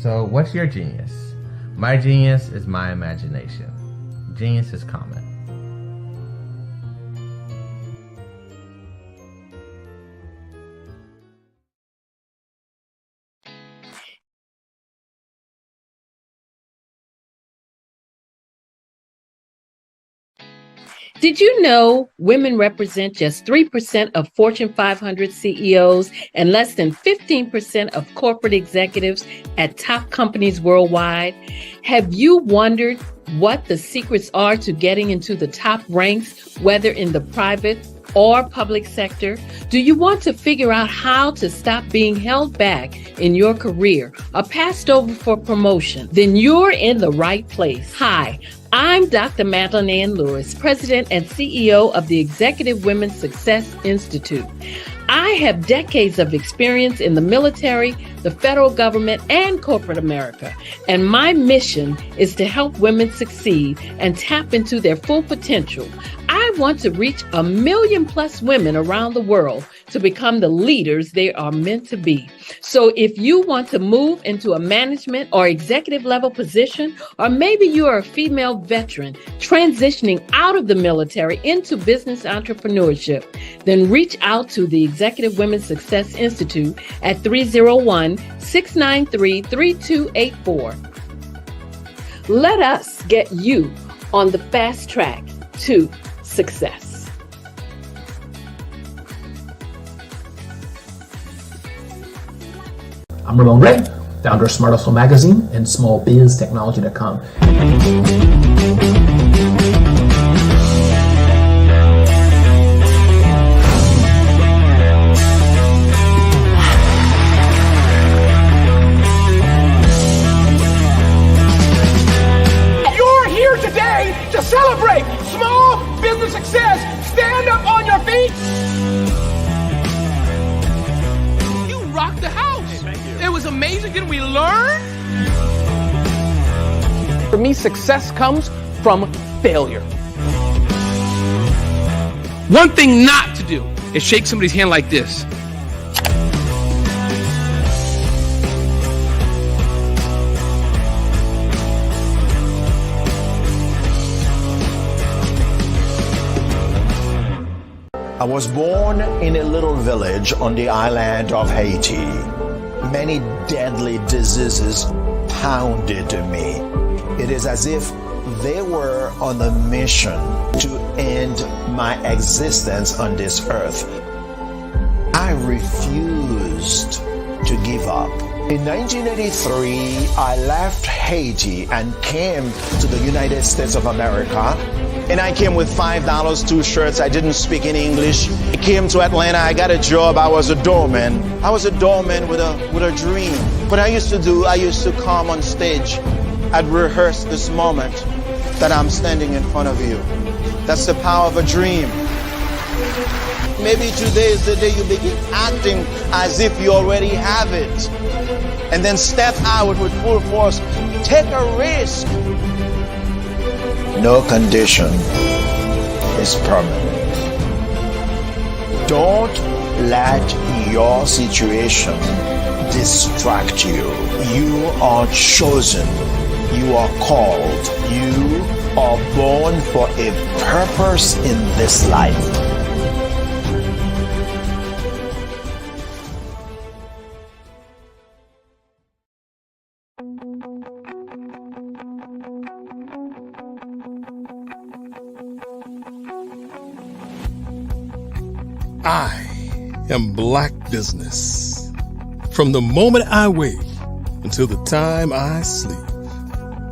[SPEAKER 13] So what's your genius? My genius is my imagination. Genius is common.
[SPEAKER 14] Did you know women represent just 3% of Fortune 500 CEOs and less than 15% of corporate executives at top companies worldwide? Have you wondered what the secrets are to getting into the top ranks, whether in the private or public sector? Do you want to figure out how to stop being held back in your career or passed over for promotion? Then you're in the right place. Hi, I'm Dr. Madeline Ann Lewis, President and CEO of the Executive Women's Success Institute. I have decades of experience in the military, the federal government, and corporate America, and my mission is to help women succeed and tap into their full potential. I want to reach 1 million plus women around the world to become the leaders they are meant to be. So if you want to move into a management or executive level position, or maybe you are a female veteran transitioning out of the military into business entrepreneurship, then reach out to the Executive Women's Success Institute at 301-693-3284. Let us get you on the fast track to success.
[SPEAKER 15] I'm Ramon Ray, founder of Smart Hustle Magazine and smallbiztechnology.com.
[SPEAKER 8] You're here today to celebrate small business success. Stand up on your feet. You rocked the house. Hey, thank you. It was amazing. Didn't we learn? For me, success comes from failure. One thing not to do is shake somebody's hand like this.
[SPEAKER 16] I was born in a little village on the island of Haiti. Many deadly diseases pounded me. It is as if they were on a mission to end my existence on this earth. I refused to give up. In 1983, I left Haiti and came to the United States of America. And I came with $5, 2 shirts. I didn't speak any English. I came to Atlanta. I got a job. I was a doorman. I was a doorman with a dream. What I used to do, I used to come on stage. I'd rehearse this moment that I'm standing in front of you. That's the power of a dream. Maybe today is the day you begin acting as if you already have it. And then step out with full force. Take a risk. No condition is permanent. Don't let your situation distract you. You are chosen. You are called. You are born for a purpose in this life.
[SPEAKER 3] I am Black Business. From the moment I wake until the time I sleep.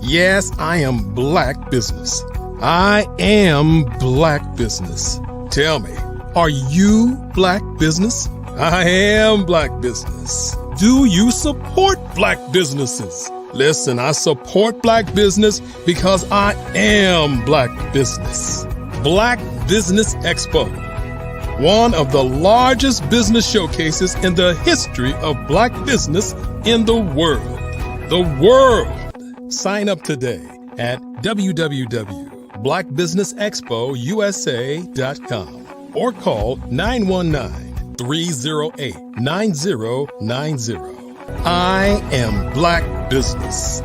[SPEAKER 3] Yes, I am Black Business. I am Black Business. Tell me, are you Black Business? I am Black Business. Do you support Black businesses? Listen, I support Black business because I am Black Business. Black Business Expo, one of the largest business showcases in the history of Black business in the world. The world! Sign up today at www.blackbusinessexpousa.com or call 919-308-9090. I am Black Business.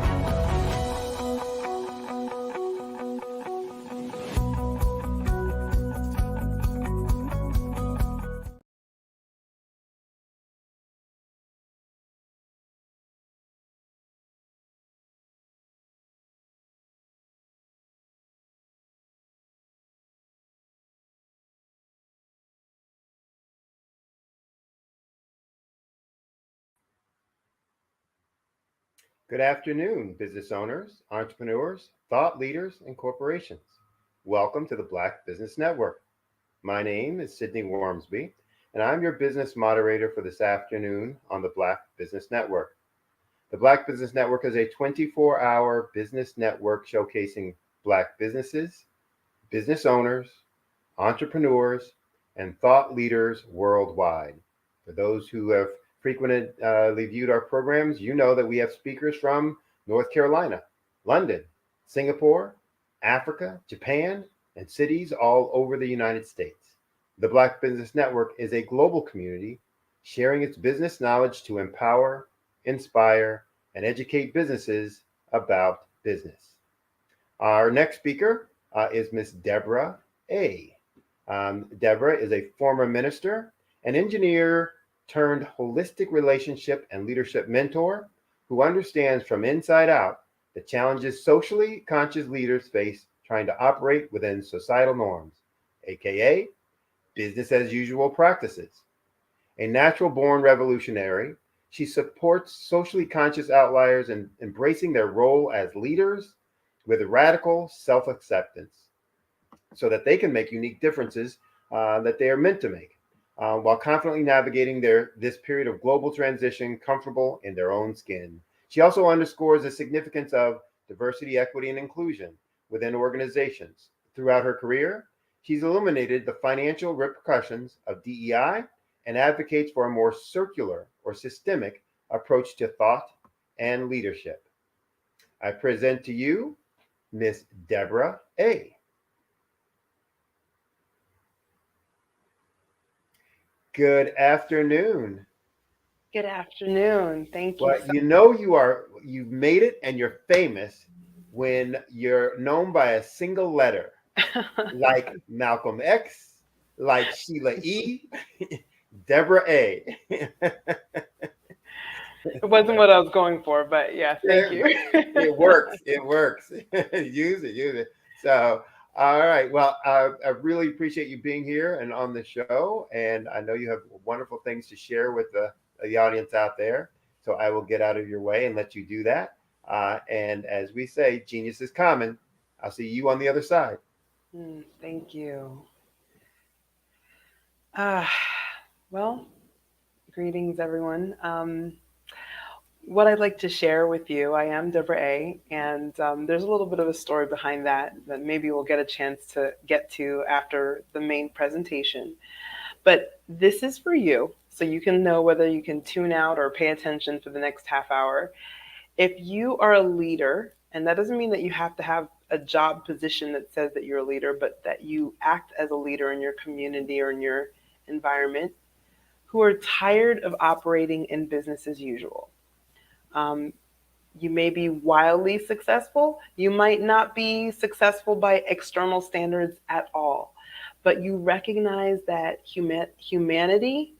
[SPEAKER 11] Good afternoon, business owners, entrepreneurs, thought leaders, and corporations. Welcome to the Black Business Network. My name is Sydney Wormsby, and I'm your business moderator for this afternoon on the Black Business Network. The Black Business Network is a 24-hour business network showcasing Black businesses, business owners, entrepreneurs, and thought leaders worldwide. For those who have frequently viewed our programs, you know that we have speakers from North Carolina, London, Singapore, Africa, Japan, and cities all over the United States. The Black Business Network is a global community sharing its business knowledge to empower, inspire, and educate businesses about business. Our next speaker is Miss Deborah A. Deborah is a former minister, an engineer turned holistic relationship and leadership mentor who understands from inside out the challenges socially conscious leaders face trying to operate within societal norms, aka business as usual practices. A natural born revolutionary, she supports socially conscious outliers in embracing their role as leaders with radical self-acceptance so that they can make unique differences that they are meant to make. While confidently navigating this period of global transition comfortable in their own skin. She also underscores the significance of diversity, equity, and inclusion within organizations. Throughout her career, she's illuminated the financial repercussions of DEI and advocates for a more circular or systemic approach to thought and leadership. I present to you Miss Deborah A. Good afternoon.
[SPEAKER 17] Good afternoon. Thank you.
[SPEAKER 11] Well, you know you've made it and you're famous when you're known by a single letter, like Malcolm X, like Sheila E., Deborah A.
[SPEAKER 17] It wasn't what I was going for, but yeah, thank you.
[SPEAKER 11] It works. It works. Use it. So, all right. Well, I really appreciate you being here and on the show. And I know you have wonderful things to share with the audience out there. So I will get out of your way and let you do that. And as we say, genius is common. I'll see you on the other side.
[SPEAKER 17] Thank you. Well, greetings, everyone. What I'd like to share with you, I am Deborah A., and there's a little bit of a story behind that maybe we'll get a chance to get to after the main presentation. But this is for you, so you can know whether you can tune out or pay attention for the next half hour. If you are a leader, and that doesn't mean that you have to have a job position that says that you're a leader, but that you act as a leader in your community or in your environment, who are tired of operating in business as usual. You may be wildly successful. You might not be successful by external standards at all, but you recognize that humanity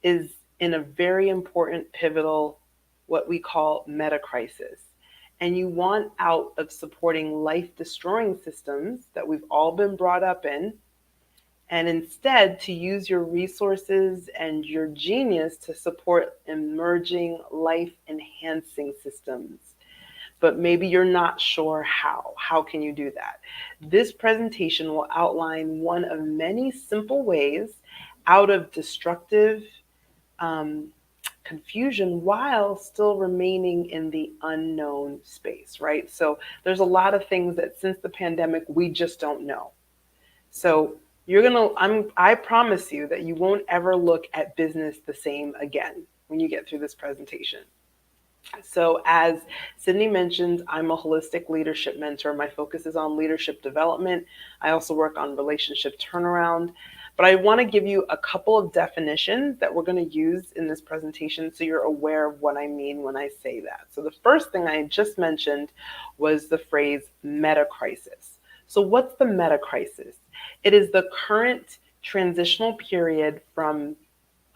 [SPEAKER 17] is in a very important, pivotal, what we call meta crisis. And you want out of supporting life-destroying systems that we've all been brought up in, and instead to use your resources and your genius to support emerging life-enhancing systems. But maybe you're not sure how. How can you do that? This presentation will outline one of many simple ways out of destructive confusion while still remaining in the unknown space, right? So there's a lot of things that since the pandemic, we just don't know. So I promise you that you won't ever look at business the same again when you get through this presentation. So as Sydney mentioned, I'm a holistic leadership mentor. My focus is on leadership development. I also work on relationship turnaround. But I want to give you a couple of definitions that we're going to use in this presentation so you're aware of what I mean when I say that. So the first thing I just mentioned was the phrase meta crisis. So what's the meta crisis? It is the current transitional period from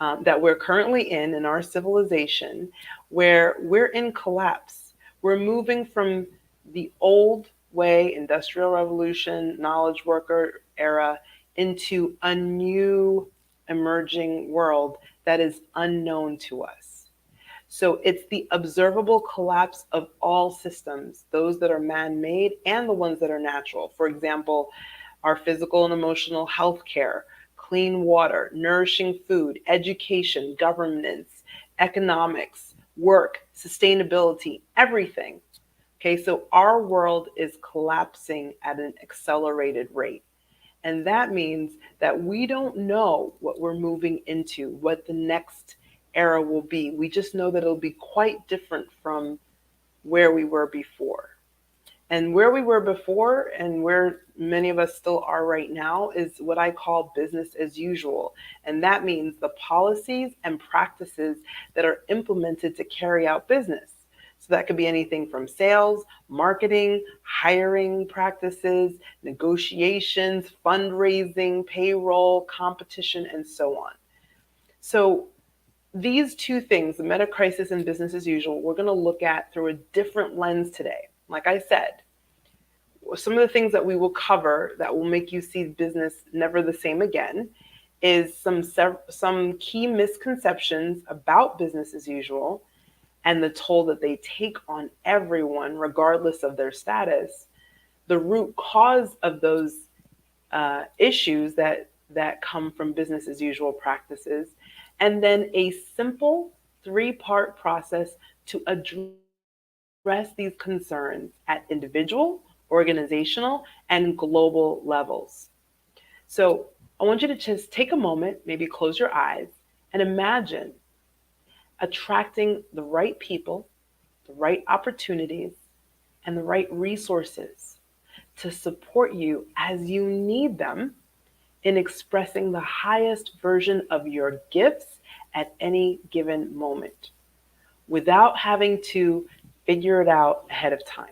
[SPEAKER 17] that we're currently in our civilization, where we're in collapse. We're moving from the old way, industrial revolution, knowledge worker era, into a new emerging world that is unknown to us. So it's the observable collapse of all systems, those that are man-made and the ones that are natural. For example, our physical and emotional health care, clean water, nourishing food, education, governance, economics, work, sustainability, everything. Okay, so our world is collapsing at an accelerated rate. And that means that we don't know what we're moving into, what the next era will be. We just know that it'll be quite different from where we were before. And where we were before and where many of us still are right now is what I call business as usual. And that means the policies and practices that are implemented to carry out business. So that could be anything from sales, marketing, hiring practices, negotiations, fundraising, payroll, competition, and so on. So these two things, the meta crisis and business as usual, we're going to look at through a different lens today. Like I said, some of the things that we will cover that will make you see business never the same again is some key misconceptions about business as usual and the toll that they take on everyone, regardless of their status, the root cause of those issues that come from business as usual practices, and then a simple 3-part process to address these concerns at individual, organizational, and global levels. So I want you to just take a moment, maybe close your eyes, and imagine attracting the right people, the right opportunities, and the right resources to support you as you need them in expressing the highest version of your gifts at any given moment without having to figure it out ahead of time.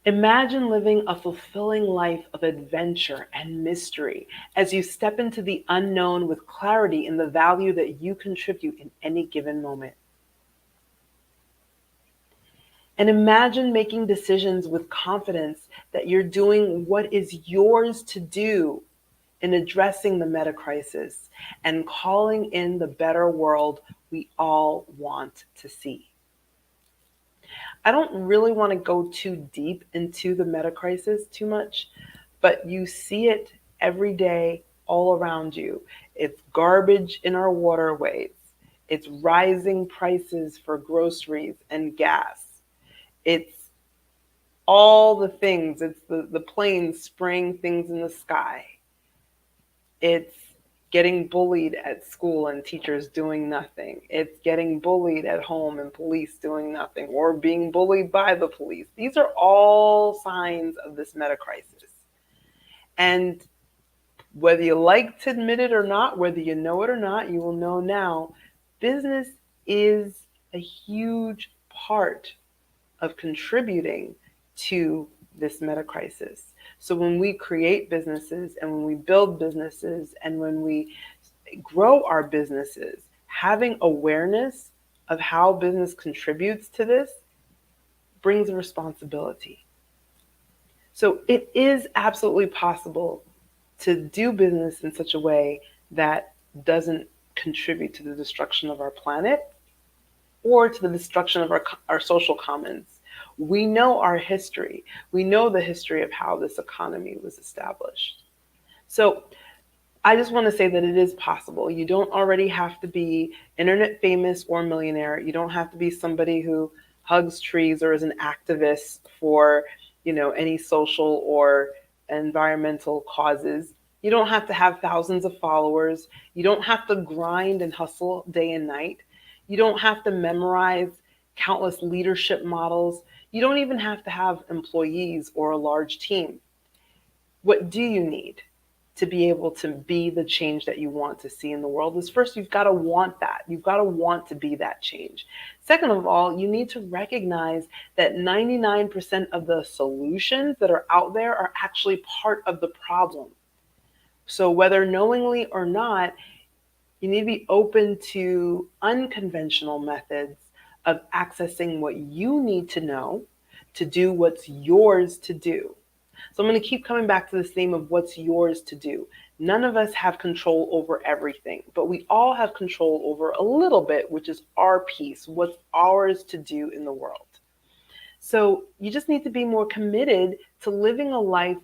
[SPEAKER 17] Imagine living a fulfilling life of adventure and mystery as you step into the unknown with clarity in the value that you contribute in any given moment. And imagine making decisions with confidence that you're doing what is yours to do in addressing the meta crisis and calling in the better world we all want to see. I don't really want to go too deep into the meta crisis too much, but you see it every day all around you. It's garbage in our waterways. It's rising prices for groceries and gas. It's all the things. It's the planes spraying things in the sky. It's getting bullied at school and teachers doing nothing. It's getting bullied at home and police doing nothing, or being bullied by the police. These are all signs of this meta crisis. And whether you like to admit it or not, whether you know it or not, you will know now, business is a huge part of contributing to this meta crisis. So when we create businesses and when we build businesses and when we grow our businesses, having awareness of how business contributes to this brings a responsibility. So it is absolutely possible to do business in such a way that doesn't contribute to the destruction of our planet or to the destruction of our social commons. We know our history. We know the history of how this economy was established. So I just want to say that it is possible. You don't already have to be internet famous or millionaire. You don't have to be somebody who hugs trees or is an activist for, any social or environmental causes. You don't have to have thousands of followers. You don't have to grind and hustle day and night. You don't have to memorize countless leadership models. You don't even have to have employees or a large team. What do you need to be able to be the change that you want to see in the world is first, you've got to want that. You've got to want to be that change. Second of all, you need to recognize that 99% of the solutions that are out there are actually part of the problem. So whether knowingly or not, you need to be open to unconventional methods of accessing what you need to know to do what's yours to do. So I'm going to keep coming back to this theme of what's yours to do. None of us have control over everything, but we all have control over a little bit, which is our piece, what's ours to do in the world. So you just need to be more committed to living a life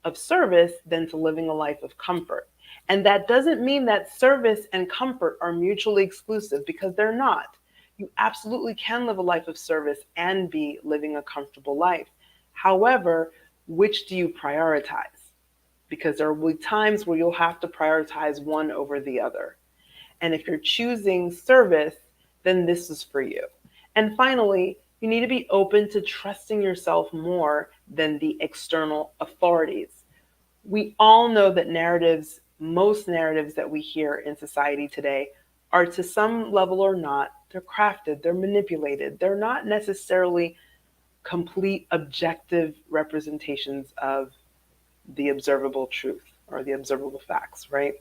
[SPEAKER 17] of service than to living a life of comfort. And that doesn't mean that service and comfort are mutually exclusive, because they're not. You absolutely can live a life of service and be living a comfortable life. However, which do you prioritize? Because there will be times where you'll have to prioritize one over the other. And if you're choosing service, then this is for you. And finally, you need to be open to trusting yourself more than the external authorities. We all know that most narratives that we hear in society today are, to some level or not, they're crafted, they're manipulated. They're not necessarily complete objective representations of the observable truth or the observable facts, right?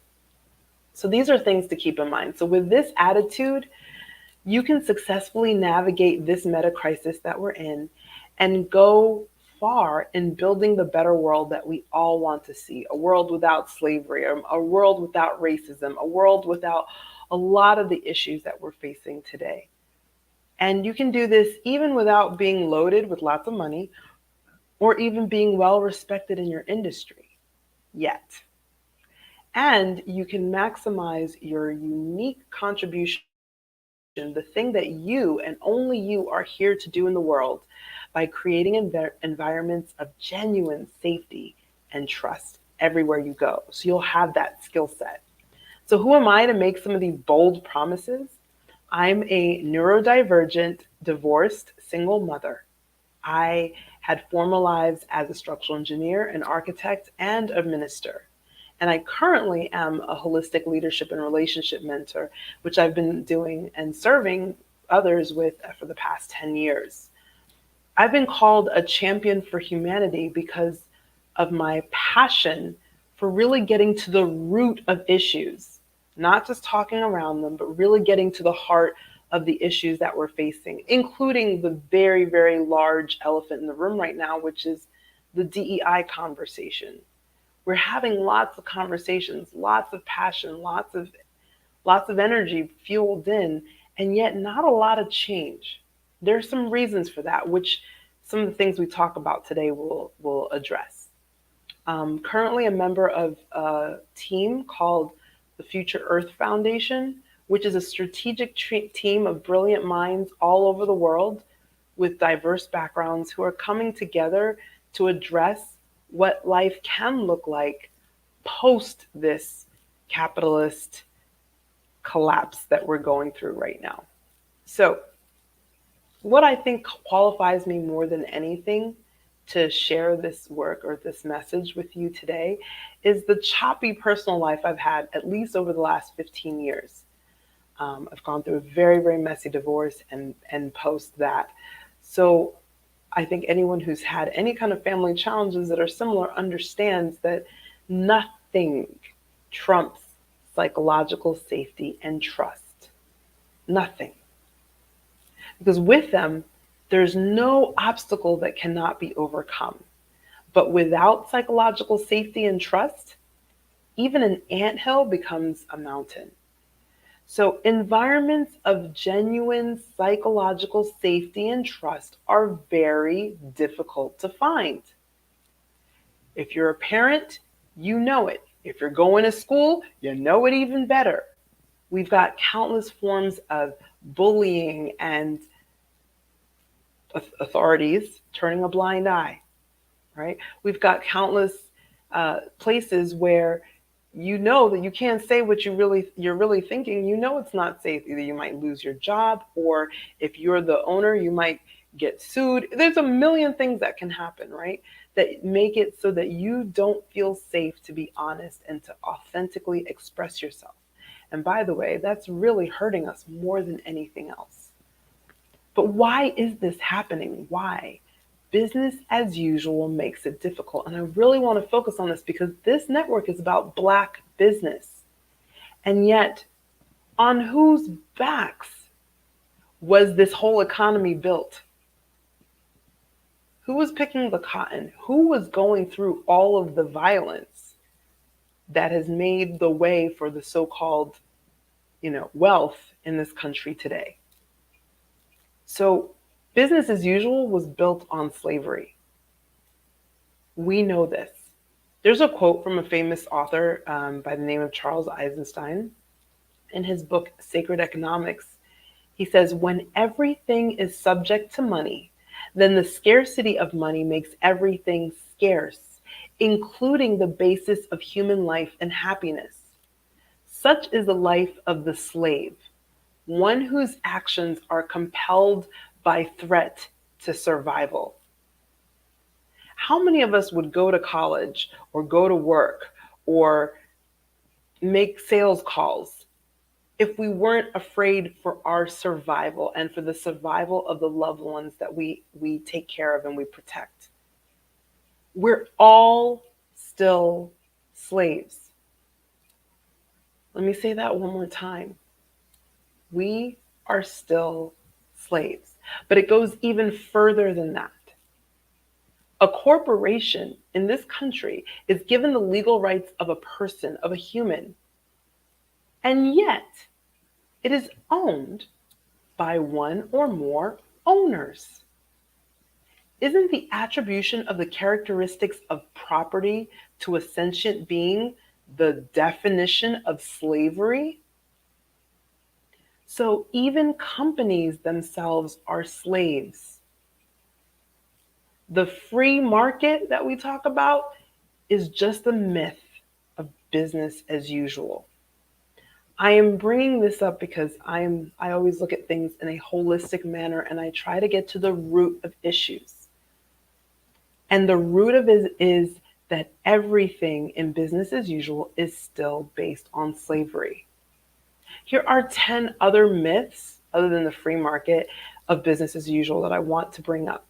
[SPEAKER 17] So these are things to keep in mind. So with this attitude, you can successfully navigate this meta crisis that we're in and go far in building the better world that we all want to see. A world without slavery, a world without racism, a world without a lot of the issues that we're facing today. And you can do this even without being loaded with lots of money or even being well respected in your industry yet. And you can maximize your unique contribution, the thing that you and only you are here to do in the world, by creating environments of genuine safety and trust everywhere you go. So you'll have that skill set. So who am I to make some of these bold promises? I'm a neurodivergent, divorced, single mother. I had former lives as a structural engineer, an architect, and a minister. And I currently am a holistic leadership and relationship mentor, which I've been doing and serving others with for the past 10 years. I've been called a champion for humanity because of my passion for really getting to the root of issues, not just talking around them, but really getting to the heart of the issues that we're facing, including the very, very large elephant in the room right now, which is the DEI conversation. We're having lots of conversations, lots of passion, lots of energy fueled in, and yet not a lot of change. There's some reasons for that, which some of the things we talk about today will address. Currently a member of a team called the Future Earth Foundation, which is a strategic team of brilliant minds all over the world with diverse backgrounds who are coming together to address what life can look like post this capitalist collapse that we're going through right now. So what I think qualifies me more than anything to share this work or this message with you today is the choppy personal life I've had, at least over the last 15 years. I've gone through a very, very messy divorce and post that. So I think anyone who's had any kind of family challenges that are similar understands that nothing trumps psychological safety and trust. Nothing. Because with them, there's no obstacle that cannot be overcome. But without psychological safety and trust, even an anthill becomes a mountain. So environments of genuine psychological safety and trust are very difficult to find. If you're a parent, you know it. If you're going to school, you know it even better. We've got countless forms of bullying and authorities turning a blind eye, right? We've got countless places where you know that you can't say what you're really thinking. You know it's not safe. Either you might lose your job, or if you're the owner, you might get sued. There's a million things that can happen, right? That make it so that you don't feel safe to be honest and to authentically express yourself. And by the way, that's really hurting us more than anything else. But why is this happening? Why? Business as usual makes it difficult. And I really want to focus on this because this network is about Black business. And yet, on whose backs was this whole economy built? Who was picking the cotton? Who was going through all of the violence? that has made the way for the so-called, wealth in this country today. So business as usual was built on slavery. We know this. There's a quote from a famous author by the name of Charles Eisenstein. In his book, Sacred Economics, he says, when everything is subject to money, then the scarcity of money makes everything scarce, including the basis of human life and happiness. Such is the life of the slave, one whose actions are compelled by threat to survival. How many of us would go to college or go to work or make sales calls if we weren't afraid for our survival and for the survival of the loved ones that we take care of and we protect? We're all still slaves. Let me say that one more time. We are still slaves, but it goes even further than that. A corporation in this country is given the legal rights of a person, of a human, and yet it is owned by one or more owners. Isn't the attribution of the characteristics of property to a sentient being the definition of slavery? So even companies themselves are slaves. The free market that we talk about is just a myth of business as usual. I am bringing this up because I always look at things in a holistic manner and I try to get to the root of issues. And the root of it is that everything in business as usual is still based on slavery. Here are 10 other myths, other than the free market, of business as usual that I want to bring up.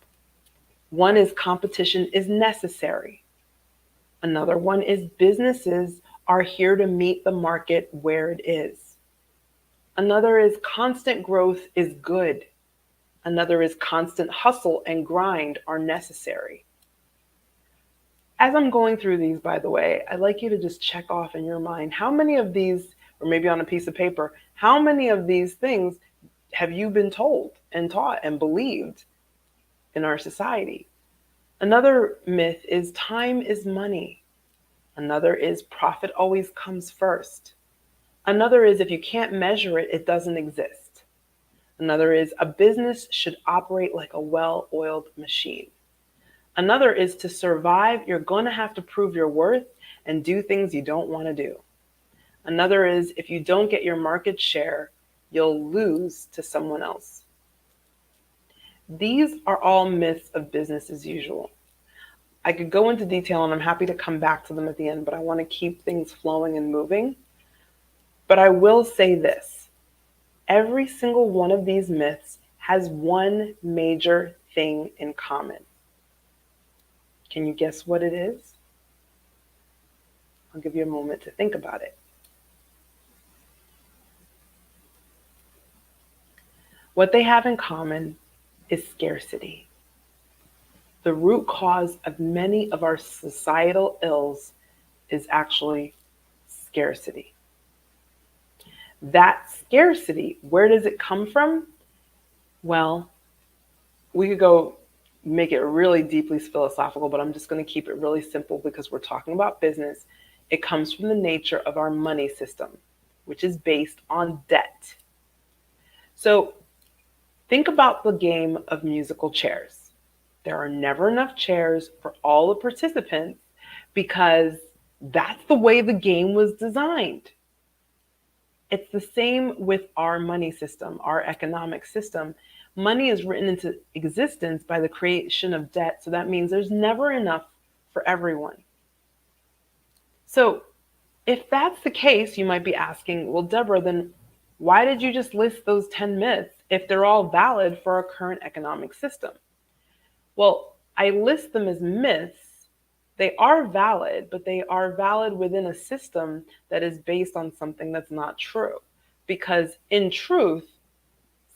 [SPEAKER 17] One is competition is necessary. Another one is businesses are here to meet the market where it is. Another is constant growth is good. Another is constant hustle and grind are necessary. As I'm going through these, by the way, I'd like you to just check off in your mind how many of these, or maybe on a piece of paper, how many of these things have you been told and taught and believed in our society? Another myth is time is money. Another is profit always comes first. Another is if you can't measure it, it doesn't exist. Another is a business should operate like a well-oiled machine. Another is to survive, you're going to have to prove your worth and do things you don't want to do. Another is if you don't get your market share, you'll lose to someone else. These are all myths of business as usual. I could go into detail and I'm happy to come back to them at the end, but I want to keep things flowing and moving. But I will say this. Every single one of these myths has one major thing in common. Can you guess what it is? I'll give you a moment to think about it. What they have in common is scarcity. The root cause of many of our societal ills is actually scarcity. That scarcity, where does it come from? Well, we could go make it really deeply philosophical, but I'm just going to keep it really simple because we're talking about business. It comes from the nature of our money system, which is based on debt. So think about the game of musical chairs. There are never enough chairs for all the participants because that's the way the game was designed. It's the same with our money system, our economic system. Money is written into existence by the creation of debt, so that means there's never enough for everyone. So if that's the case, you might be asking, well, Deborah, then why did you just list those 10 myths if they're all valid for our current economic system? Well, I list them as myths. They are valid, but they are valid within a system that is based on something that's not true. Because in truth,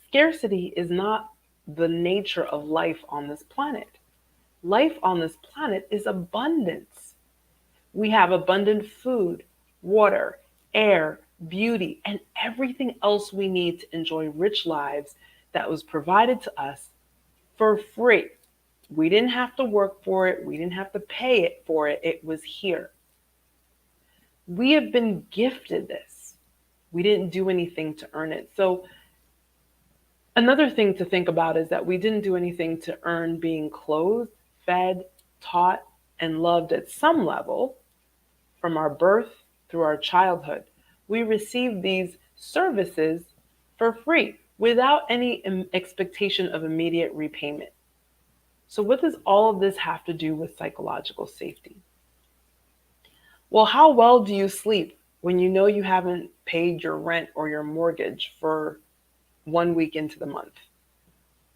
[SPEAKER 17] scarcity is not the nature of life on this planet. Life on this planet is abundance. We have abundant food, water, air, beauty, and everything else we need to enjoy rich lives that was provided to us for free. We didn't have to work for it. We didn't have to pay it for it. It was here. We have been gifted this. We didn't do anything to earn it. So another thing to think about is that we didn't do anything to earn being clothed, fed, taught, and loved at some level from our birth through our childhood. We received these services for free without any expectation of immediate repayment. So what does all of this have to do with psychological safety? Well, how well do you sleep when you know you haven't paid your rent or your mortgage for 1 week into the month?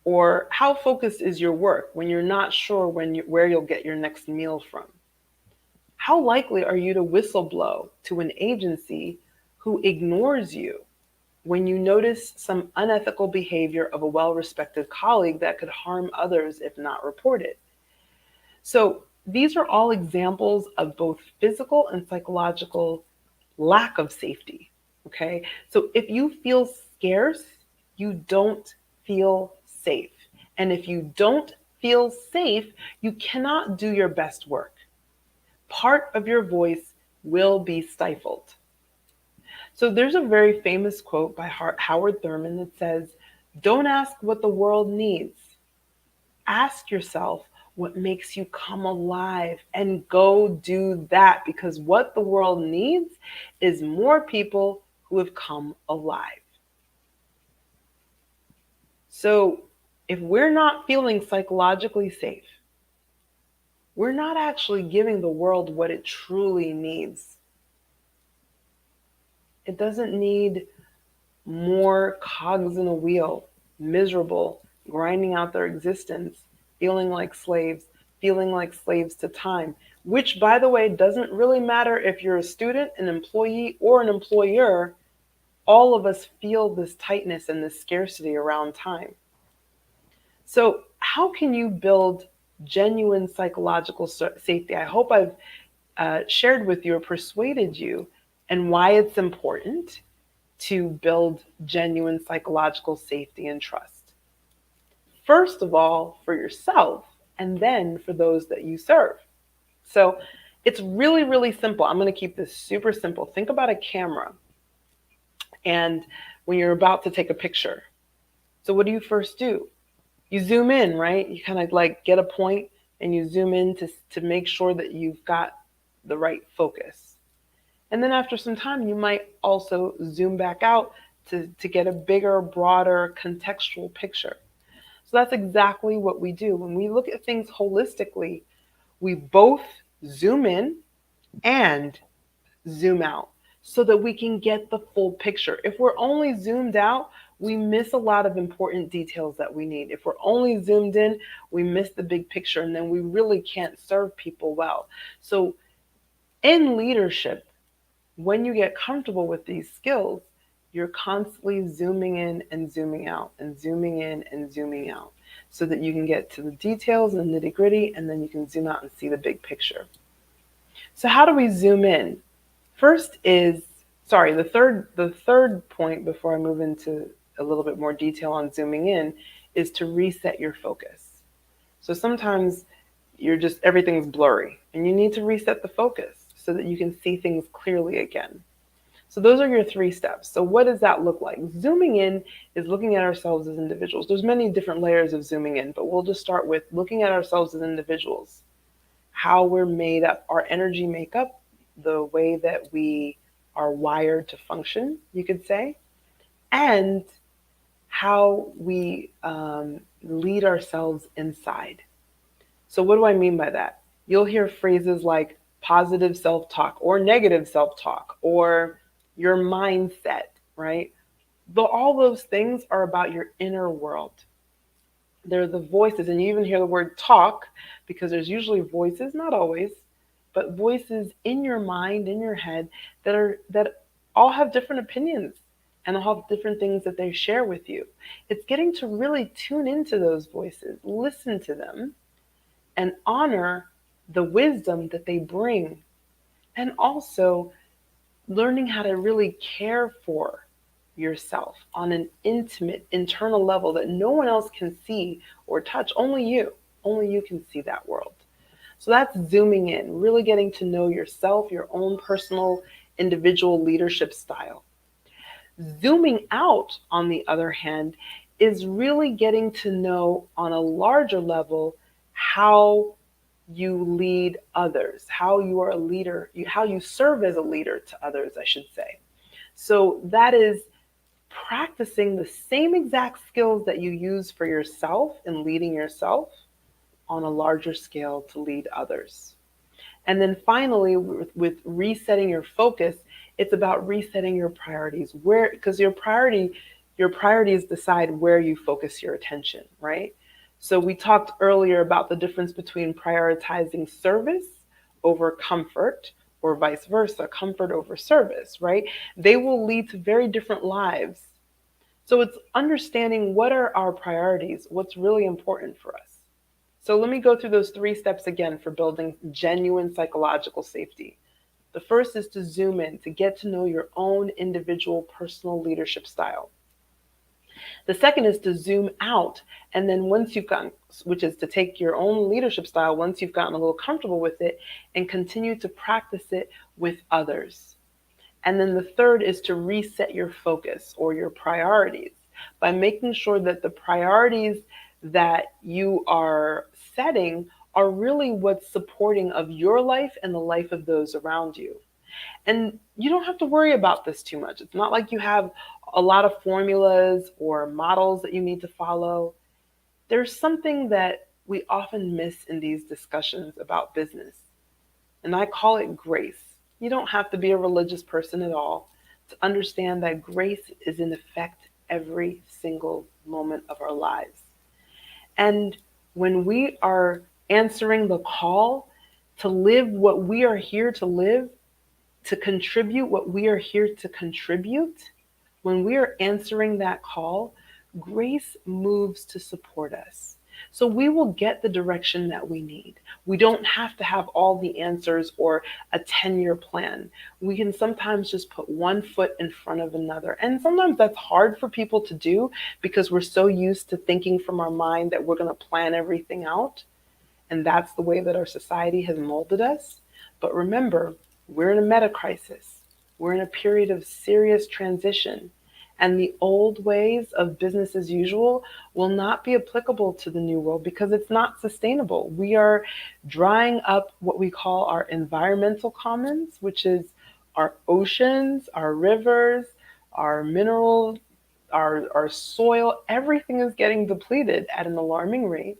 [SPEAKER 17] Or how focused is your work when you're not sure where you'll get your next meal from? How likely are you to whistleblow to an agency who ignores you when you notice some unethical behavior of a well-respected colleague that could harm others if not reported? So these are all examples of both physical and psychological lack of safety, okay? So if you feel scarce, you don't feel safe. And if you don't feel safe, you cannot do your best work. Part of your voice will be stifled. So there's a very famous quote by Howard Thurman that says, "Don't ask what the world needs. Ask yourself what makes you come alive and go do that, because what the world needs is more people who have come alive." So if we're not feeling psychologically safe, we're not actually giving the world what it truly needs. It doesn't need more cogs in a wheel, miserable, grinding out their existence, feeling like slaves to time, which, by the way, doesn't really matter if you're a student, an employee, or an employer. All of us feel this tightness and this scarcity around time. So how can you build genuine psychological safety? I hope I've shared with you or persuaded you and why it's important to build genuine psychological safety and trust. First of all, for yourself, and then for those that you serve. So it's really, really simple. I'm going to keep this super simple. Think about a camera. And when you're about to take a picture, so what do you first do? You zoom in, right? You kind of like get a point and you zoom in to make sure that you've got the right focus. And then after some time, you might also zoom back out to get a bigger, broader, contextual picture. So that's exactly what we do. When we look at things holistically, we both zoom in and zoom out so that we can get the full picture. If we're only zoomed out, we miss a lot of important details that we need. If we're only zoomed in, we miss the big picture, and then we really can't serve people well. So in leadership, when you get comfortable with these skills, you're constantly zooming in and zooming out and zooming in and zooming out so that you can get to the details and nitty gritty, and then you can zoom out and see the big picture. So how do we zoom in? First is, the third point before I move into a little bit more detail on zooming in is to reset your focus. So sometimes everything's blurry and you need to reset the focus so that you can see things clearly again. So those are your 3 steps. So what does that look like? Zooming in is looking at ourselves as individuals. There's many different layers of zooming in, but we'll just start with looking at ourselves as individuals, how we're made up, our energy makeup, the way that we are wired to function, you could say, and how we lead ourselves inside. So what do I mean by that? You'll hear phrases like positive self-talk or negative self-talk or your mindset, right? All those things are about your inner world. They're the voices, and you even hear the word talk because there's usually voices, not always, but voices in your mind, in your head that all have different opinions and all have different things that they share with you. It's getting to really tune into those voices, listen to them, and honor the wisdom that they bring, and also learning how to really care for yourself on an intimate internal level that no one else can see or touch. Only you can see that world. So that's zooming in, really getting to know yourself, your own personal individual leadership style. Zooming out, on the other hand, is really getting to know on a larger level how you lead others, how you are a leader, how you serve as a leader to others, I should say. So that is practicing the same exact skills that you use for yourself in leading yourself on a larger scale to lead others. And then finally, with resetting your focus, it's about resetting your priorities. Because your priorities decide where you focus your attention, right? So we talked earlier about the difference between prioritizing service over comfort, or vice versa, comfort over service, right? They will lead to very different lives. So it's understanding what are our priorities, what's really important for us. So let me go through those 3 steps again for building genuine psychological safety. The first is to zoom in, to get to know your own individual personal leadership style. The second is to zoom out, and then once you've gotten, which is to take your own leadership style, once you've gotten a little comfortable with it, and continue to practice it with others. And then the third is to reset your focus or your priorities by making sure that the priorities that you are setting are really what's supporting of your life and the life of those around you. And you don't have to worry about this too much. It's not like you have a lot of formulas or models that you need to follow. There's something that we often miss in these discussions about business, and I call it grace. You don't have to be a religious person at all to understand that grace is in effect every single moment of our lives. And when we are answering the call to live what we are here to live, to contribute what we are here to contribute, when we are answering that call, grace moves to support us. So we will get the direction that we need. We don't have to have all the answers or a 10-year plan. We can sometimes just put one foot in front of another. And sometimes that's hard for people to do because we're so used to thinking from our mind that we're going to plan everything out. And that's the way that our society has molded us. But remember, we're in a meta crisis. We're in a period of serious transition. And the old ways of business as usual will not be applicable to the new world because it's not sustainable. We are drying up what we call our environmental commons, which is our oceans, our rivers, our minerals, our soil. Everything is getting depleted at an alarming rate.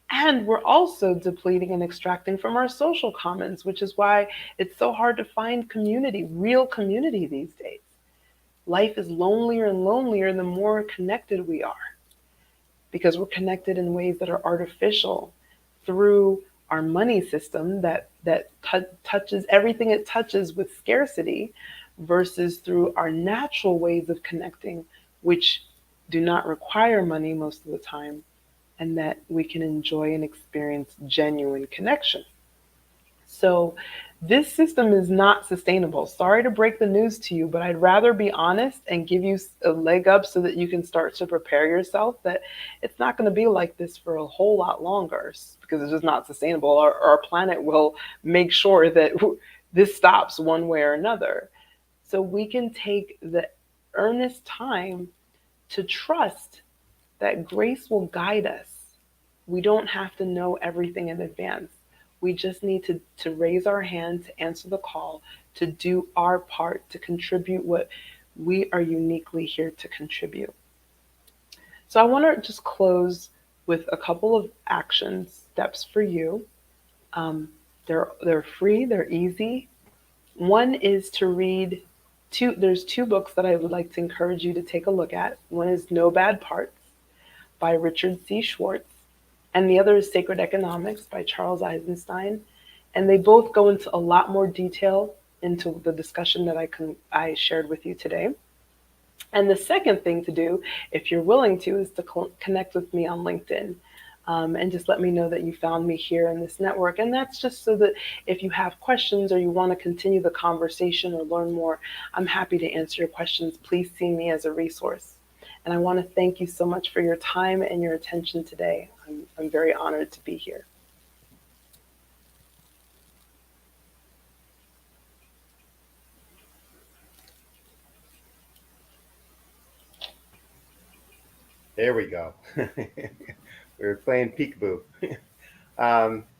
[SPEAKER 17] And we're also depleting and extracting from our social commons, which is why it's so hard to find community, real community these days. Life is lonelier and lonelier the more connected we are, because we're connected in ways that are artificial through our money system that touches everything it touches with scarcity, versus through our natural ways of connecting, which do not require money most of the time, and that we can enjoy and experience genuine connection. So this system is not sustainable. Sorry to break the news to you, but I'd rather be honest and give you a leg up so that you can start to prepare yourself that it's not going to be like this for a whole lot longer, because it's just not sustainable. Our planet will make sure that this stops one way or another. So we can take the earnest time to trust that grace will guide us. We don't have to know everything in advance. We just need to raise our hand, to answer the call, to do our part, to contribute what we are uniquely here to contribute. So I want to just close with a couple of action steps for you. They're free, they're easy. One is to read there's 2 books that I would like to encourage you to take a look at. One is No Bad Parts by Richard C. Schwartz, and the other is Sacred Economics by Charles Eisenstein. And they both go into a lot more detail into the discussion that I shared with you today. And the second thing to do, if you're willing to, is to connect with me on LinkedIn. and just let me know that you found me here in this network. And that's just so that if you have questions or you want to continue the conversation or learn more, I'm happy to answer your questions. Please see me as a resource. And I want to thank you so much for your time and your attention today. I'm very honored to be here.
[SPEAKER 11] There we go. We were playing peekaboo.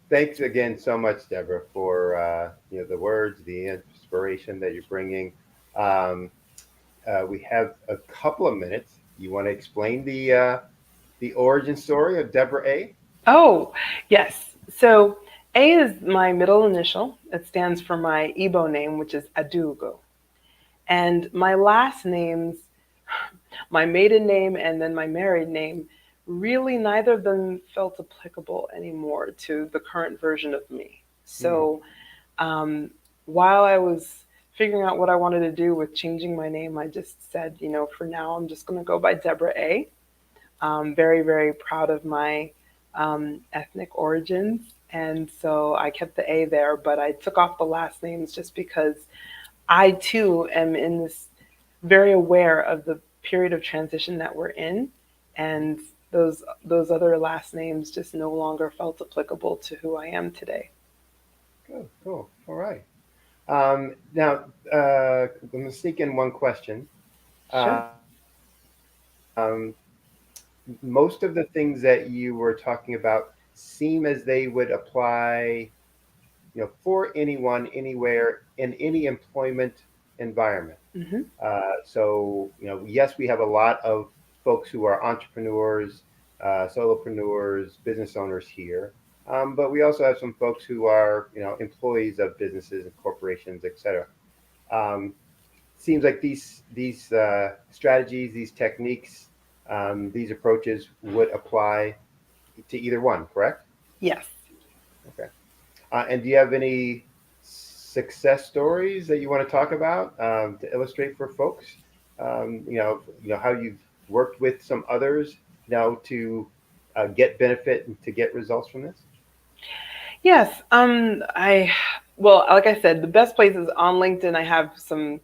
[SPEAKER 11] Thanks again so much, Deborah, for the words, the inspiration that you're bringing. We have a couple of minutes. You want to explain the origin story of Deborah A?
[SPEAKER 17] Oh, yes. So A is my middle initial. It stands for my Igbo name, which is Adugo. And my last names, my maiden name and then my married name, really neither of them felt applicable anymore to the current version of me. So while I was figuring out what I wanted to do with changing my name, I just said, for now, I'm just going to go by Deborah A. I'm very, very proud of my ethnic origins. And so I kept the A there, but I took off the last names just because I too am in this very aware of the period of transition that we're in. And those other last names just no longer felt applicable to who I am today.
[SPEAKER 11] Cool. All right. Now, I'm going to sneak in one question.
[SPEAKER 17] Sure.
[SPEAKER 11] Most of the things that you were talking about seem as they would apply, for anyone, anywhere, in any employment environment.
[SPEAKER 17] Mm-hmm.
[SPEAKER 11] So, yes, we have a lot of folks who are entrepreneurs, solopreneurs, business owners here. But we also have some folks who are, employees of businesses and corporations, et cetera. Seems like these strategies, these techniques, these approaches would apply to either one, correct?
[SPEAKER 17] Yes.
[SPEAKER 11] Okay. And do you have any success stories that you want to talk about to illustrate for folks? How you've worked with some others to get benefit and to get results from this?
[SPEAKER 17] Yes. Like I said, the best place is on LinkedIn. I have some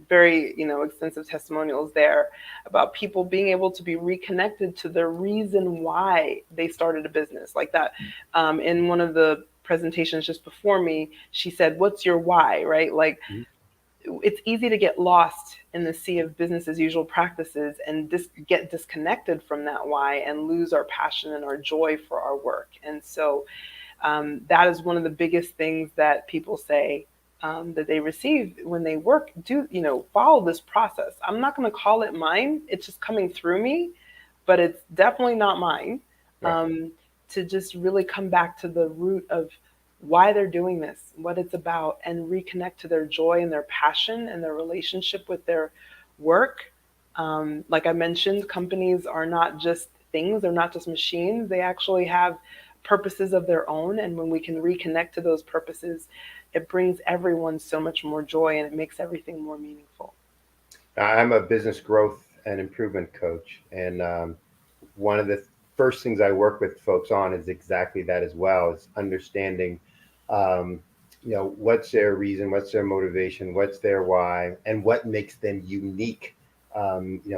[SPEAKER 17] very, extensive testimonials there about people being able to be reconnected to the reason why they started a business like that. In one of the presentations just before me, she said, "What's your why?" Right? Like, it's easy to get lost in the sea of business as usual practices and get disconnected from that why and lose our passion and our joy for our work. And so that is one of the biggest things that people say that they receive when they work. Follow this process. I'm not going to call it mine. It's just coming through me, but it's definitely not mine. Right. To just really come back to the root of why they're doing this, what it's about, and reconnect to their joy and their passion and their relationship with their work. Like I mentioned, companies are not just things, they're not just machines. They actually have purposes of their own. And when we can reconnect to those purposes, it brings everyone so much more joy and it makes everything more meaningful.
[SPEAKER 11] I'm a business growth and improvement coach. And one of the first things I work with folks on is exactly that as well, is understanding, what's their reason, what's their motivation, what's their why, and what makes them unique,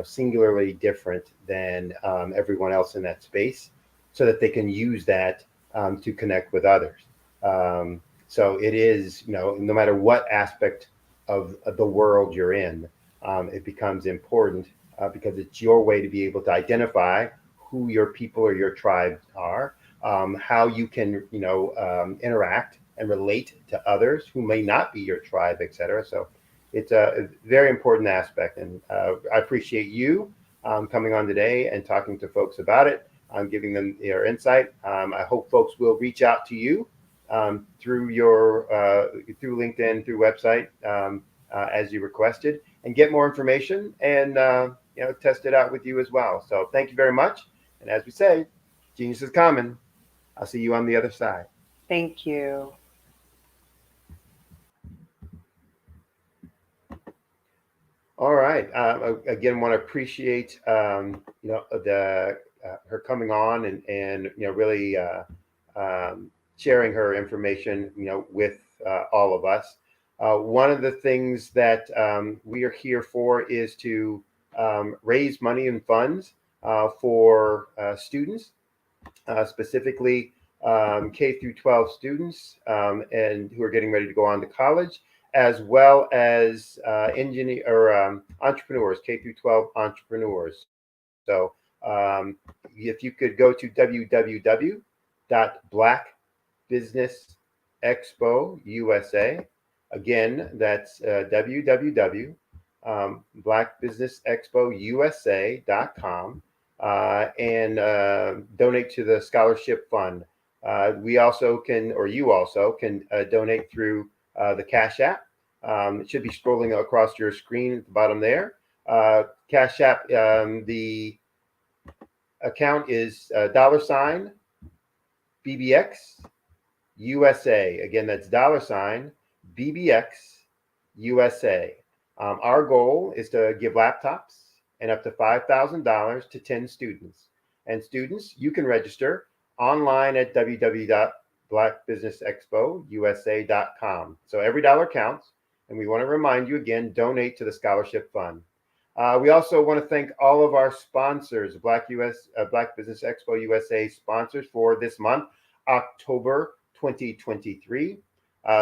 [SPEAKER 11] singularly different than everyone else in that space, so that they can use that to connect with others. So it is, no matter what aspect of the world you're in, it becomes important because it's your way to be able to identify who your people or your tribe are, how you can, interact and relate to others who may not be your tribe, et cetera. So it's a very important aspect. And I appreciate you coming on today and talking to folks about it. I'm giving them your insight. I hope folks will reach out to you through LinkedIn, through website, as you requested, and get more information and test it out with you as well. So thank you very much. And as we say, genius is common. I'll see you on the other side.
[SPEAKER 17] Thank you.
[SPEAKER 11] All right. Again, want to appreciate the her coming on and really sharing her information with all of us. One of the things that we are here for is to raise money and funds for students, specifically K through 12 students and who are getting ready to go on to college, as well as entrepreneurs, K through 12 entrepreneurs. So if you could go to www.blackbusinessexpousa. Again, that's www.blackbusinessexpousa.com and donate to the scholarship fund. We also can, or you also can donate through the Cash App. It should be scrolling across your screen at the bottom there. Cash App, the account is $BBX USA. Again, that's $BBX USA. Our goal is to give laptops and up to $5,000 to 10 students. And students, you can register online at www.blackbusinessexpousa.com. So every dollar counts. And we want to remind you again, donate to the scholarship fund. We also want to thank all of our sponsors, Black Business Expo USA sponsors for this month, October 2023.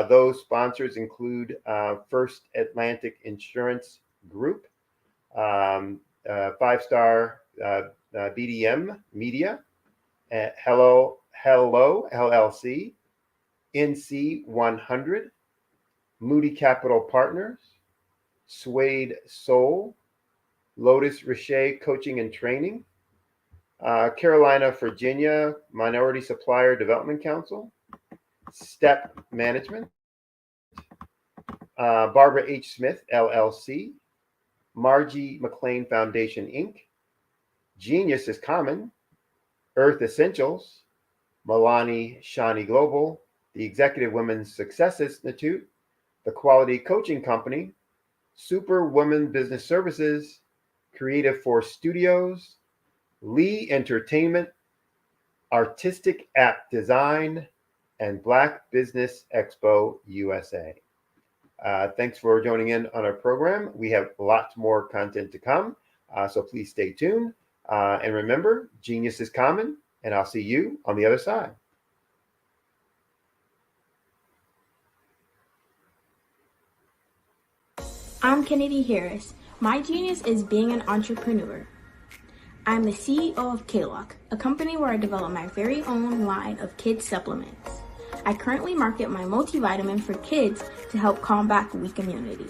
[SPEAKER 11] Those sponsors include First Atlantic Insurance Group, 5-Star BDM Media, Hello LLC, NC 100, Moody Capital Partners, Suede Soul, Lotus Richer Coaching and Training, Carolina, Virginia Minority Supplier Development Council, Step Management, Barbara H. Smith, LLC, Margie McLean Foundation, Inc., Genius is Common, Earth Essentials, Milani Shani Global, the Executive Women's Success Institute, the Quality Coaching Company, Super Women Business Services, Creative Force Studios, Lee Entertainment, Artistic App Design, and Black Business Expo USA. Thanks for joining in on our program. We have lots more content to come, so please stay tuned. And remember, genius is common, and I'll see you on the other side.
[SPEAKER 18] I'm Kennedy Harris. My genius is being an entrepreneur. I'm the CEO of K-Lock, a company where I develop my very own line of kids supplements. I currently market my multivitamin for kids to help combat weak immunity.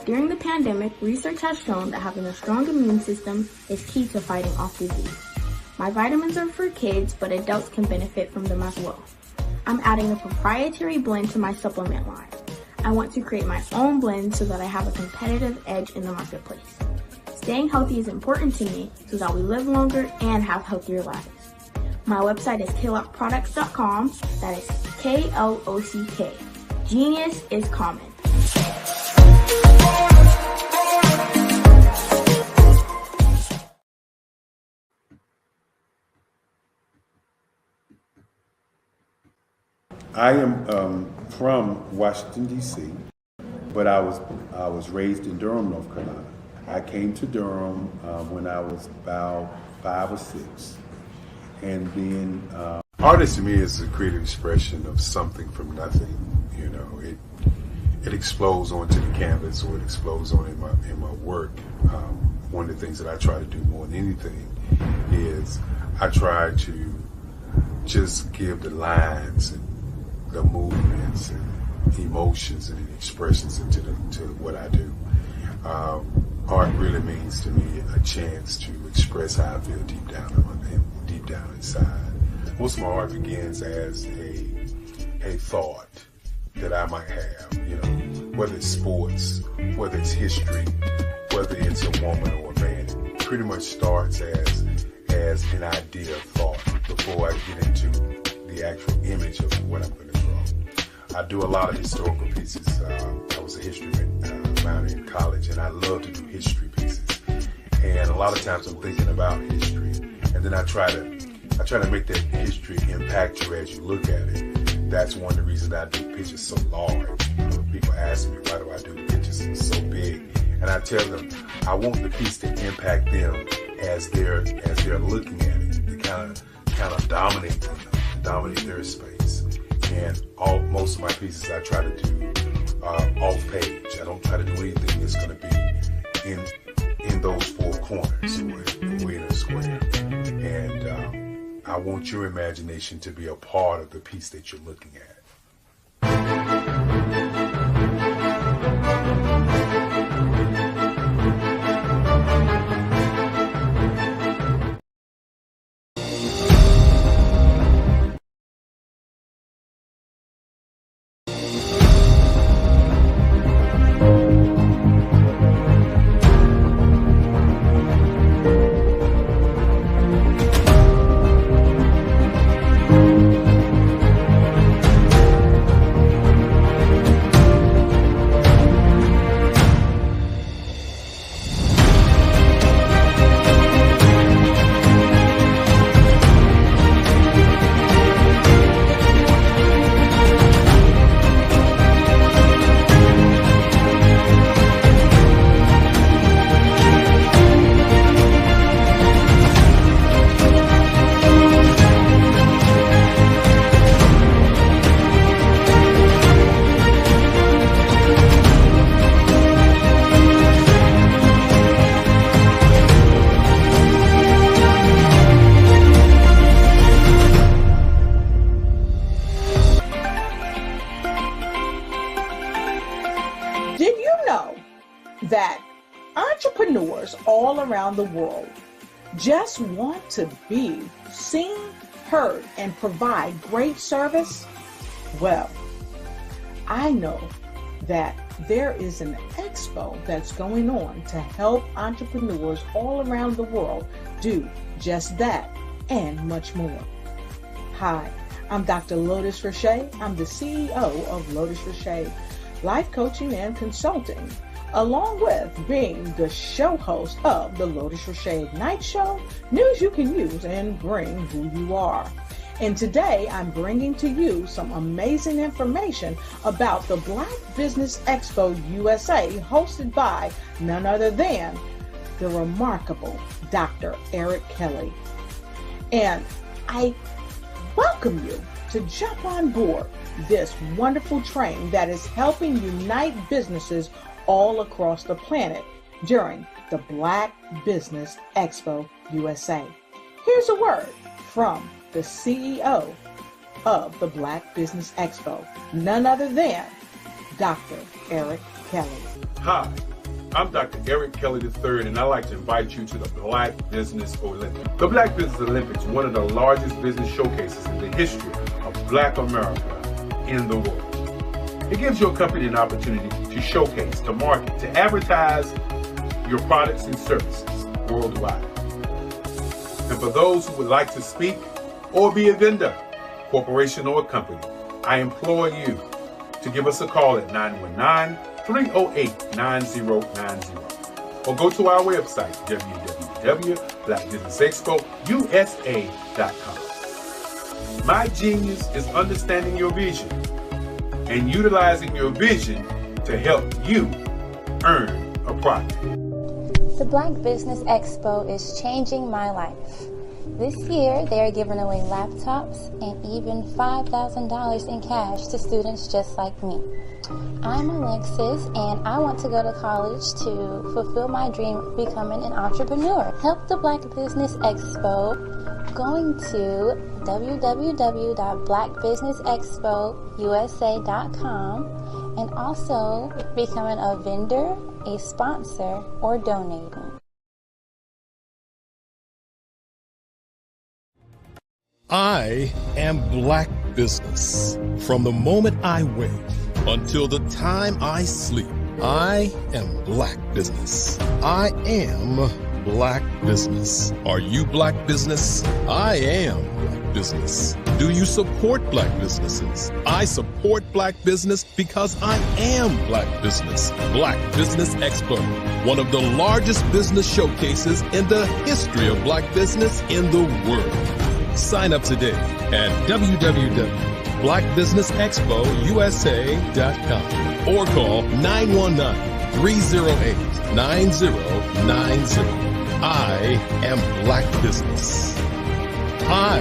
[SPEAKER 18] During the pandemic, research has shown that having a strong immune system is key to fighting off disease. My vitamins are for kids, but adults can benefit from them as well. I'm adding a proprietary blend to my supplement line. I want to create my own blend so that I have a competitive edge in the marketplace. Staying healthy is important to me so that we live longer and have healthier lives. My website is klockproducts.com. That is K-L-O-C-K. Genius is common.
[SPEAKER 19] I am from Washington, D.C., but I was raised in Durham, North Carolina. I came to Durham when I was about 5 or 6. And being
[SPEAKER 20] artist to me is a creative expression of something from nothing. You know, it explodes onto the canvas, or it explodes on in my work. One of the things that I try to do more than anything is I try to just give the lines and the movements and emotions and expressions into what I do. Art really means to me a chance to express how I feel deep down inside. Most of my art begins as a thought that I might have, you know, whether it's sports, whether it's history, whether it's a woman or a man. It pretty much starts as an idea of thought before I get into the actual image of what I'm going to draw. I do a lot of historical pieces. I was a history minor in college, and I love to do history pieces. And a lot of times I'm thinking about history,
[SPEAKER 19] and then I try to make that history impact you as you look at it. That's one of the reasons I do pictures so large. People ask me, why do I do the pictures so big? And I tell them, I want the piece to impact them as they're looking at it, to kind of dominate them, dominate their space. And most of my pieces I try to do off page. I don't try to do anything that's going to be in those four corners or in a square. And I want your imagination to be a part of the piece that you're looking at.
[SPEAKER 6] That entrepreneurs all around the world just want to be seen, heard, and provide great service? Well, I know that there is an expo that's going on to help entrepreneurs all around the world do just that and much more. Hi, I'm Dr. Lotus Roche. I'm the CEO of Lotus Roche Life Coaching and Consulting, along with being the show host of the Lotus Roche Ignite Show, news you can use and bring who you are. And today I'm bringing to you some amazing information about the Black Business Expo USA, hosted by none other than the remarkable Dr. Eric Kelly. And I welcome you to jump on board this wonderful train that is helping unite businesses all across the planet during the Black Business Expo USA. Here's a word from the CEO of the Black Business Expo, none other than Dr. Eric Kelly.
[SPEAKER 19] Hi, I'm Dr. Eric Kelly III, and I'd like to invite you to the Black Business Olympics. The Black Business Olympics is one of the largest business showcases in the history of Black America in the world. It gives your company an opportunity to showcase, to market, to advertise your products and services worldwide. And for those who would like to speak or be a vendor, corporation or company, I implore you to give us a call at 919-308-9090 or go to our website, www.blackbusinessexpousa.com. My genius is understanding your vision and utilizing your vision to help you earn a profit.
[SPEAKER 1] The Black Business Expo is changing my life. This year, they are giving away laptops and even $5,000 in cash to students just like me. I'm Alexis, and I want to go to college to fulfill my dream of becoming an entrepreneur. Help the Black Business Expo going to www.blackbusinessexpousa.com and also becoming a vendor, a sponsor, or donating.
[SPEAKER 3] I am Black Business. From the moment I wake until the time I sleep, I am Black Business. I am Black Business. Are you Black Business? I am Black Business. Do you support Black businesses? I support Black business because I am Black Business. Black Business Expo, one of the largest business showcases in the history of Black business in the world. Sign up today at www.blackbusinessexpousa.com or call 919-308-9090. I am Black Business. I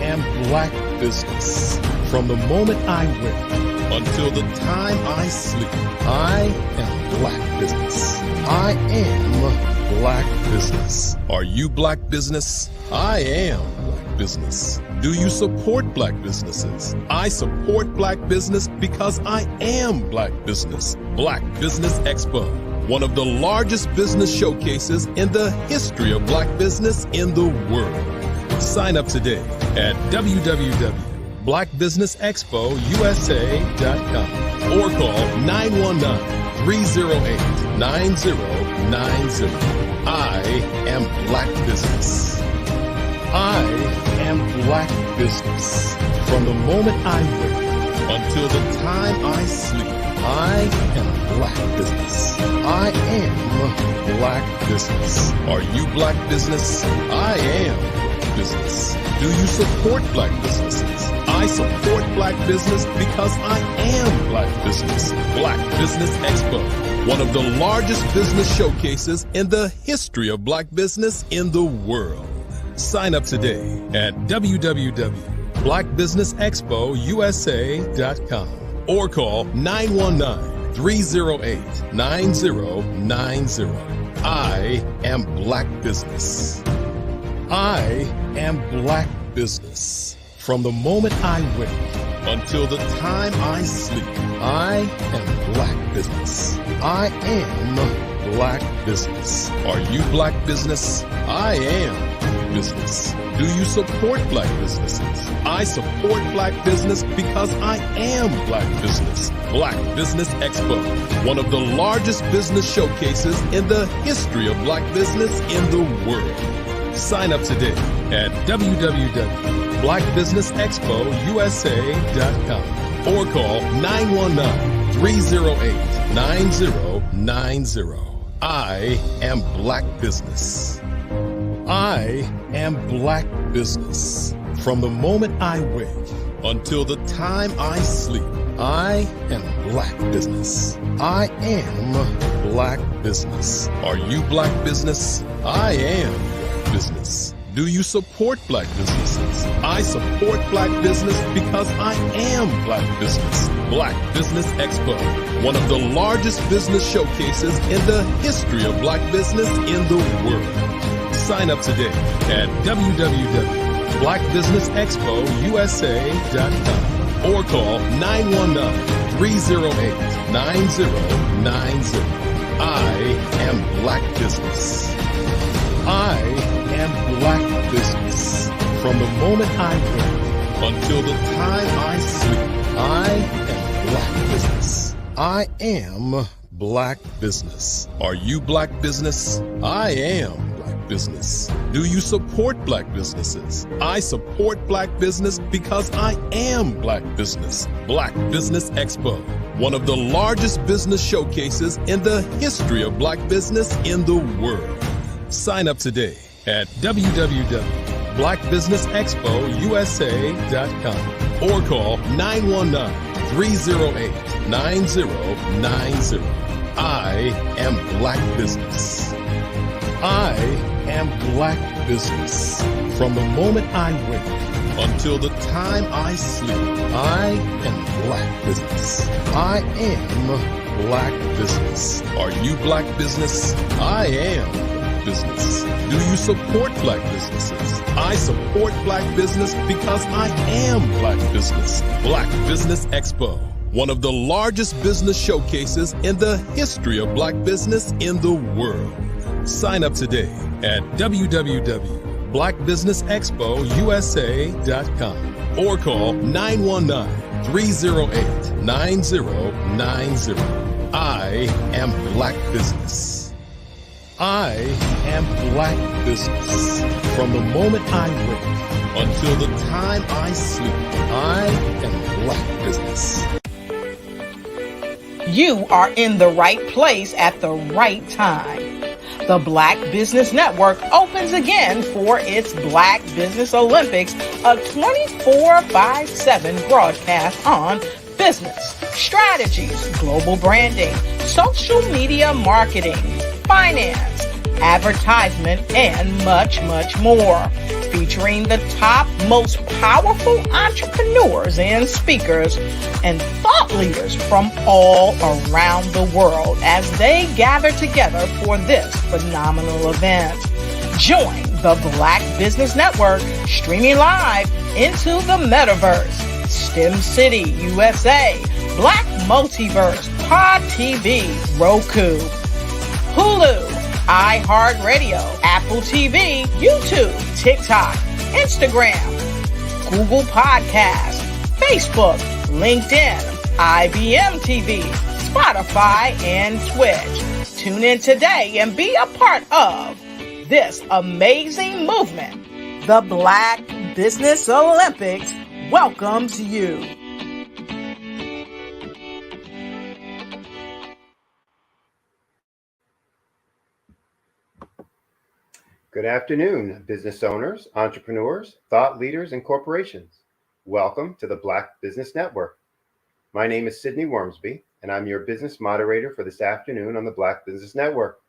[SPEAKER 3] am Black Business. From the moment I wake until the time I sleep, I am Black Business. I am Black Business. Are you Black Business? I am Black Business. Do you support Black businesses? I support Black business because I am Black Business. Black Business Expo, one of the largest business showcases in the history of Black business in the world. Sign up today at www.blackbusinessexpousa.com or call 919-308-9090. I am Black Business. I am Black Business. From the moment I wake until the time I sleep, I am Black Business. I am Black Business. Are you Black Business? I am Black Business. Do you support Black businesses? I support Black business because I am Black Business. Black Business Expo, one of the largest business showcases in the history of Black business in the world. Sign up today at www.blackbusinessexpousa.com or call 919-308-9090. I am Black Business. I am Black Business. From the moment I wake until the time I sleep, I am Black Business. I am Black Business. Are you Black Business? I am Black Business. Do you support Black businesses? I support Black business because I am Black Business. Black Business Expo, one of the largest business showcases in the history of Black business in the world. Sign up today at www.blackbusinessexpousa.com or call 919-308-9090. I am Black Business. I am Black Business. From the moment I wake until the time I sleep, I am Black Business. I am Black Business. Are you Black Business? I am Black Business. Do you support Black businesses? I support Black business because I am Black Business. Black Business Expo, one of the largest business showcases in the history of Black business in the world. Sign up today at www.blackbusinessexpousa.com or call 919-308-9090. I am Black Business. I am Black Business. From the moment I wake until the time I sleep, I am Black Business. I am Black Business. Are you Black Business? I am Black Business. Do you support Black businesses? I support Black business because I am Black Business. Black Business Expo, one of the largest business showcases in the history of Black business in the world. Sign up today at www.blackbusinessexpousa.com or call 919-308-9090. I am Black Business. I am Black Business. From the moment I wake until the time I sleep, I am Black Business. I am Black Business. Are you Black Business? I am Black Business. Do you support Black businesses? I support Black business because I am Black Business. Black Business Expo, one of the largest business showcases in the history of Black business in the world. Sign up today at www.blackbusinessexpousa.com or call 919-308-9090. I am Black Business. I am Black Business. From the moment I wake until the time I sleep, I am Black Business.
[SPEAKER 2] You are in the right place at the right time. The Black Business Network opens again for its Black Business Olympics, a 24/7 broadcast on business, strategies, global branding, social media marketing, finance, advertisement, and much, much more. Featuring the top, most powerful entrepreneurs and speakers and thought leaders from all around the world as they gather together for this phenomenal event. Join the Black Business Network streaming live into the metaverse, STEM City, USA, Black Multiverse, Pod TV, Roku, Hulu, iHeartRadio, Apple TV, YouTube, TikTok, Instagram, Google Podcasts, Facebook, LinkedIn, IBM TV, Spotify, and Twitch. Tune in today and be a part of this amazing movement. The Black Business Olympics welcomes you.
[SPEAKER 11] Good afternoon, business owners, entrepreneurs, thought leaders, and corporations. Welcome to the Black Business Network. My name is Sydney Wormsby, and I'm your business moderator for this afternoon on the Black Business Network.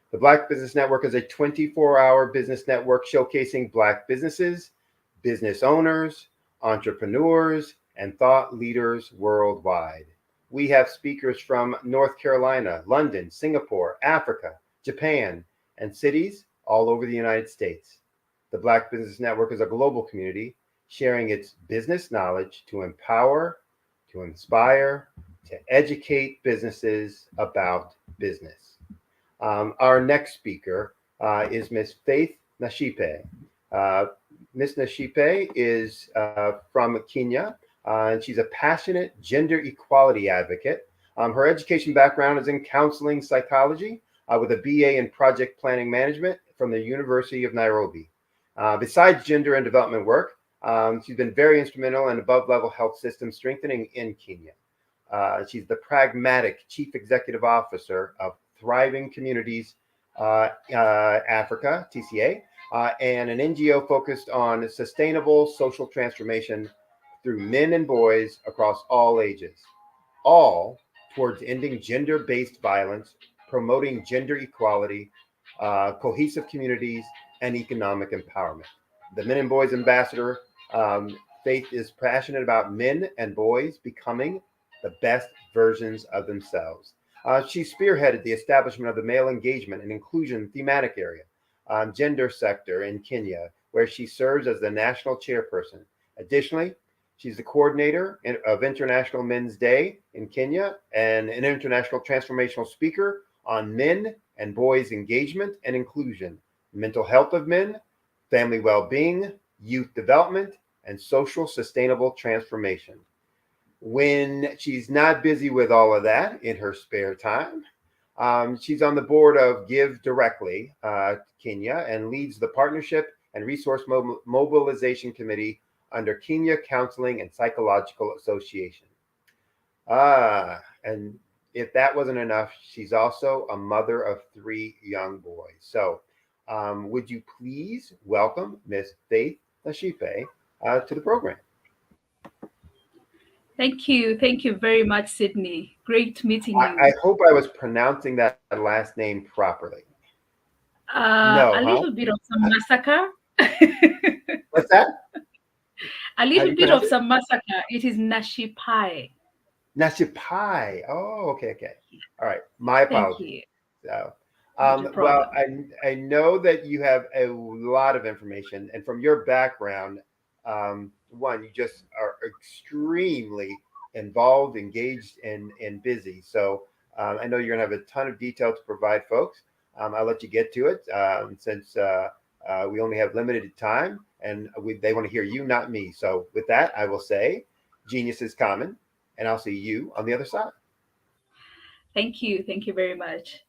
[SPEAKER 11] The Black Business Network is a 24-hour business network showcasing Black businesses, business owners, entrepreneurs, and thought leaders worldwide. We have speakers from North Carolina, London, Singapore, Africa, Japan, and cities all over the United States. The Black Business Network is a global community sharing its business knowledge to empower, to inspire, to educate businesses about business. Our next speaker is Ms. Faith Nashipe. Ms. Nashipe is from Kenya, and she's a passionate gender equality advocate. Her education background is in counseling psychology with a BA in project planning management from the University of Nairobi. Besides gender and development work, she's been very instrumental in above-level health system strengthening in Kenya. She's the pragmatic chief executive officer of Thriving Communities Africa, TCA, and an NGO focused on sustainable social transformation through men and boys across all ages, all towards ending gender-based violence, promoting gender equality, cohesive communities, and economic empowerment. The Men and Boys Ambassador, Faith, is passionate about men and boys becoming the best versions of themselves. She spearheaded the establishment of the male engagement and inclusion thematic area, gender sector in Kenya, where she serves as the national chairperson. Additionally, she's the coordinator of International Men's Day in Kenya and an international transformational speaker on men and boys engagement and inclusion, mental health of men, family well-being, youth development, and social sustainable transformation. When she's not busy with all of that in her spare time, she's on the board of Give Directly Kenya and leads the Partnership and Resource Mobilization Committee under Kenya Counseling and Psychological Association. And if that wasn't enough, she's also a mother of 3 young boys. So would you please welcome Ms. Faith Nashipe to the program?
[SPEAKER 5] Thank you. Thank you very much, Sydney. Great meeting you.
[SPEAKER 11] I hope I was pronouncing that last name properly.
[SPEAKER 5] Little bit of some massacre.
[SPEAKER 11] What's that?
[SPEAKER 5] A little bit of some massacre. It is Nashipai.
[SPEAKER 11] Nashipai. Oh, okay. All right. My apologies.
[SPEAKER 5] Thank you.
[SPEAKER 11] So, well, I know that you have a lot of information, and from your background, one, you just are extremely involved, engaged, and busy. So I know you're gonna have a ton of detail to provide folks. I'll let you get to it since we only have limited time, and they want to hear you, not me. So with that, I will say, genius is common, and I'll see you on the other side.
[SPEAKER 5] Thank you. Thank you very much.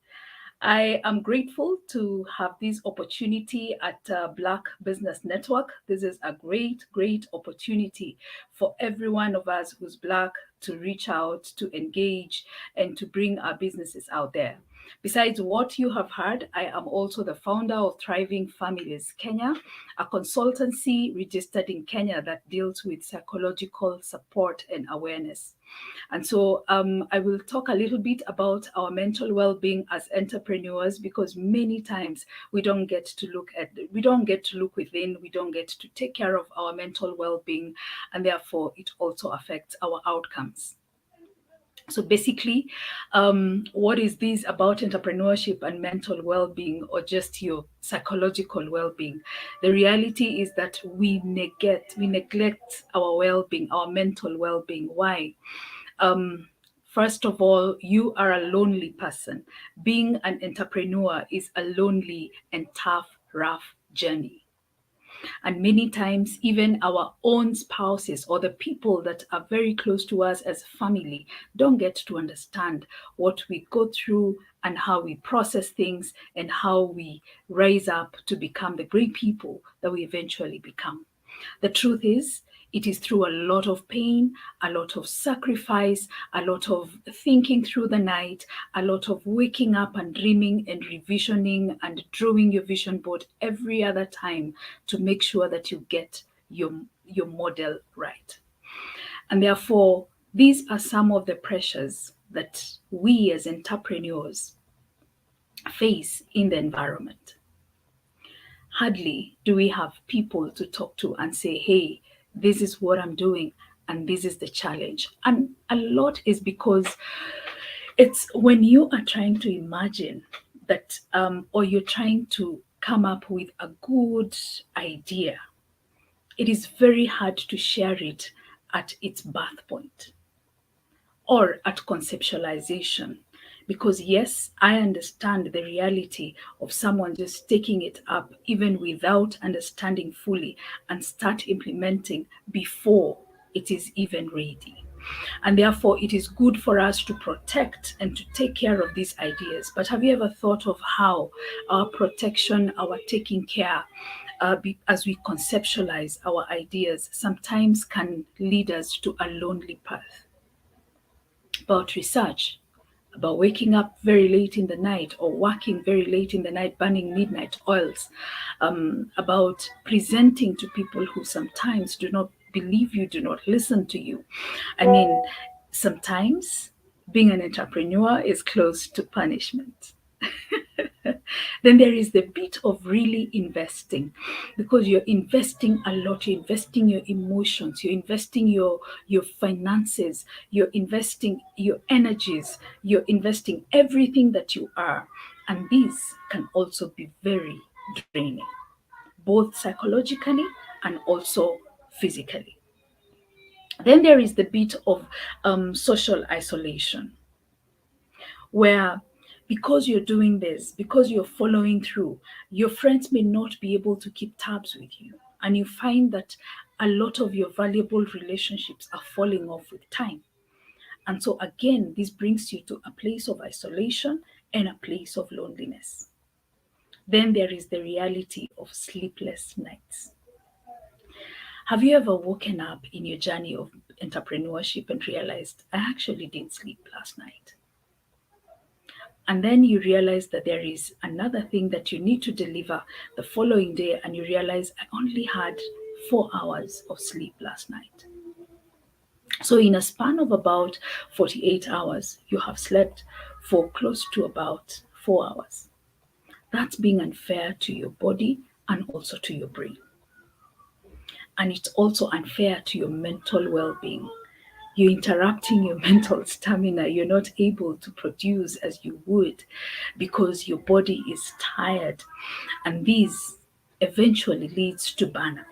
[SPEAKER 5] I am grateful to have this opportunity at Black Business Network. This is a great, great opportunity for every one of us who's Black to reach out, to engage, and to bring our businesses out there. Besides what you have heard, I am also the founder of Thriving Families Kenya, a consultancy registered in Kenya that deals with psychological support and awareness. And so I will talk a little bit about our mental well-being as entrepreneurs, because many times we don't get to look within, we don't get to take care of our mental well-being, and therefore it also affects our outcomes. So basically, what is this about entrepreneurship and mental well-being, or just your psychological well-being? The reality is that we neglect our well-being, our mental well-being. Why? First of all, you are a lonely person. Being an entrepreneur is a lonely and tough, rough journey. And many times, even our own spouses or the people that are very close to us as family don't get to understand what we go through and how we process things and how we rise up to become the great people that we eventually become. The truth is, it is through a lot of pain, a lot of sacrifice, a lot of thinking through the night, a lot of waking up and dreaming and revisioning and drawing your vision board every other time to make sure that you get your model right. And therefore, these are some of the pressures that we as entrepreneurs face in the environment. Hardly do we have people to talk to and say, hey, this is what I'm doing and this is the challenge. And a lot is because it's when you are trying to imagine that, or you're trying to come up with a good idea, it is very hard to share it at its birth point or at conceptualization. Because yes, I understand the reality of someone just taking it up even without understanding fully and start implementing before it is even ready. And therefore, it is good for us to protect and to take care of these ideas. But have you ever thought of how our protection, our taking care, as we conceptualize our ideas, sometimes can lead us to a lonely path? About research, about waking up very late in the night or working very late in the night, burning midnight oils, about presenting to people who sometimes do not believe you, do not listen to you. I mean, sometimes being an entrepreneur is close to punishment. Then there is the bit of really investing, because you're investing a lot. You're investing your emotions, you're investing your finances, you're investing your energies, you're investing everything that you are. And these can also be very draining, both psychologically and also physically. Then there is the bit of social isolation, where because you're doing this, because you're following through, your friends may not be able to keep tabs with you. And you find that a lot of your valuable relationships are falling off with time. And so again, this brings you to a place of isolation and a place of loneliness. Then there is the reality of sleepless nights. Have you ever woken up in your journey of entrepreneurship and realized, I actually didn't sleep last night? And then you realize that there is another thing that you need to deliver the following day, and you realize I only had 4 hours of sleep last night. So in a span of about 48 hours, you have slept for close to about 4 hours. That's being unfair to your body and also to your brain. And it's also unfair to your mental well-being. You're interrupting your mental stamina. You're not able to produce as you would because your body is tired. And this eventually leads to burnout.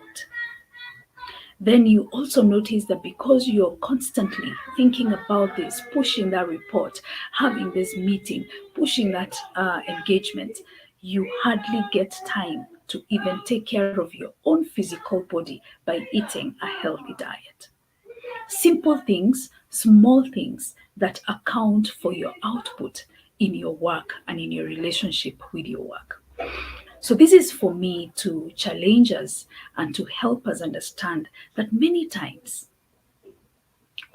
[SPEAKER 5] Then you also notice that because you're constantly thinking about this, pushing that report, having this meeting, pushing that engagement, you hardly get time to even take care of your own physical body by eating a healthy diet. Simple things, small things that account for your output in your work and in your relationship with your work. So this is for me to challenge us and to help us understand that many times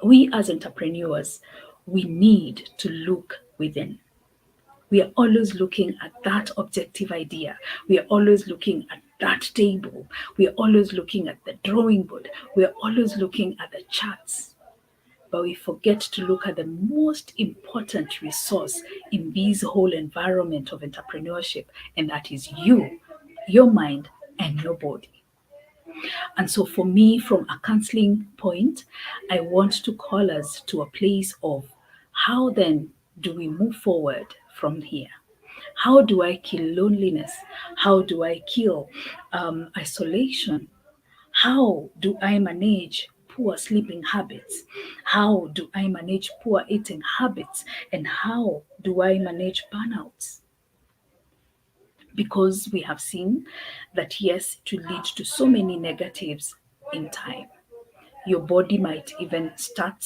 [SPEAKER 5] we as entrepreneurs, we need to look within. We are always looking at that objective idea. We are always looking at that table. We are always looking at the drawing board. We are always looking at the charts. But we forget to look at the most important resource in this whole environment of entrepreneurship, and that is you, your mind, and your body. And so for me, from a counseling point, I want to call us to a place of how then do we move forward from here? How do I kill loneliness? How do I kill isolation? How do I manage poor sleeping habits? How do I manage poor eating habits? And how do I manage burnouts? Because we have seen that, yes, it will lead to so many negatives in time. Your body might even start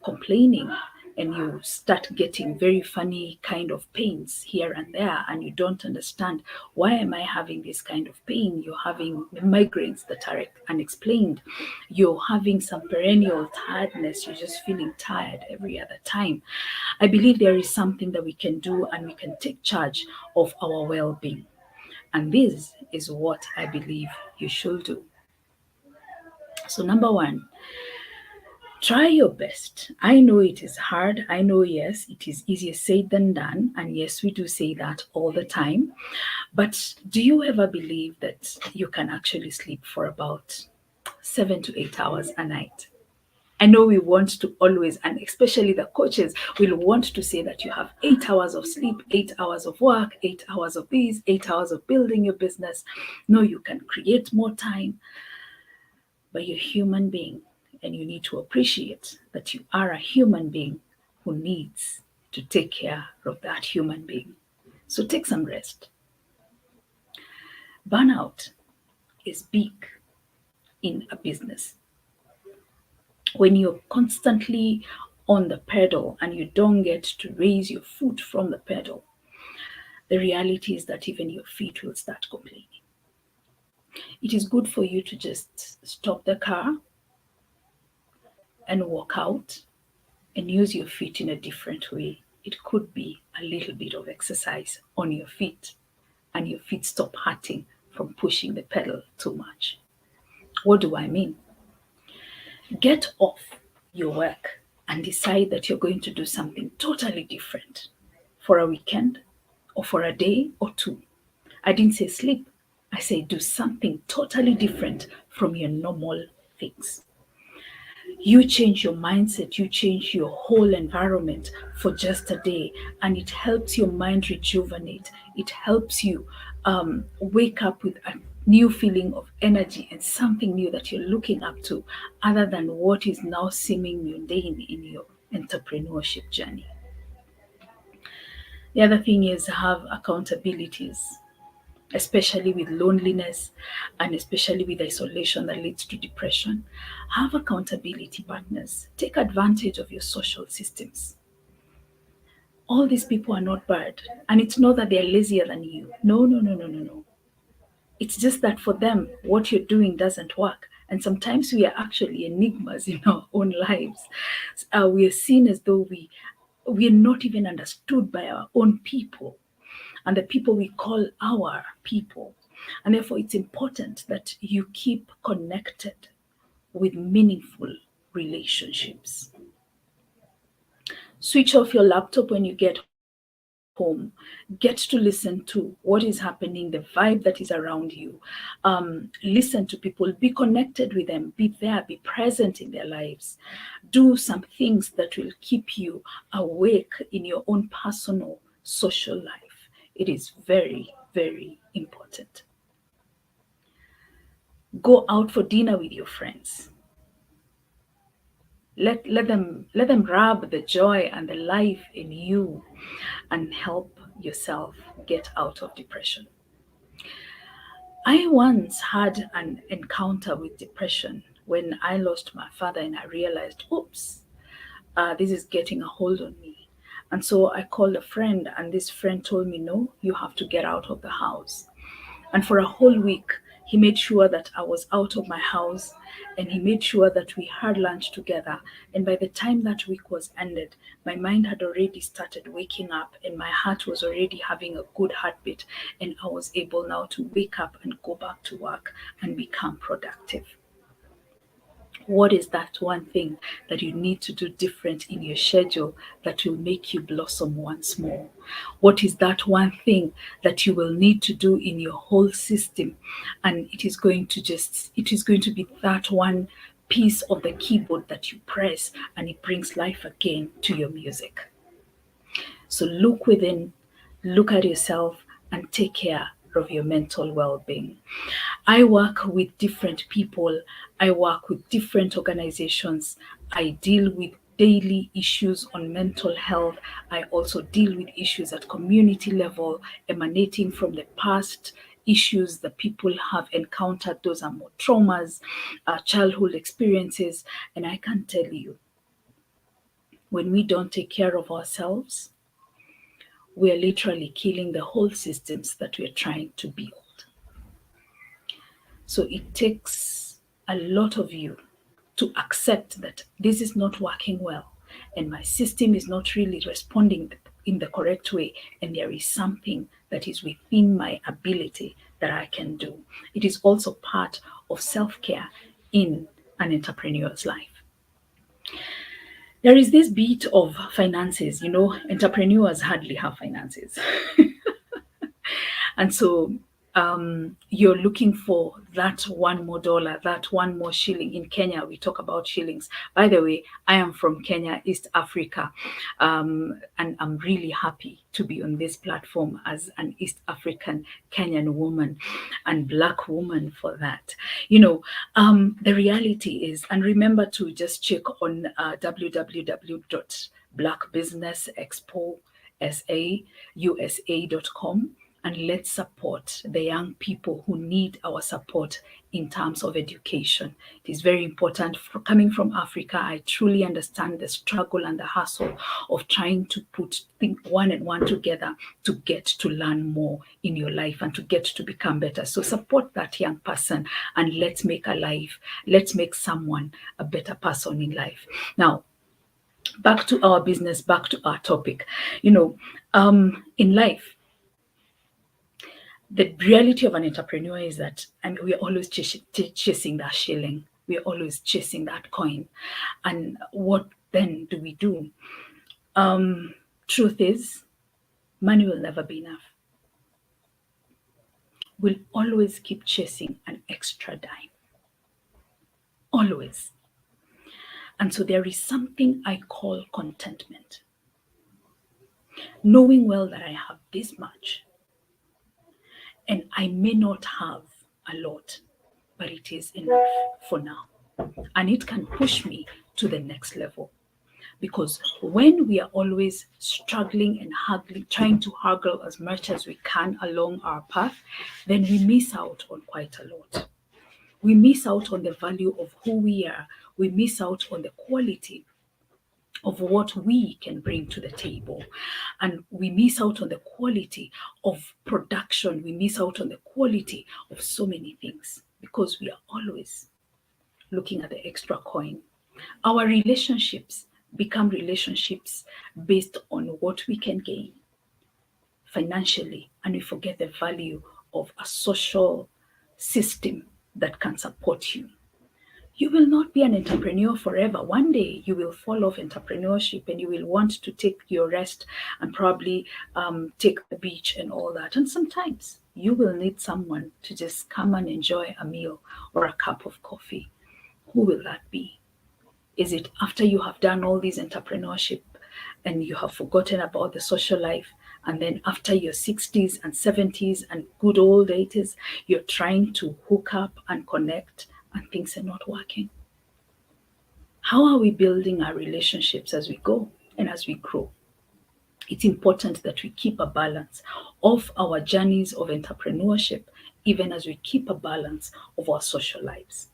[SPEAKER 5] complaining, and you start getting very funny kind of pains here and there, and you don't understand, why am I having this kind of pain? You're having migraines that are unexplained. You're having some perennial tiredness. You're just feeling tired every other time. I believe there is something that we can do, and we can take charge of our well-being. And this is what I believe you should do. So number one, try your best. I know it is hard. I know, yes, it is easier said than done. And yes, we do say that all the time. But do you ever believe that you can actually sleep for about 7 to 8 hours a night? I know we want to always, and especially the coaches will want to say that you have 8 hours of sleep, 8 hours of work, 8 hours of this, 8 hours of building your business. No, you can create more time. But you're a human being, and you need to appreciate that you are a human being who needs to take care of that human being. So take some rest. Burnout is big in a business. When you're constantly on the pedal and you don't get to raise your foot from the pedal, the reality is that even your feet will start complaining. It is good for you to just stop the car and walk out and use your feet in a different way. It could be a little bit of exercise on your feet, and your feet stop hurting from pushing the pedal too much. What do I mean? Get off your work and decide that you're going to do something totally different for a weekend or for a day or two. I didn't say sleep. I say do something totally different from your normal things. You change your mindset, you change your whole environment for just a day, and it helps your mind rejuvenate. It helps you wake up with a new feeling of energy and something new that you're looking up to, other than what is now seeming mundane in your entrepreneurship journey. The other thing is have accountabilities, especially with loneliness and especially with isolation that leads to depression. Have accountability partners. Take advantage of your social systems. All these people are not bad, and it's not that they're lazier than you. No. It's just that for them, what you're doing doesn't work. And sometimes we are actually enigmas in our own lives. We are seen as though we are not even understood by our own people, and the people we call our people. And therefore, it's important that you keep connected with meaningful relationships. Switch off your laptop when you get home. Get to listen to what is happening, the vibe that is around you. Listen to people, be connected with them, be there, be present in their lives. Do some things that will keep you awake in your own personal social life. It is very, very important. Go out for dinner with your friends. Let them rub the joy and the life in you and help yourself get out of depression. I once had an encounter with depression when I lost my father, and I realized, oops, this is getting a hold on me. And so I called a friend, and this friend told me, no, you have to get out of the house. And for a whole week, he made sure that I was out of my house, and he made sure that we had lunch together. And by the time that week was ended, my mind had already started waking up, and my heart was already having a good heartbeat. And I was able now to wake up and go back to work and become productive. What is that one thing that you need to do different in your schedule that will make you blossom once more? What is that one thing that you will need to do in your whole system? And it is going to be that one piece of the keyboard that you press, and it brings life again to your music. So look within, look at yourself, and take care of your mental well-being. I work with different people. I work with different organizations. I deal with daily issues on mental health. I also deal with issues at community level emanating from the past issues that people have encountered. Those are more traumas, childhood experiences. And I can tell you, when we don't take care of ourselves, we are literally killing the whole systems that we're trying to build. So it takes a lot of you to accept that this is not working well, and my system is not really responding in the correct way, and there is something that is within my ability that I can do. It is also part of self-care in an entrepreneur's life. There is this bit of finances. Entrepreneurs hardly have finances. And so you're looking for that one more dollar, that one more shilling. In Kenya, we talk about shillings. By the way, I am from Kenya, East Africa, and I'm really happy to be on this platform as an East African Kenyan woman and Black woman for that. The reality is, and remember to just check on www.blackbusinessexpo.usa.com. And let's support the young people who need our support in terms of education. It is very important. Coming from Africa, I truly understand the struggle and the hustle of trying to put one and one together to get to learn more in your life and to get to become better. So support that young person, and let's make someone a better person in life. Now, back to our business, back to our topic. In life, the reality of an entrepreneur is that, and we're always chasing that shilling. We're always chasing that coin. And what then do we do? Truth is, money will never be enough. We'll always keep chasing an extra dime. Always. And so there is something I call contentment. Knowing well that I have this much, and I may not have a lot, but it is enough for now. And it can push me to the next level. Because when we are always struggling and haggling, trying to haggle as much as we can along our path, then we miss out on quite a lot. We miss out on the value of who we are. We miss out on the quality of what we can bring to the table. And we miss out on the quality of production. We miss out on the quality of so many things because we are always looking at the extra coin. Our relationships become relationships based on what we can gain financially, and we forget the value of a social system that can support you. You will not be an entrepreneur forever. One day you will fall off entrepreneurship and you will want to take your rest and probably take the beach and all that. And sometimes you will need someone to just come and enjoy a meal or a cup of coffee. Who will that be? Is it after you have done all these entrepreneurship and you have forgotten about the social life, and then after your 60s and 70s and good old 80s, you're trying to hook up and connect and things are not working? How are we building our relationships as we go and as we grow? It's important that we keep a balance of our journeys of entrepreneurship, even as we keep a balance of our social lives.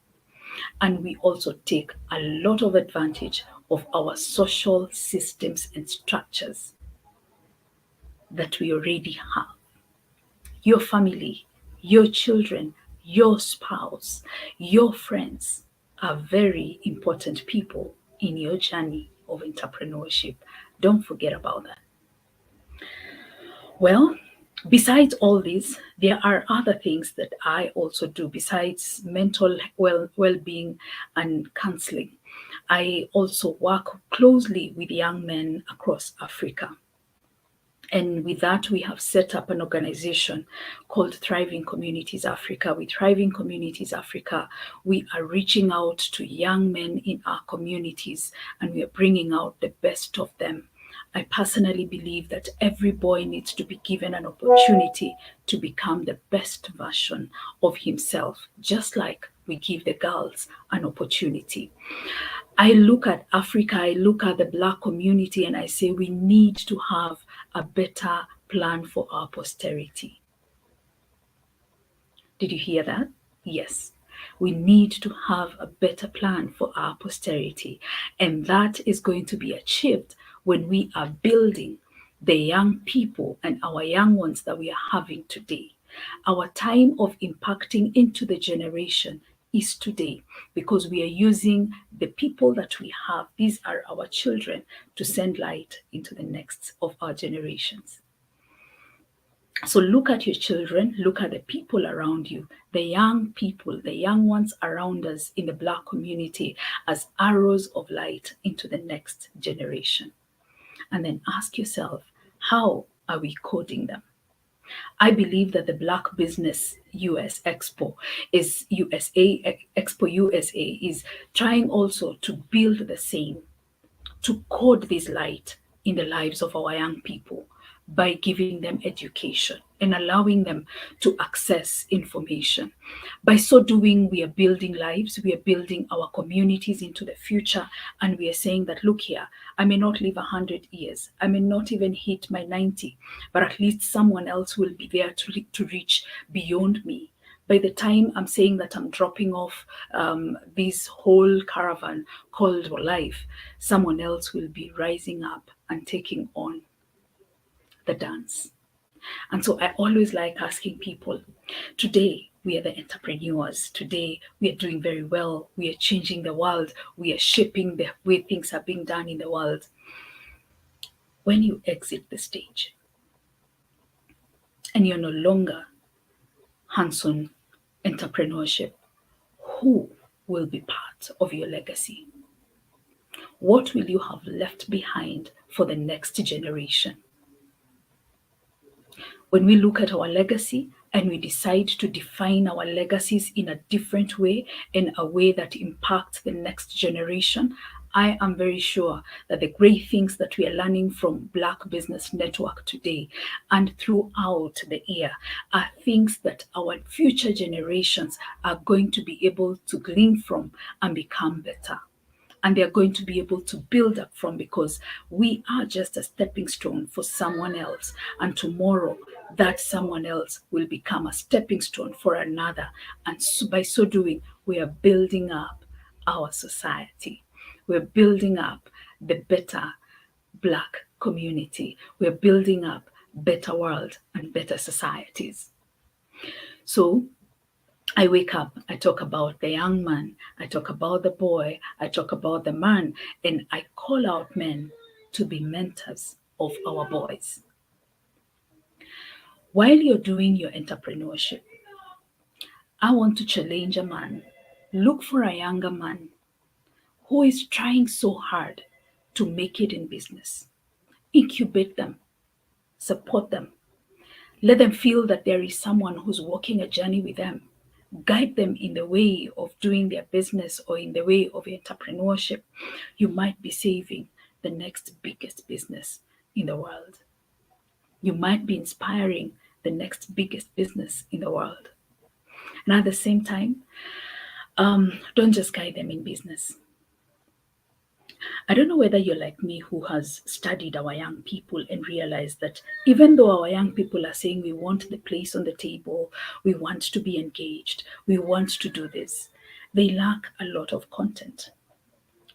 [SPEAKER 5] And we also take a lot of advantage of our social systems and structures that we already have. Your family, your children, your spouse, your friends are very important people in your journey of entrepreneurship. Don't forget about that. Well, besides all this, there are other things that I also do besides mental well-being and counseling. I also work closely with young men across Africa. And with that, we have set up an organization called Thriving Communities Africa. With Thriving Communities Africa, we are reaching out to young men in our communities and we are bringing out the best of them. I personally believe that every boy needs to be given an opportunity to become the best version of himself, just like we give the girls an opportunity. I look at Africa, I look at the Black community, and I say we need to have a better plan for our posterity. Did you hear that? Yes. We need to have a better plan for our posterity. And that is going to be achieved when we are building the young people and our young ones that we are having today. Our time of impacting into the generation is today, because we are using the people that we have. These are our children, to send light into the next of our generations. So look at your children, look at the people around you, the young people, the young ones around us in the Black community as arrows of light into the next generation. And then ask yourself, how are we coding them? I believe that the Black Business US Expo is Expo USA is trying also to build the same, to code this light in the lives of our young people by giving them education and allowing them to access information. By so doing, we are building lives, we are building our communities into the future, and we are saying that, look here, I may not live 100 years, I may not even hit my 90, but at least someone else will be there to reach beyond me. By the time I'm saying that I'm dropping off this whole caravan called life, someone else will be rising up and taking on the dance. And so I always like asking people, today we are the entrepreneurs. Today we are doing very well. We are changing the world. We are shaping the way things are being done in the world. When you exit the stage and you're no longer hands-on entrepreneurship, who will be part of your legacy? What will you have left behind for the next generation? When we look at our legacy and we decide to define our legacies in a different way, in a way that impacts the next generation, I am very sure that the great things that we are learning from Black Business Network today and throughout the year are things that our future generations are going to be able to glean from and become better. And they're going to be able to build up from, because we are just a stepping stone for someone else. And tomorrow, that someone else will become a stepping stone for another. And so by so doing, we are building up our society. We're building up the better Black community. We're building up better world and better societies. So I wake up, I talk about the young man, I talk about the boy, I talk about the man, and I call out men to be mentors of our boys. While you're doing your entrepreneurship, I want to challenge a man. Look for a younger man who is trying so hard to make it in business. Incubate them, support them. Let them feel that there is someone who's walking a journey with them. Guide them in the way of doing their business or in the way of entrepreneurship. You might be saving the next biggest business in the world. You might be inspiring the next biggest business in the world. And at the same time, don't just guide them in business. I don't know whether you're like me, who has studied our young people and realized that even though our young people are saying we want the place on the table, we want to be engaged, we want to do this, they lack a lot of content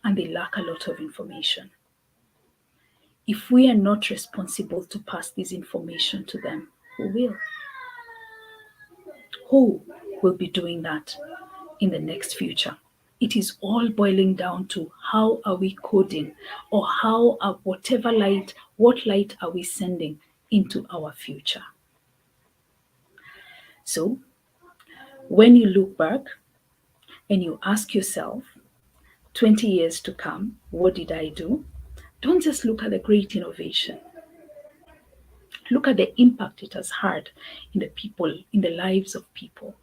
[SPEAKER 5] and they lack a lot of information. If we are not responsible to pass this information to them, who will? Who will be doing that in the next future? It is all boiling down to how are we coding, or how are what light are we sending into our future? So when you look back and you ask yourself, 20 years to come, what did I do? Don't just look at the great innovation. Look at the impact it has had in the people, in the lives of people.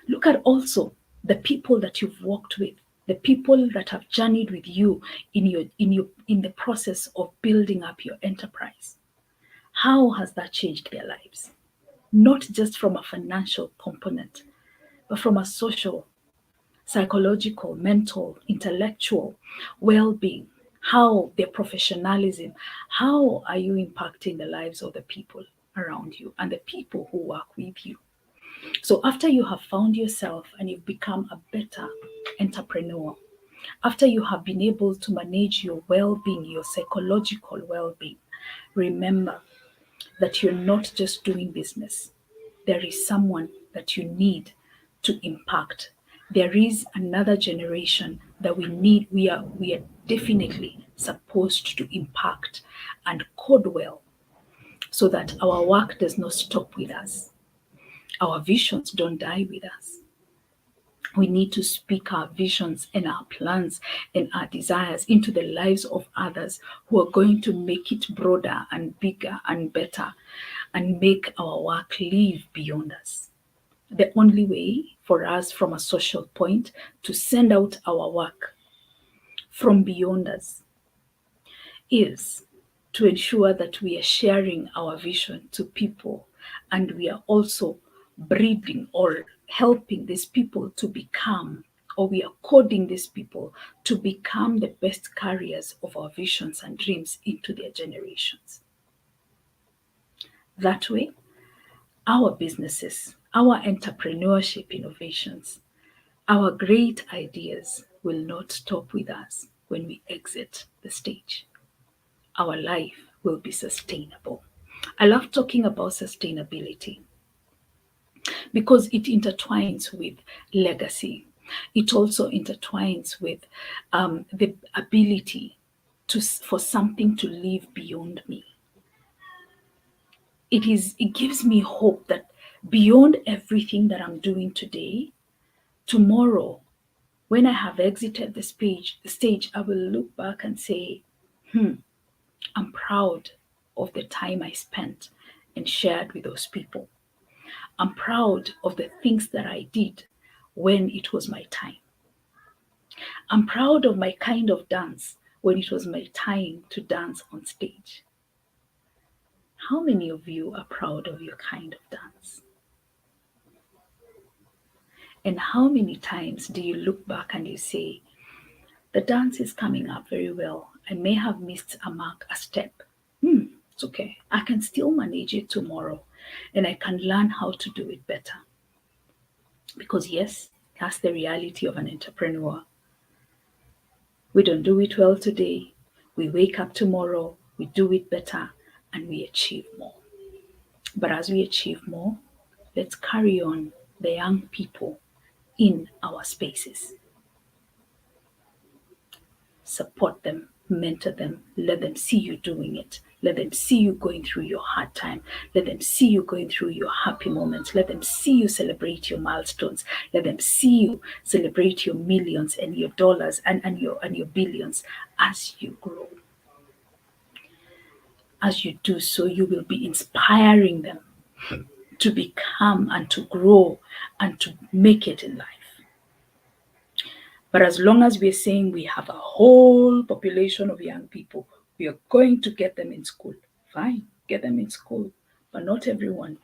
[SPEAKER 5] Look at also the people that you've worked with, the people that have journeyed with you in the process of building up your enterprise. How has that changed their lives? Not just from a financial component, but from a social, psychological, mental, intellectual well-being. How their professionalism, how are you impacting the lives of the people around you and the people who work with you? So after you have found yourself and you've become a better entrepreneur, after you have been able to manage your well-being, your psychological well-being, remember that you're not just doing business. There is someone that you need to impact. There is another generation that we are definitely supposed to impact and code well, so that our work does not stop with us. Our visions don't die with us. We need to speak our visions and our plans and our desires into the lives of others who are going to make it broader and bigger and better and make our work live beyond us. The only way for us from a social point to send out our work from beyond us is to ensure that we are sharing our vision to people, and we are also breeding or helping these people to become, or we are coding these people to become the best carriers of our visions and dreams into their generations. That way, our businesses, our entrepreneurship innovations, our great ideas will not stop with us when we exit the stage. Our life will be sustainable. I love talking about sustainability because it intertwines with legacy. It also intertwines with the ability for something to live beyond me. It gives me hope that beyond everything that I'm doing today, tomorrow, when I have exited the stage, I will look back and say, I'm proud of the time I spent and shared with those people. I'm proud of the things that I did when it was my time. I'm proud of my kind of dance when it was my time to dance on stage. How many of you are proud of your kind of dance? And how many times do you look back and you say, the dance is coming up very well. I may have missed a step. It's okay. I can still manage it tomorrow, and I can learn how to do it better. Because yes, that's the reality of an entrepreneur. We don't do it well today. We wake up tomorrow, we do it better, and we achieve more. But as we achieve more, let's carry on the young people in our spaces. Support them, mentor them, let them see you doing it. Let them see you going through your hard time. Let them see you going through your happy moments. Let them see you celebrate your milestones. Let them see you celebrate your millions and your dollars and your billions as you grow. As you do so, you will be inspiring them to become and to grow and to make it in life. But as long as we're saying we have a whole population of young people, we are going to get them in school. Fine, get them in school. But not everyone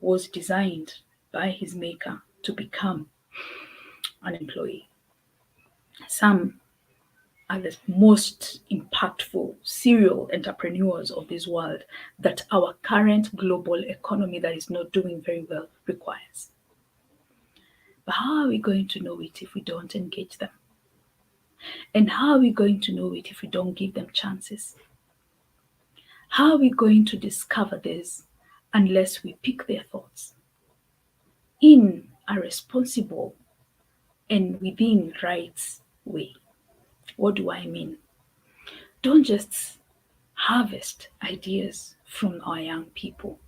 [SPEAKER 5] was designed by his maker to become an employee. Some are the most impactful serial entrepreneurs of this world that our current global economy that is not doing very well requires. But how are we going to know it if we don't engage them? And how are we going to know it if we don't give them chances? How are we going to discover this unless we pick their thoughts in a responsible and within rights way? What do I mean? Don't just harvest ideas from our young people.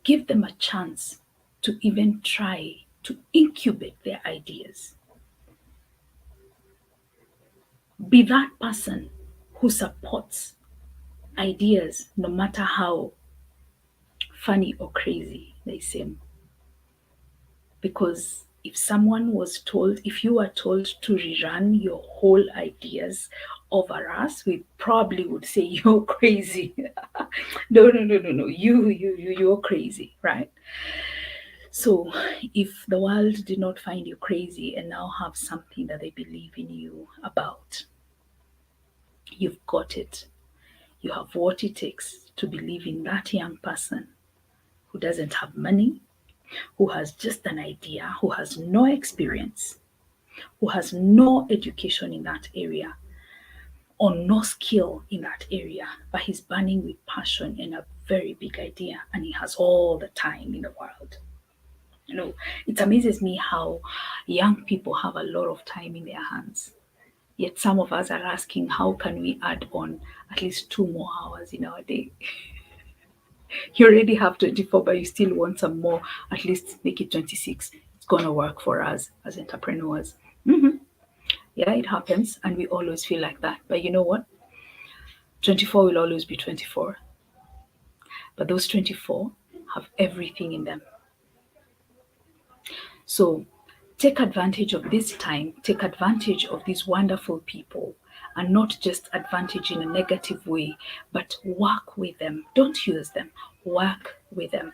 [SPEAKER 5] Give them a chance to even try to incubate their ideas. Be that person who supports ideas no matter how funny or crazy they seem. Because if you were told to rerun your whole ideas over us, we probably would say you're crazy. No, you're crazy, right? So if the world did not find you crazy and now have something that they believe in you about, you've got it. You have what it takes to believe in that young person who doesn't have money, who has just an idea, who has no experience, who has no education in that area, or no skill in that area, but he's burning with passion and a very big idea, and he has all the time in the world. You know, it amazes me how young people have a lot of time in their hands. Yet some of us are asking, how can we add on at least 2 more hours in our day? You already have 24, but you still want some more, at least make it 26. It's going to work for us as entrepreneurs. Yeah, it happens, and we always feel like that. But you know what? 24 will always be 24. But those 24 have everything in them. So take advantage of this time, take advantage of these wonderful people, and not just advantage in a negative way, but work with them. Don't use them, work with them.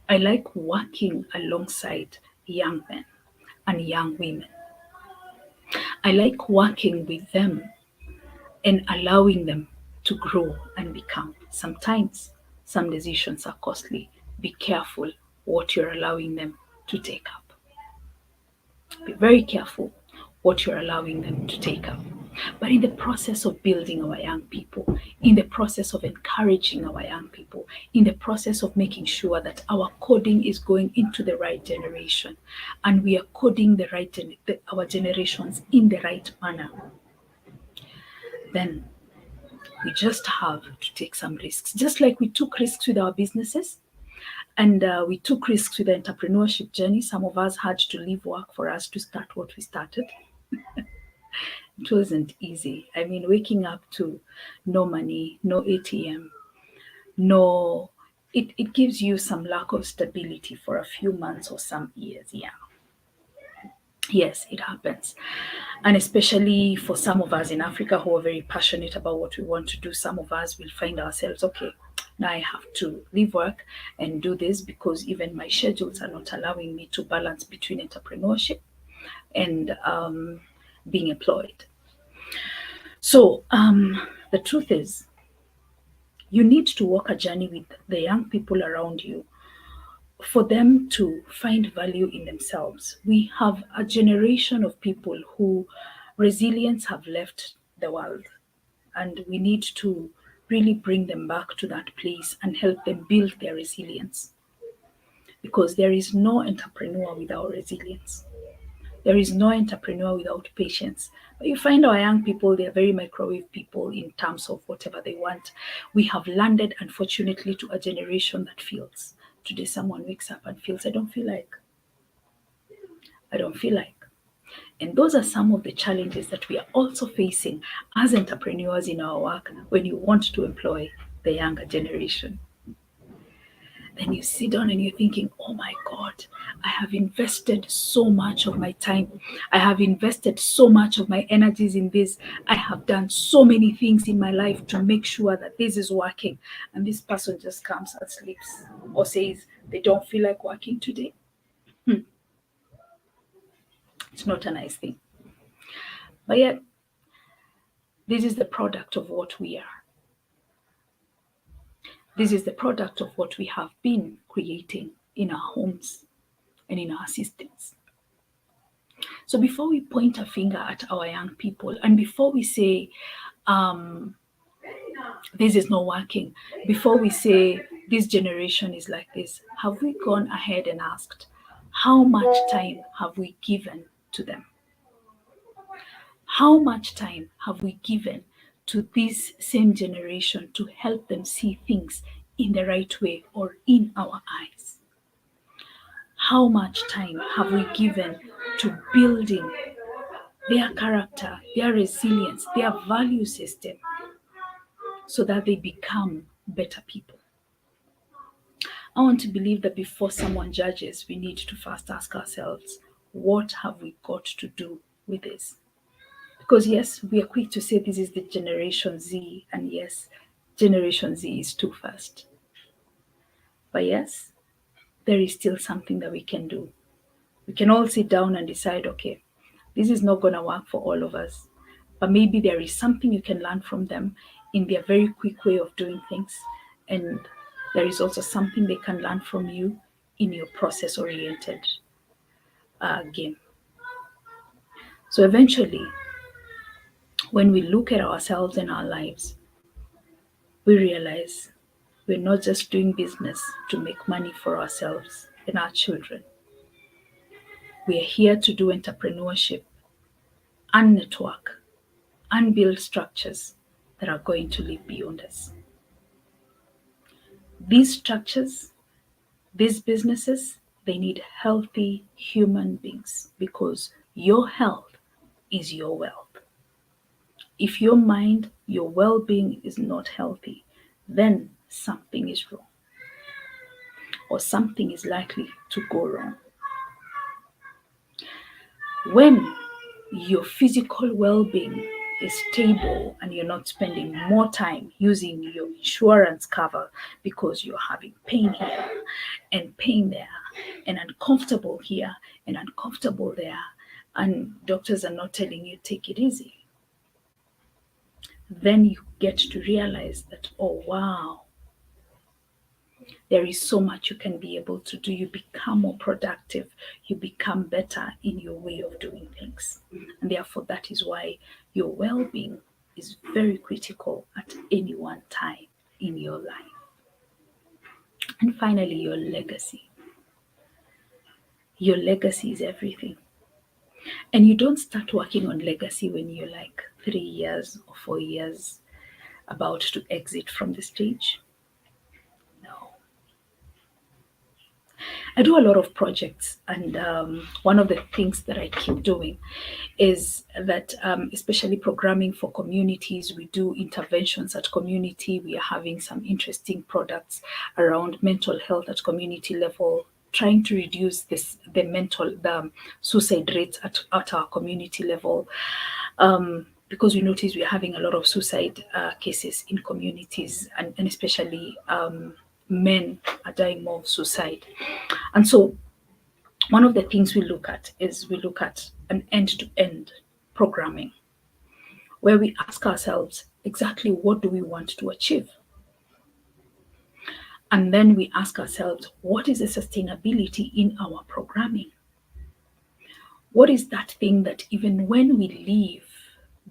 [SPEAKER 5] I like working alongside young men and young women. I like working with them and allowing them to grow and become. Sometimes some decisions are costly. Be careful what you're allowing them to take up. Be very careful what you're allowing them to take up. But in the process of building our young people, in the process of encouraging our young people, in the process of making sure that our coding is going into the right generation, and we are coding our generations in the right manner, then we just have to take some risks. Just like we took risks with our businesses, and we took risks with the entrepreneurship journey. Some of us had to leave work for us to start what we started. It wasn't easy. I mean, waking up to no money, no ATM, it gives you some lack of stability for a few months or some years. Yeah. Yes, it happens. And especially for some of us in Africa who are very passionate about what we want to do, some of us will find ourselves, okay, now I have to leave work and do this because even my schedules are not allowing me to balance between entrepreneurship and being employed. So the truth is, you need to walk a journey with the young people around you for them to find value in themselves. We have a generation of people who resilience have left the world, and we need to really bring them back to that place and help them build their resilience, because there is no entrepreneur without resilience. There is no entrepreneur without patience. But you find our young people, they're very microwave people in terms of whatever they want. We have landed, unfortunately, to a generation that feels. Today, someone wakes up and feels, I don't feel like. And those are some of the challenges that we are also facing as entrepreneurs in our work when you want to employ the younger generation. Then you sit down and you're thinking, oh my God, I have invested so much of my time. I have invested so much of my energies in this. I have done so many things in my life to make sure that this is working. And this person just comes and sleeps or says they don't feel like working today. It's not a nice thing. But yet, this is the product of what we are. This is the product of what we have been creating in our homes and in our systems. So before we point a finger at our young people, and before we say, this is not working, before we say this generation is like this, have we gone ahead and asked, how much time have we given to them? How much time have we given to this same generation to help them see things in the right way or in our eyes? How much time have we given to building their character, their resilience, their value system, so that they become better people? I want to believe that before someone judges, we need to first ask ourselves, what have we got to do with this? Because yes, we are quick to say this is the Generation Z, and yes, Generation Z is too fast. But yes, there is still something that we can do. We can all sit down and decide, okay, this is not going to work for all of us, but maybe there is something you can learn from them in their very quick way of doing things. And there is also something they can learn from you in your process-oriented game. So eventually, when we look at ourselves and our lives, we realize we're not just doing business to make money for ourselves and our children. We are here to do entrepreneurship and network and build structures that are going to live beyond us. These structures, these businesses, they need healthy human beings, because your health is your wealth. If your mind, your well-being is not healthy, then something is wrong, or something is likely to go wrong. When your physical well-being is stable and you're not spending more time using your insurance cover because you're having pain here and pain there and uncomfortable here and uncomfortable there, and doctors are not telling you take it easy, then you get to realize that, oh wow, there is so much you can be able to do. You become more productive. You become better in your way of doing things. And therefore, that is why your well-being is very critical at any one time in your life. And finally, your legacy. Your legacy is everything. And you don't start working on legacy when you're like 3 years or 4 years about to exit from the stage. I do a lot of projects, and one of the things that I keep doing is that, especially programming for communities, we do interventions at community. We are having some interesting products around mental health at community level, trying to reduce the suicide rates at our community level. Because we notice we're having a lot of suicide cases in communities, and especially men are dying more of suicide. And so one of the things we look at is an end-to-end programming, where we ask ourselves exactly what do we want to achieve? And then we ask ourselves, what is the sustainability in our programming? What is that thing that even when we leave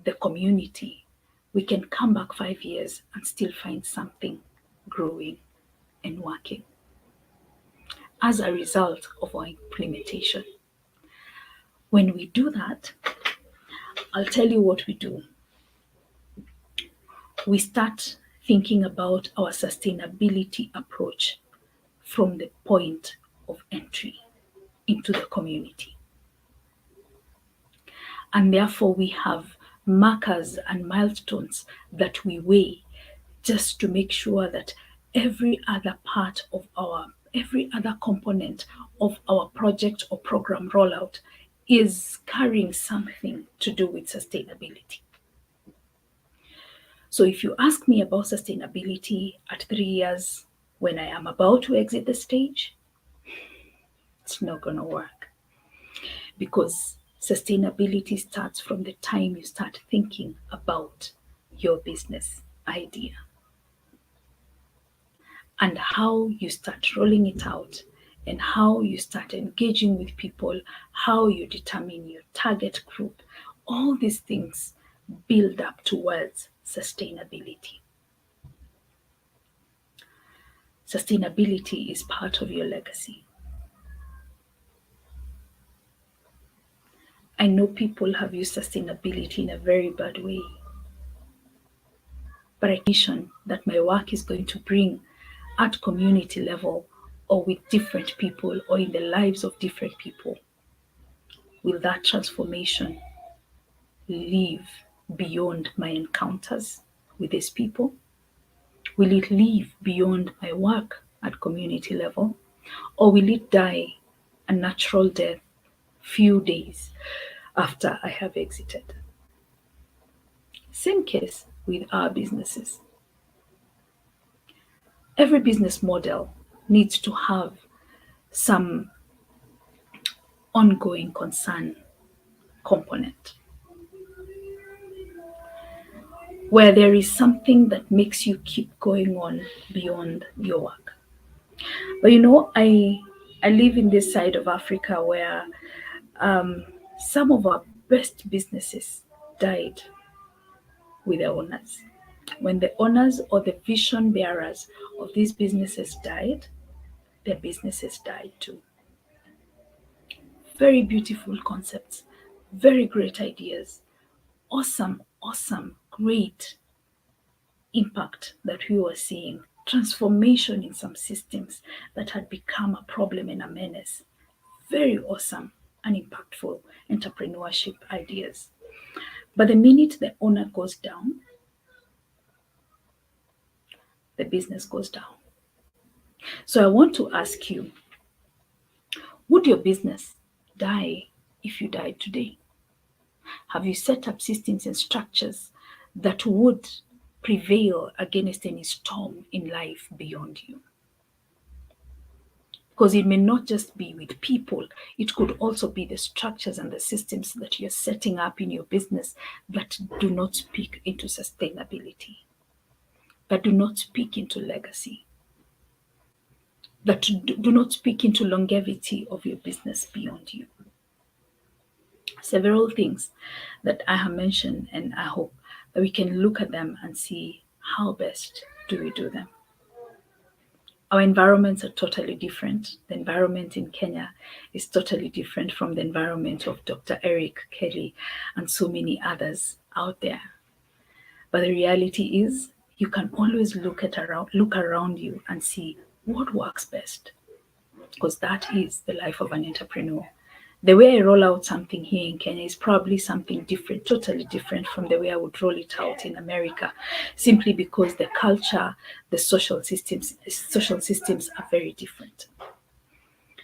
[SPEAKER 5] the community, we can come back 5 years and still find something growing and working as a result of our implementation? When we do that, I'll tell you what we do. We start thinking about our sustainability approach from the point of entry into the community. And therefore, we have markers and milestones that we weigh just to make sure that every other component of our project or program rollout is carrying something to do with sustainability. So if you ask me about sustainability at 3 years, when I am about to exit the stage, it's not going to work, because sustainability starts from the time you start thinking about your business idea and how you start rolling it out and how you start engaging with people, how you determine your target group. All these things build up towards sustainability. Sustainability is part of your legacy. I know people have used sustainability in a very bad way, but I mission that my work is going to bring at community level or with different people or in the lives of different people. Will that transformation live beyond my encounters with these people? Will it live beyond my work at community level? Or will it die a natural death few days after I have exited? Same case with our businesses. Every business model needs to have some ongoing concern component, where there is something that makes you keep going on beyond your work. But I live in this side of Africa where some of our best businesses died with the owners. When the owners or the vision bearers of these businesses died, their businesses died too. Very beautiful concepts, very great ideas, awesome, great impact that we were seeing, transformation in some systems that had become a problem and a menace. Very awesome and impactful entrepreneurship ideas. But the minute the owner goes down, the business goes down. So I want to ask you, would your business die if you died today? Have you set up systems and structures that would prevail against any storm in life beyond you? Because it may not just be with people, it could also be the structures and the systems that you're setting up in your business that do not speak into sustainability, that do not speak into legacy, that do not speak into longevity of your business beyond you. Several things that I have mentioned, and I hope that we can look at them and see how best do we do them. Our environments are totally different. The environment in Kenya is totally different from the environment of Dr. Eric Kelly and so many others out there. But the reality is you can always look around you and see what works best, because that is the life of an entrepreneur. The way I roll out something here in Kenya is probably something different, totally different from the way I would roll it out in America, simply because the culture, the social systems are very different.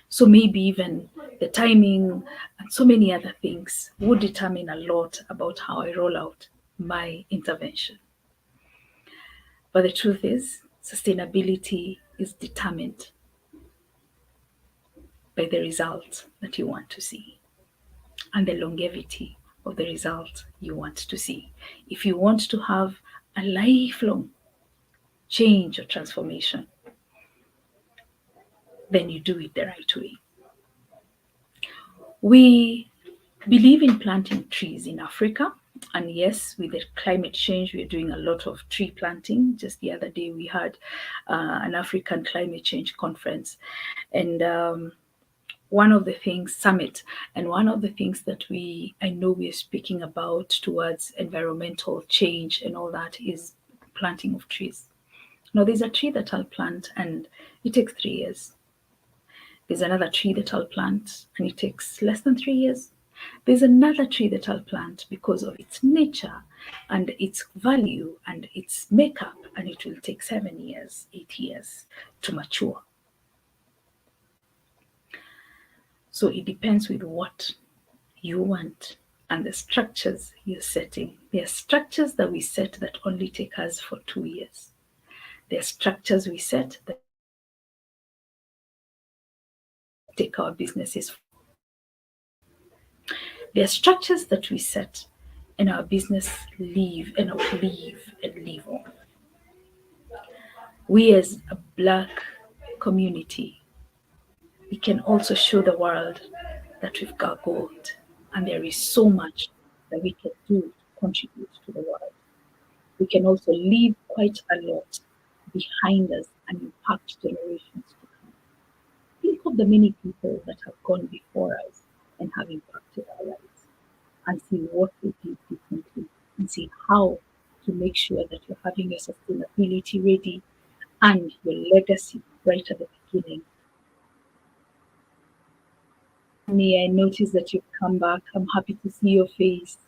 [SPEAKER 5] So maybe even the timing and so many other things would determine a lot about how I roll out my intervention. But the truth is, sustainability is determined by the result that you want to see and the longevity of the result you want to see. If you want to have a lifelong change or transformation, then you do it the right way. We believe in planting trees in Africa. And yes, with the climate change, we're doing a lot of tree planting. Just the other day, we had an African climate change conference. And one of the things, summit, and one of the things that I know we're speaking about towards environmental change and all that is planting of trees. Now, there's a tree that I'll plant and it takes 3 years. There's another tree that I'll plant and it takes less than 3 years. There's another tree that I'll plant because of its nature and its value and its makeup, and it will take 7 years, 8 years to mature. So it depends with what you want and the structures you're setting. There are structures that we set that only take us for 2 years. There are structures we set that take our businesses. There are structures that we set and our business live on. We as a Black community, we can also show the world that we've got gold, and there is so much that we can do to contribute to the world. We can also leave quite a lot behind us and impact generations to come. Think of the many people that have gone before us and have impacted our lives, and see what they did differently, and see how to make sure that you're having your sustainability ready and your legacy right at the beginning. I noticed that you've come back. I'm happy to see your face.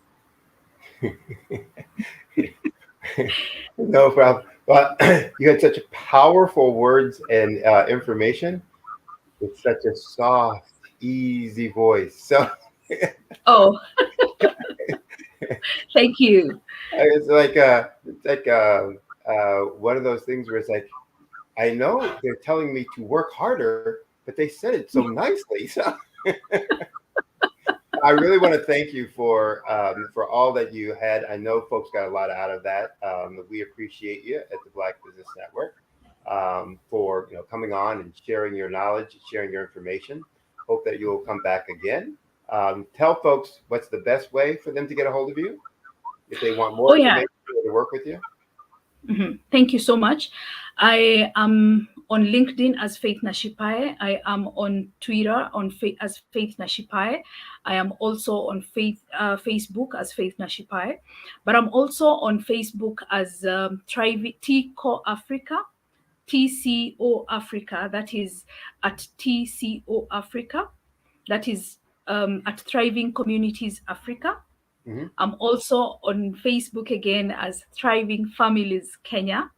[SPEAKER 11] No problem. But you had such powerful words and information with such a soft, easy voice. So,
[SPEAKER 5] oh, thank you.
[SPEAKER 11] It's like one of those things where it's like, I know they're telling me to work harder, but they said it so nicely. So I really want to thank you for all that you had. I know folks got a lot out of that. We appreciate you at the Black Business Network for coming on and sharing your knowledge, sharing your information. Hope that you will come back again. Tell folks what's the best way for them to get a hold of you if they want more information to work with you.
[SPEAKER 5] Mm-hmm. Thank you so much. I am on LinkedIn as Faith Nashipae. I am on Twitter as Faith Nashipae. I am also on Facebook as Faith Nashipae. But I'm also on Facebook as TCO Africa. TCO Africa. That is at TCO Africa. That is at Thriving Communities Africa. Mm-hmm. I'm also on Facebook again as Thriving Families Kenya.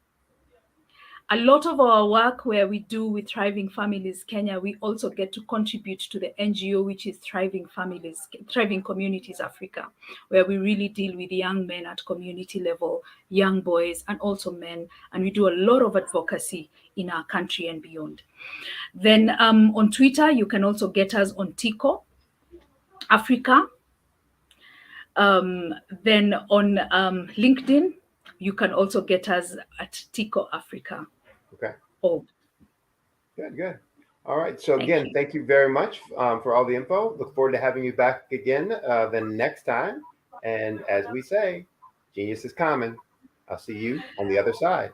[SPEAKER 5] A lot of our work where we do with Thriving Families Kenya, we also get to contribute to the NGO, which is Thriving Communities Africa, where we really deal with young men at community level, young boys, and also men. And we do a lot of advocacy in our country and beyond. Then on Twitter, you can also get us on TCO Africa. Then on LinkedIn, you can also get us at TCO Africa.
[SPEAKER 11] Okay.
[SPEAKER 5] Oh.
[SPEAKER 11] Good. All right. So again, thank you very much for all the info. Look forward to having you back again the next time. And as we say, genius is common. I'll see you on the other side.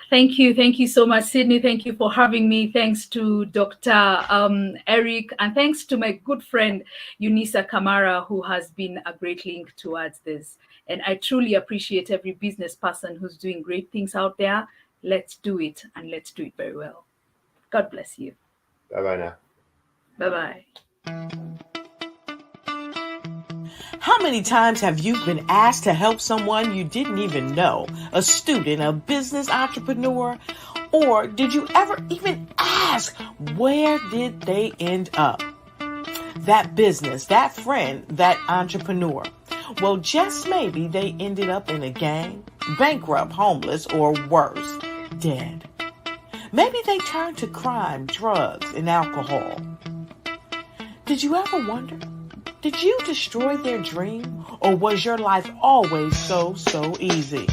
[SPEAKER 5] Thank you. Thank you so much, Sydney. Thank you for having me. Thanks to Dr. Eric, and thanks to my good friend, Eunice Kamara, who has been a great link towards this. And I truly appreciate every business person who's doing great things out there. Let's do it, and let's do it very well. God bless you.
[SPEAKER 11] Bye-bye now.
[SPEAKER 5] Bye-bye.
[SPEAKER 2] How many times have you been asked to help someone you didn't even know, a student, a business entrepreneur, or did you ever even ask, where did they end up? That business, that friend, that entrepreneur. Well, just maybe they ended up in a gang, bankrupt, homeless, or worse, dead. Maybe they turned to crime, drugs, and alcohol. Did you ever wonder? Did you destroy their dream, or was your life always so easy?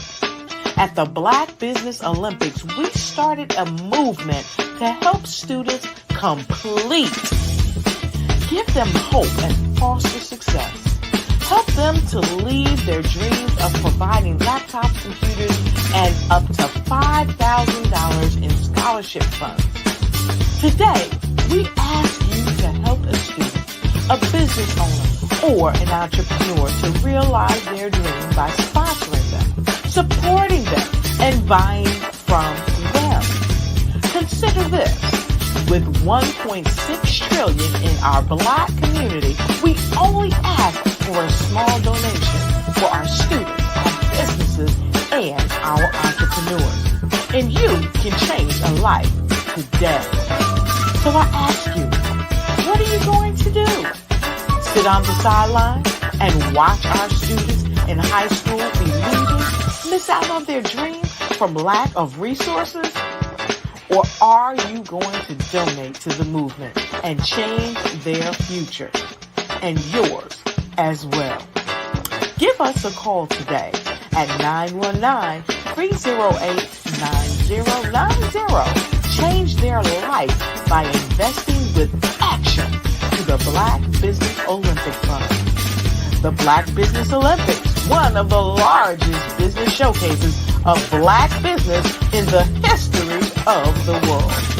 [SPEAKER 2] At the Black Business Olympics, we started a movement to help students complete. Give them hope and foster success. Help them to leave their dreams of providing laptops, computers, and up to $5,000 in scholarship funds. Today, we ask you to help a student, a business owner, or an entrepreneur to realize their dream by sponsoring them, supporting them, and buying from them. Consider this. With $1.6 trillion in our Black community, we only ask for a small donation for our students, our businesses, and our entrepreneurs. And you can change a life today. So I ask you, what are you going to do? Sit on the sideline and watch our students in high school be losers, miss out on their dreams from lack of resources? Or are you going to donate to the movement and change their future and yours as well? Give us a call today at 919-308-9090. Change their life by investing with action to the Black Business Olympic Fund. The Black Business Olympics, one of the largest business showcases of Black business in the history of the world.